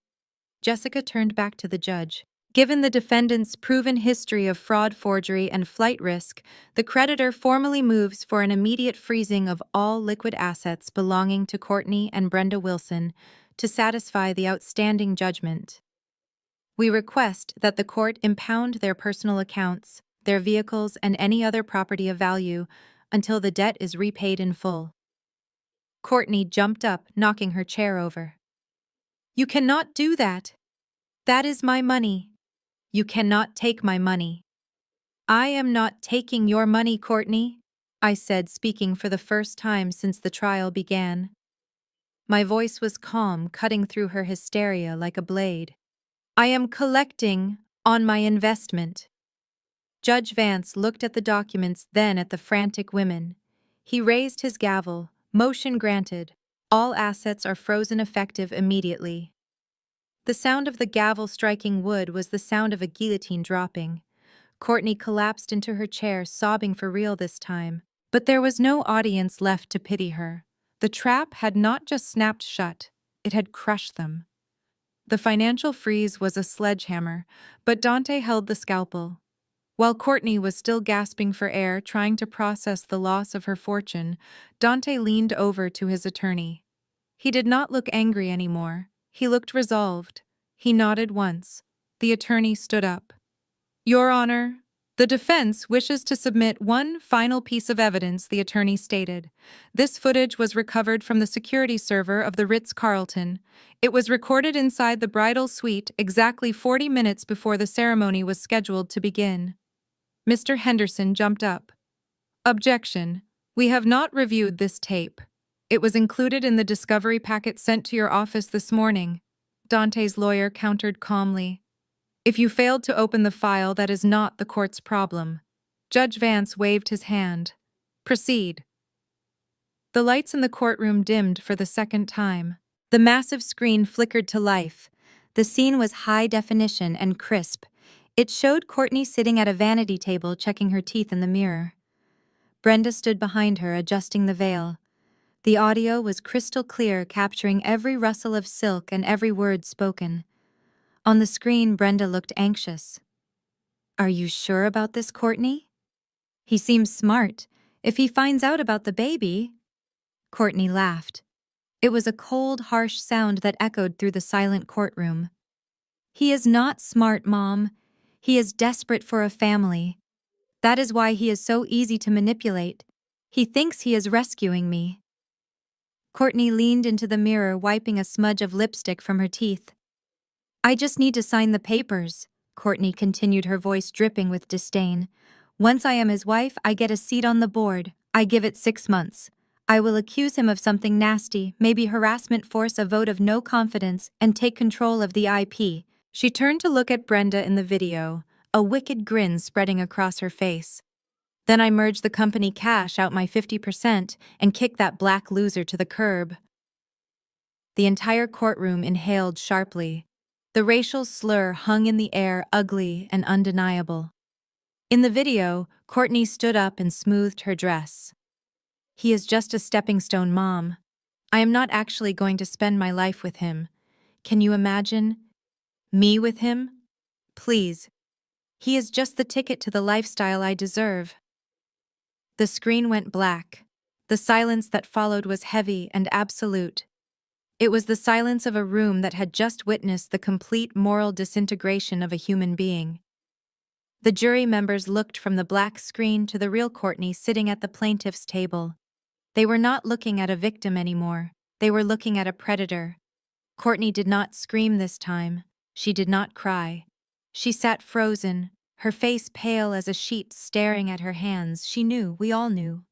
Jessica turned back to the judge. "Given the defendant's proven history of fraud, forgery, and flight risk, the creditor formally moves for an immediate freezing of all liquid assets belonging to Courtney and Brenda Wilson to satisfy the outstanding judgment. We request that the court impound their personal accounts, their vehicles, and any other property of value until the debt is repaid in full." Courtney jumped up, knocking her chair over. "You cannot do that. That is my money. You cannot take my money." "I am not taking your money, Courtney," I said, speaking for the first time since the trial began. My voice was calm, cutting through her hysteria like a blade. "I am collecting on my investment." Judge Vance looked at the documents, then at the frantic women. He raised his gavel. "Motion granted. All assets are frozen effective immediately." The sound of the gavel striking wood was the sound of a guillotine dropping. Courtney collapsed into her chair, sobbing for real this time. But there was no audience left to pity her. The trap had not just snapped shut, it had crushed them. The financial freeze was a sledgehammer, but Dante held the scalpel. While Courtney was still gasping for air, trying to process the loss of her fortune, Dante leaned over to his attorney. He did not look angry anymore. He looked resolved. He nodded once. The attorney stood up. "Your Honor, the defense wishes to submit one final piece of evidence," the attorney stated. "This footage was recovered from the security server of the Ritz-Carlton. It was recorded inside the bridal suite exactly 40 minutes before the ceremony was scheduled to begin." Mr. Henderson jumped up. "Objection. We have not reviewed this tape. It was included in the discovery packet sent to your office this morning." Dante's lawyer countered calmly. "If you failed to open the file, that is not the court's problem." Judge Vance waved his hand. "Proceed." The lights in the courtroom dimmed for the second time. The massive screen flickered to life. The scene was high definition and crisp. It showed Courtney sitting at a vanity table checking her teeth in the mirror. Brenda stood behind her, adjusting the veil. The audio was crystal clear, capturing every rustle of silk and every word spoken. On the screen, Brenda looked anxious. "Are you sure about this, Courtney?" "He seems smart. If he finds out about the baby—" Courtney laughed. It was a cold, harsh sound that echoed through the silent courtroom. "He is not smart, Mom. He is desperate for a family. That is why he is so easy to manipulate. He thinks he is rescuing me." Courtney leaned into the mirror, wiping a smudge of lipstick from her teeth. "I just need to sign the papers," Courtney continued, her voice dripping with disdain. "Once I am his wife, I get a seat on the board. I give it 6 months. I will accuse him of something nasty, maybe harassment, force a vote of no confidence, and take control of the IP." She turned to look at Brenda in the video, a wicked grin spreading across her face. "Then I merge the company, cash out my 50%, and kick that black loser to the curb." The entire courtroom inhaled sharply. The racial slur hung in the air, ugly and undeniable. In the video, Courtney stood up and smoothed her dress. "He is just a stepping stone, Mom. I am not actually going to spend my life with him. Can you imagine? Me with him? Please. He is just the ticket to the lifestyle I deserve." The screen went black. The silence that followed was heavy and absolute. It was the silence of a room that had just witnessed the complete moral disintegration of a human being. The jury members looked from the black screen to the real Courtney sitting at the plaintiff's table. They were not looking at a victim anymore. They were looking at a predator. Courtney did not scream this time. She did not cry. She sat frozen, her face pale as a sheet, staring at her hands. She knew, we all knew.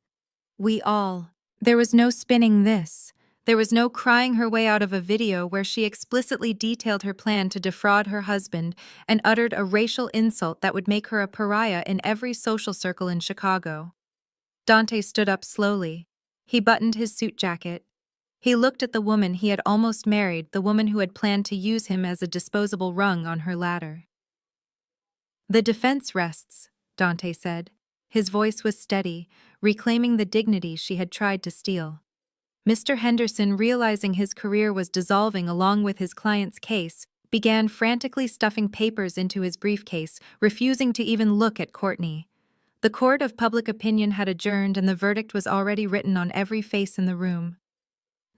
We all. There was no spinning this. There was no crying her way out of a video where she explicitly detailed her plan to defraud her husband and uttered a racial insult that would make her a pariah in every social circle in Chicago. Dante stood up slowly. He buttoned his suit jacket. He looked at the woman he had almost married, the woman who had planned to use him as a disposable rung on her ladder. "The defense rests," Dante said. His voice was steady, reclaiming the dignity she had tried to steal. Mr. Henderson, realizing his career was dissolving along with his client's case, began frantically stuffing papers into his briefcase, refusing to even look at Courtney. The court of public opinion had adjourned and the verdict was already written on every face in the room.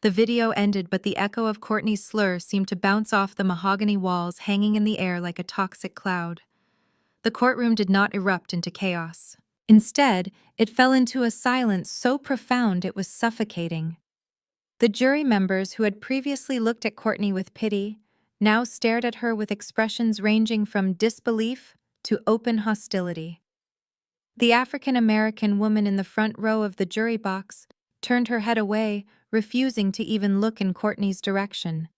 The video ended, but the echo of Courtney's slur seemed to bounce off the mahogany walls, hanging in the air like a toxic cloud. The courtroom did not erupt into chaos. Instead, it fell into a silence so profound it was suffocating. The jury members, who had previously looked at Courtney with pity, now stared at her with expressions ranging from disbelief to open hostility. The African-American woman in the front row of the jury box turned her head away, refusing to even look in Courtney's direction.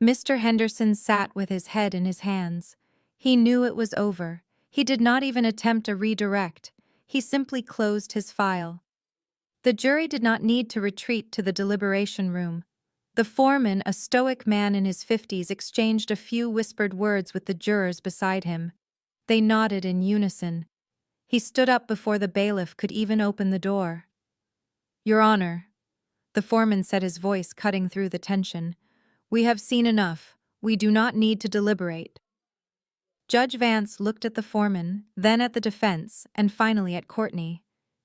Mr. Henderson sat with his head in his hands. He knew it was over. He did not even attempt a redirect. He simply closed his file. The jury did not need to retreat to the deliberation room. The foreman, a stoic man in his 50s, exchanged a few whispered words with the jurors beside him. They nodded in unison. He stood up before the bailiff could even open the door. "Your Honor," the foreman said, his voice cutting through the tension, "we have seen enough. We do not need to deliberate." Judge Vance looked at the foreman, then at the defense, and finally at Courtney.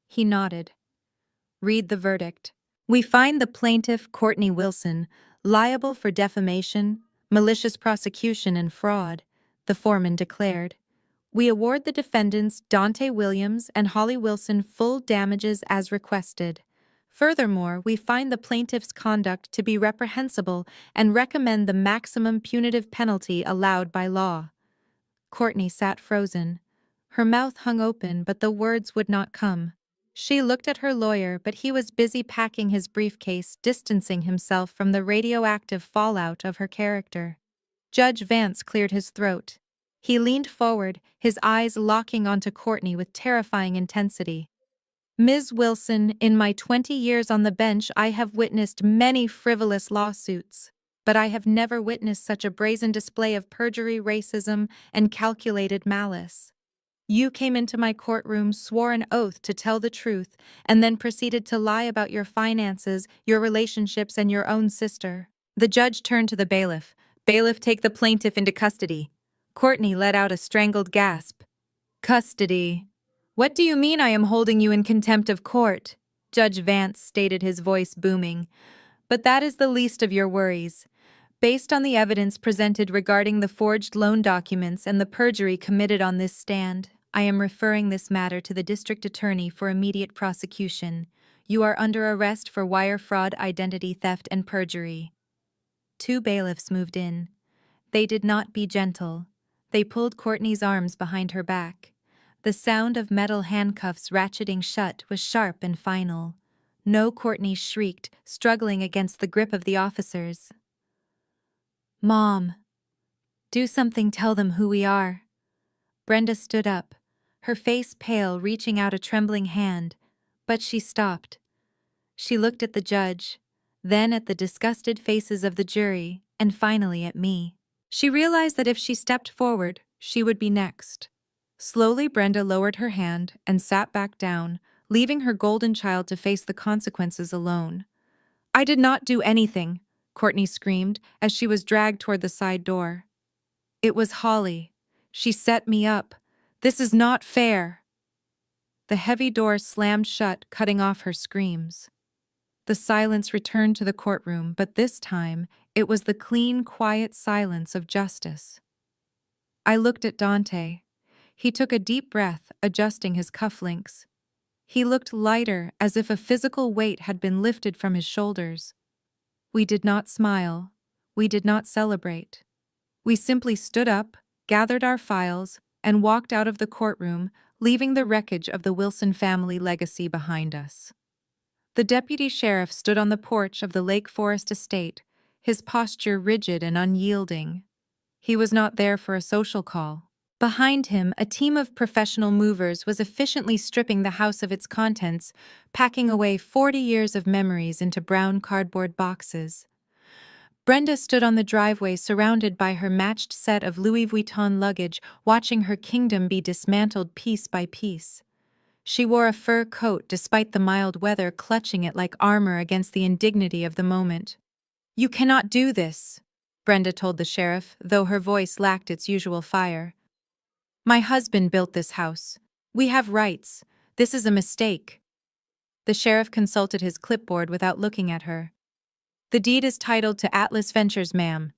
He nodded. "Read the verdict. We find the plaintiff, Courtney Wilson, liable for defamation, malicious prosecution, and fraud," the foreman declared. "We award the defendants, Dante Williams and Holly Wilson, full damages as requested. Furthermore, we find the plaintiff's conduct to be reprehensible and recommend the maximum punitive penalty allowed by law." Courtney sat frozen. Her mouth hung open, but the words would not come. She looked at her lawyer, but he was busy packing his briefcase, distancing himself from the radioactive fallout of her character. Judge Vance cleared his throat. He leaned forward, his eyes locking onto Courtney with terrifying intensity. Ms. Wilson, in my 20 years on the bench, I have witnessed many frivolous lawsuits, but I have never witnessed such a brazen display of perjury, racism, and calculated malice. You came into my courtroom, swore an oath to tell the truth, and then proceeded to lie about your finances, your relationships, and your own sister. The judge turned to the bailiff. Bailiff, take the plaintiff into custody. Courtney let out a strangled gasp. Custody. What do you mean I am holding you in contempt of court? Judge Vance stated, his voice booming. But that is the least of your worries. Based on the evidence presented regarding the forged loan documents and the perjury committed on this stand, I am referring this matter to the district attorney for immediate prosecution. You are under arrest for wire fraud, identity theft, and perjury. 2 bailiffs moved in. They did not be gentle. They pulled Courtney's arms behind her back. The sound of metal handcuffs ratcheting shut was sharp and final. No, Courtney shrieked, struggling against the grip of the officers. Mom, do something, tell them who we are. Brenda stood up, her face pale, reaching out a trembling hand, but she stopped. She looked at the judge, then at the disgusted faces of the jury, and finally at me. She realized that if she stepped forward, she would be next. Slowly, Brenda lowered her hand and sat back down, leaving her golden child to face the consequences alone. I did not do anything, Courtney screamed as she was dragged toward the side door. It was Holly. She set me up. This is not fair. The heavy door slammed shut, cutting off her screams. The silence returned to the courtroom, but this time it was the clean, quiet silence of justice. I looked at Dante. He took a deep breath, adjusting his cufflinks. He looked lighter, as if a physical weight had been lifted from his shoulders. We did not smile. We did not celebrate. We simply stood up, gathered our files, and walked out of the courtroom, leaving the wreckage of the Wilson family legacy behind us. The deputy sheriff stood on the porch of the Lake Forest estate, his posture rigid and unyielding. He was not there for a social call. Behind him, a team of professional movers was efficiently stripping the house of its contents, packing away 40 years of memories into brown cardboard boxes. Brenda stood on the driveway surrounded by her matched set of Louis Vuitton luggage, watching her kingdom be dismantled piece by piece. She wore a fur coat despite the mild weather, clutching it like armor against the indignity of the moment. You cannot do this, Brenda told the sheriff, though her voice lacked its usual fire. My husband built this house. We have rights. This is a mistake. The sheriff consulted his clipboard without looking at her. The deed is titled to Atlas Ventures, ma'am.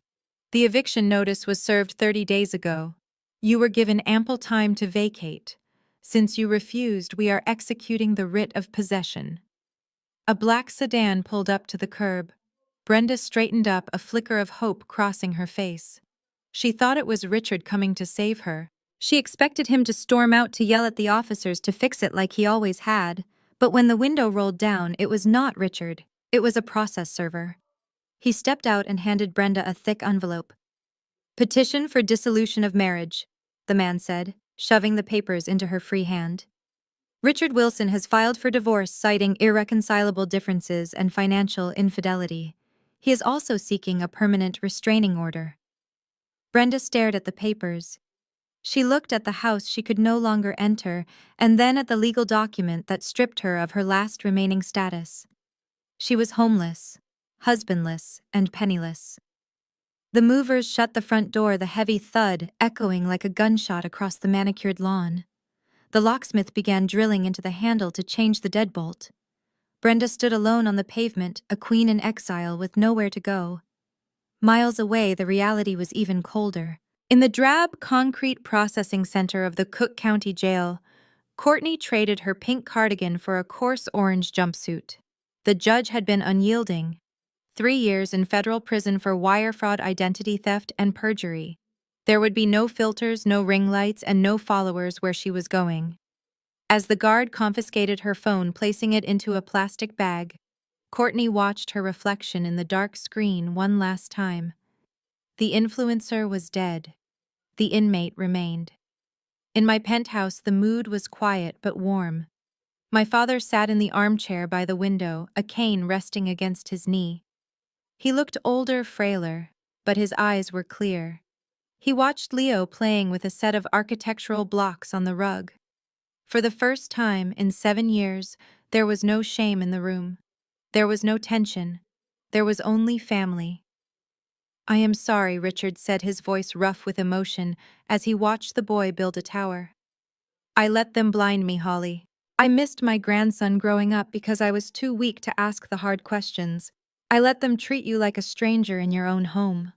The eviction notice was served 30 days ago. You were given ample time to vacate. Since you refused, we are executing the writ of possession. A black sedan pulled up to the curb. Brenda straightened up, a flicker of hope crossing her face. She thought it was Richard coming to save her. She expected him to storm out to yell at the officers to fix it like he always had, but when the window rolled down, it was not Richard. It was a process server. He stepped out and handed Brenda a thick envelope. Petition for dissolution of marriage, the man said, shoving the papers into her free hand. Richard Wilson has filed for divorce, citing irreconcilable differences and financial infidelity. He is also seeking a permanent restraining order. Brenda stared at the papers. She looked at the house she could no longer enter, and then at the legal document that stripped her of her last remaining status. She was homeless, husbandless, and penniless. The movers shut the front door, the heavy thud echoing like a gunshot across the manicured lawn. The locksmith began drilling into the handle to change the deadbolt. Brenda stood alone on the pavement, a queen in exile with nowhere to go. Miles away, the reality was even colder. In the drab concrete processing center of the Cook County Jail, Courtney traded her pink cardigan for a coarse orange jumpsuit. The judge had been unyielding. 3 years in federal prison for wire fraud, identity theft, and perjury. There would be no filters, no ring lights, and no followers where she was going. As the guard confiscated her phone, placing it into a plastic bag, Courtney watched her reflection in the dark screen one last time. The influencer was dead. The inmate remained. In my penthouse, the mood was quiet but warm. My father sat in the armchair by the window, a cane resting against his knee. He looked older, frailer, but his eyes were clear. He watched Leo playing with a set of architectural blocks on the rug. For the first time in 7 years, there was no shame in the room. There was no tension. There was only family. "I am sorry," Richard said, his voice rough with emotion, as he watched the boy build a tower. "I let them blind me, Holly. I missed my grandson growing up because I was too weak to ask the hard questions. I let them treat you like a stranger in your own home."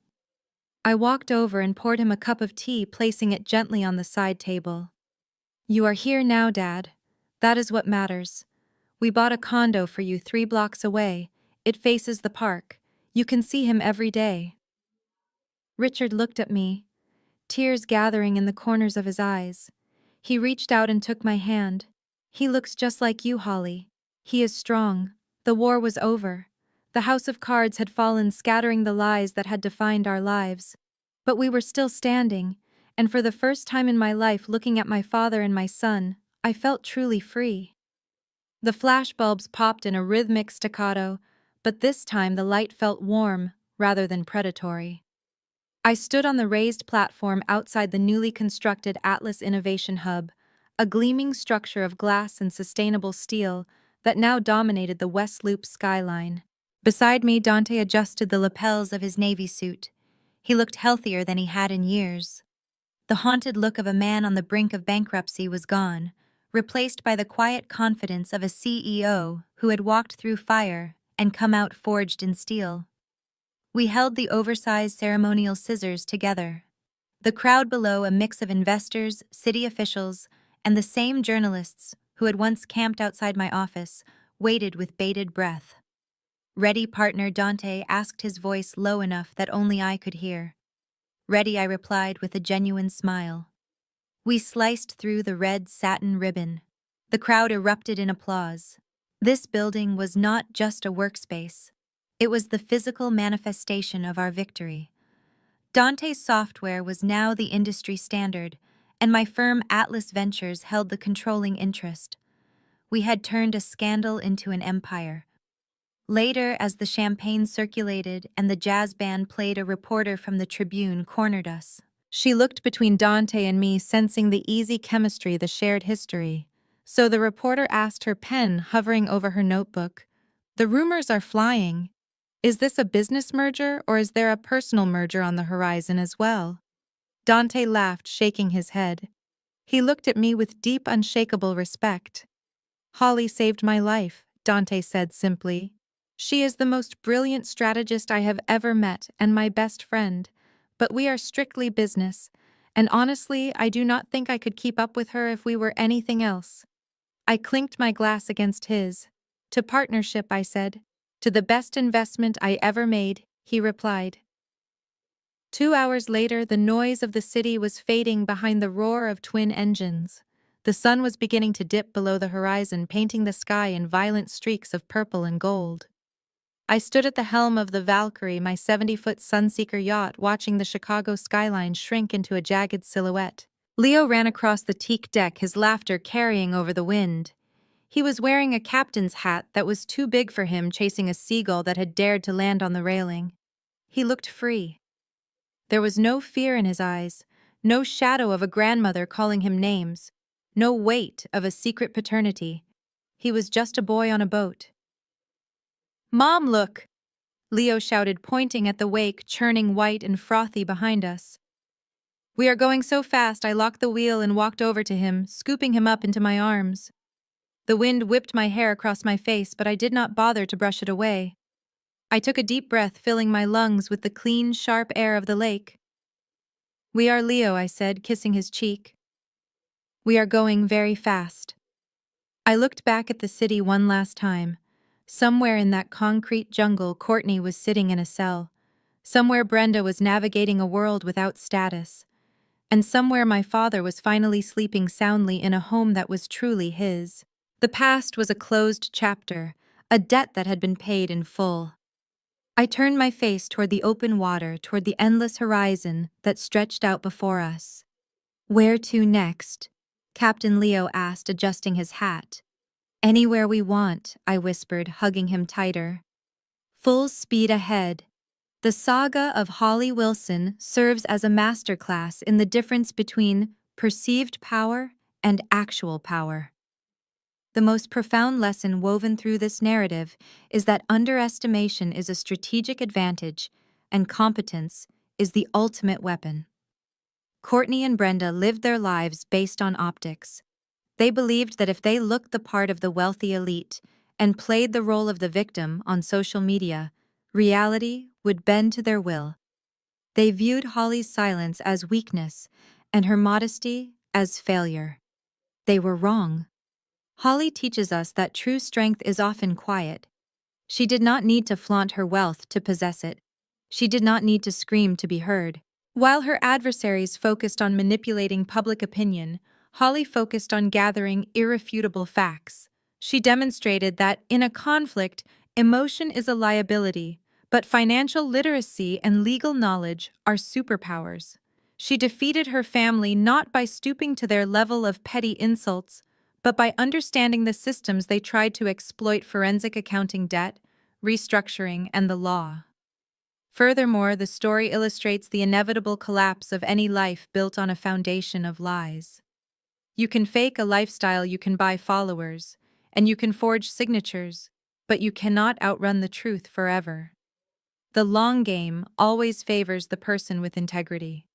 I walked over and poured him a cup of tea, placing it gently on the side table. "You are here now, Dad. That is what matters. We bought a condo for you 3 blocks away. It faces the park. You can see him every day." Richard looked at me, tears gathering in the corners of his eyes. He reached out and took my hand. "He looks just like you, Holly. He is strong. The war was over. The house of cards had fallen, scattering the lies that had defined our lives. But we were still standing, and for the first time in my life, looking at my father and my son, I felt truly free." The flashbulbs popped in a rhythmic staccato, but this time the light felt warm rather than predatory. I stood on the raised platform outside the newly constructed Atlas Innovation Hub, a gleaming structure of glass and sustainable steel that now dominated the West Loop skyline. Beside me, Dante adjusted the lapels of his navy suit. He looked healthier than he had in years. The haunted look of a man on the brink of bankruptcy was gone, replaced by the quiet confidence of a CEO who had walked through fire and come out forged in steel. We held the oversized ceremonial scissors together. The crowd below, a mix of investors, city officials, and the same journalists who had once camped outside my office, waited with bated breath. "Ready, partner?" Dante asked, his voice low enough that only I could hear. "Ready," I replied with a genuine smile. We sliced through the red satin ribbon. The crowd erupted in applause. This building was not just a workspace. It was the physical manifestation of our victory. Dante's software was now the industry standard, and my firm Atlas Ventures held the controlling interest. We had turned a scandal into an empire. Later, as the champagne circulated and the jazz band played, a reporter from the Tribune cornered us. She looked between Dante and me, sensing the easy chemistry, the shared history. So the reporter asked, her pen hovering over her notebook, "The rumors are flying. Is this a business merger, or is there a personal merger on the horizon as well?" Dante laughed, shaking his head. He looked at me with deep, unshakable respect. "Holly saved my life," Dante said simply. "She is the most brilliant strategist I have ever met and my best friend. But we are strictly business, and honestly, I do not think I could keep up with her if we were anything else." I clinked my glass against his. "To partnership," I said. "To the best investment I ever made," he replied. 2 hours later, the noise of the city was fading behind the roar of twin engines. The sun was beginning to dip below the horizon, painting the sky in violent streaks of purple and gold. I stood at the helm of the Valkyrie, my 70-foot Sunseeker yacht, watching the Chicago skyline shrink into a jagged silhouette. Leo ran across the teak deck, his laughter carrying over the wind. He was wearing a captain's hat that was too big for him, chasing a seagull that had dared to land on the railing. He looked free. There was no fear in his eyes, no shadow of a grandmother calling him names, no weight of a secret paternity. He was just a boy on a boat. "Mom, look!" Leo shouted, pointing at the wake churning white and frothy behind us. We are going so fast, I locked the wheel and walked over to him, scooping him up into my arms. The wind whipped my hair across my face, but I did not bother to brush it away. I took a deep breath, filling my lungs with the clean, sharp air of the lake. "We are Leo," I said, kissing his cheek. "We are going very fast." I looked back at the city one last time. Somewhere in that concrete jungle, Courtney was sitting in a cell. Somewhere Brenda was navigating a world without status. And somewhere my father was finally sleeping soundly in a home that was truly his. The past was a closed chapter, a debt that had been paid in full. I turned my face toward the open water, toward the endless horizon that stretched out before us. "Where to next?" Captain Leo asked, adjusting his hat. Anywhere we want, I whispered, hugging him tighter. Full speed ahead. The saga of Holly Wilson serves as a masterclass in the difference between perceived power and actual power. The most profound lesson woven through this narrative is that underestimation is a strategic advantage and competence is the ultimate weapon. Courtney and Brenda lived their lives based on optics. They believed that if they looked the part of the wealthy elite and played the role of the victim on social media, reality would bend to their will. They viewed Holly's silence as weakness and her modesty as failure. They were wrong. Holly teaches us that true strength is often quiet. She did not need to flaunt her wealth to possess it. She did not need to scream to be heard. While her adversaries focused on manipulating public opinion, Holly focused on gathering irrefutable facts. She demonstrated that, in a conflict, emotion is a liability, but financial literacy and legal knowledge are superpowers. She defeated her family not by stooping to their level of petty insults, but by understanding the systems they tried to exploit: forensic accounting, debt, restructuring, and the law. Furthermore, the story illustrates the inevitable collapse of any life built on a foundation of lies. You can fake a lifestyle, you can buy followers, and you can forge signatures, but you cannot outrun the truth forever. The long game always favors the person with integrity.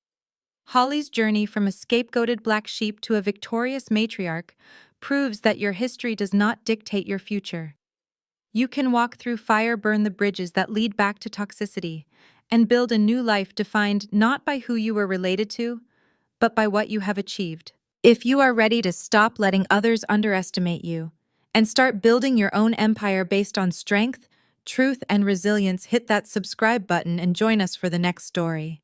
Holly's journey from a scapegoated black sheep to a victorious matriarch proves that your history does not dictate your future. You can walk through fire, burn the bridges that lead back to toxicity, and build a new life defined not by who you were related to, but by what you have achieved. If you are ready to stop letting others underestimate you and start building your own empire based on strength, truth, and resilience, hit that subscribe button and join us for the next story.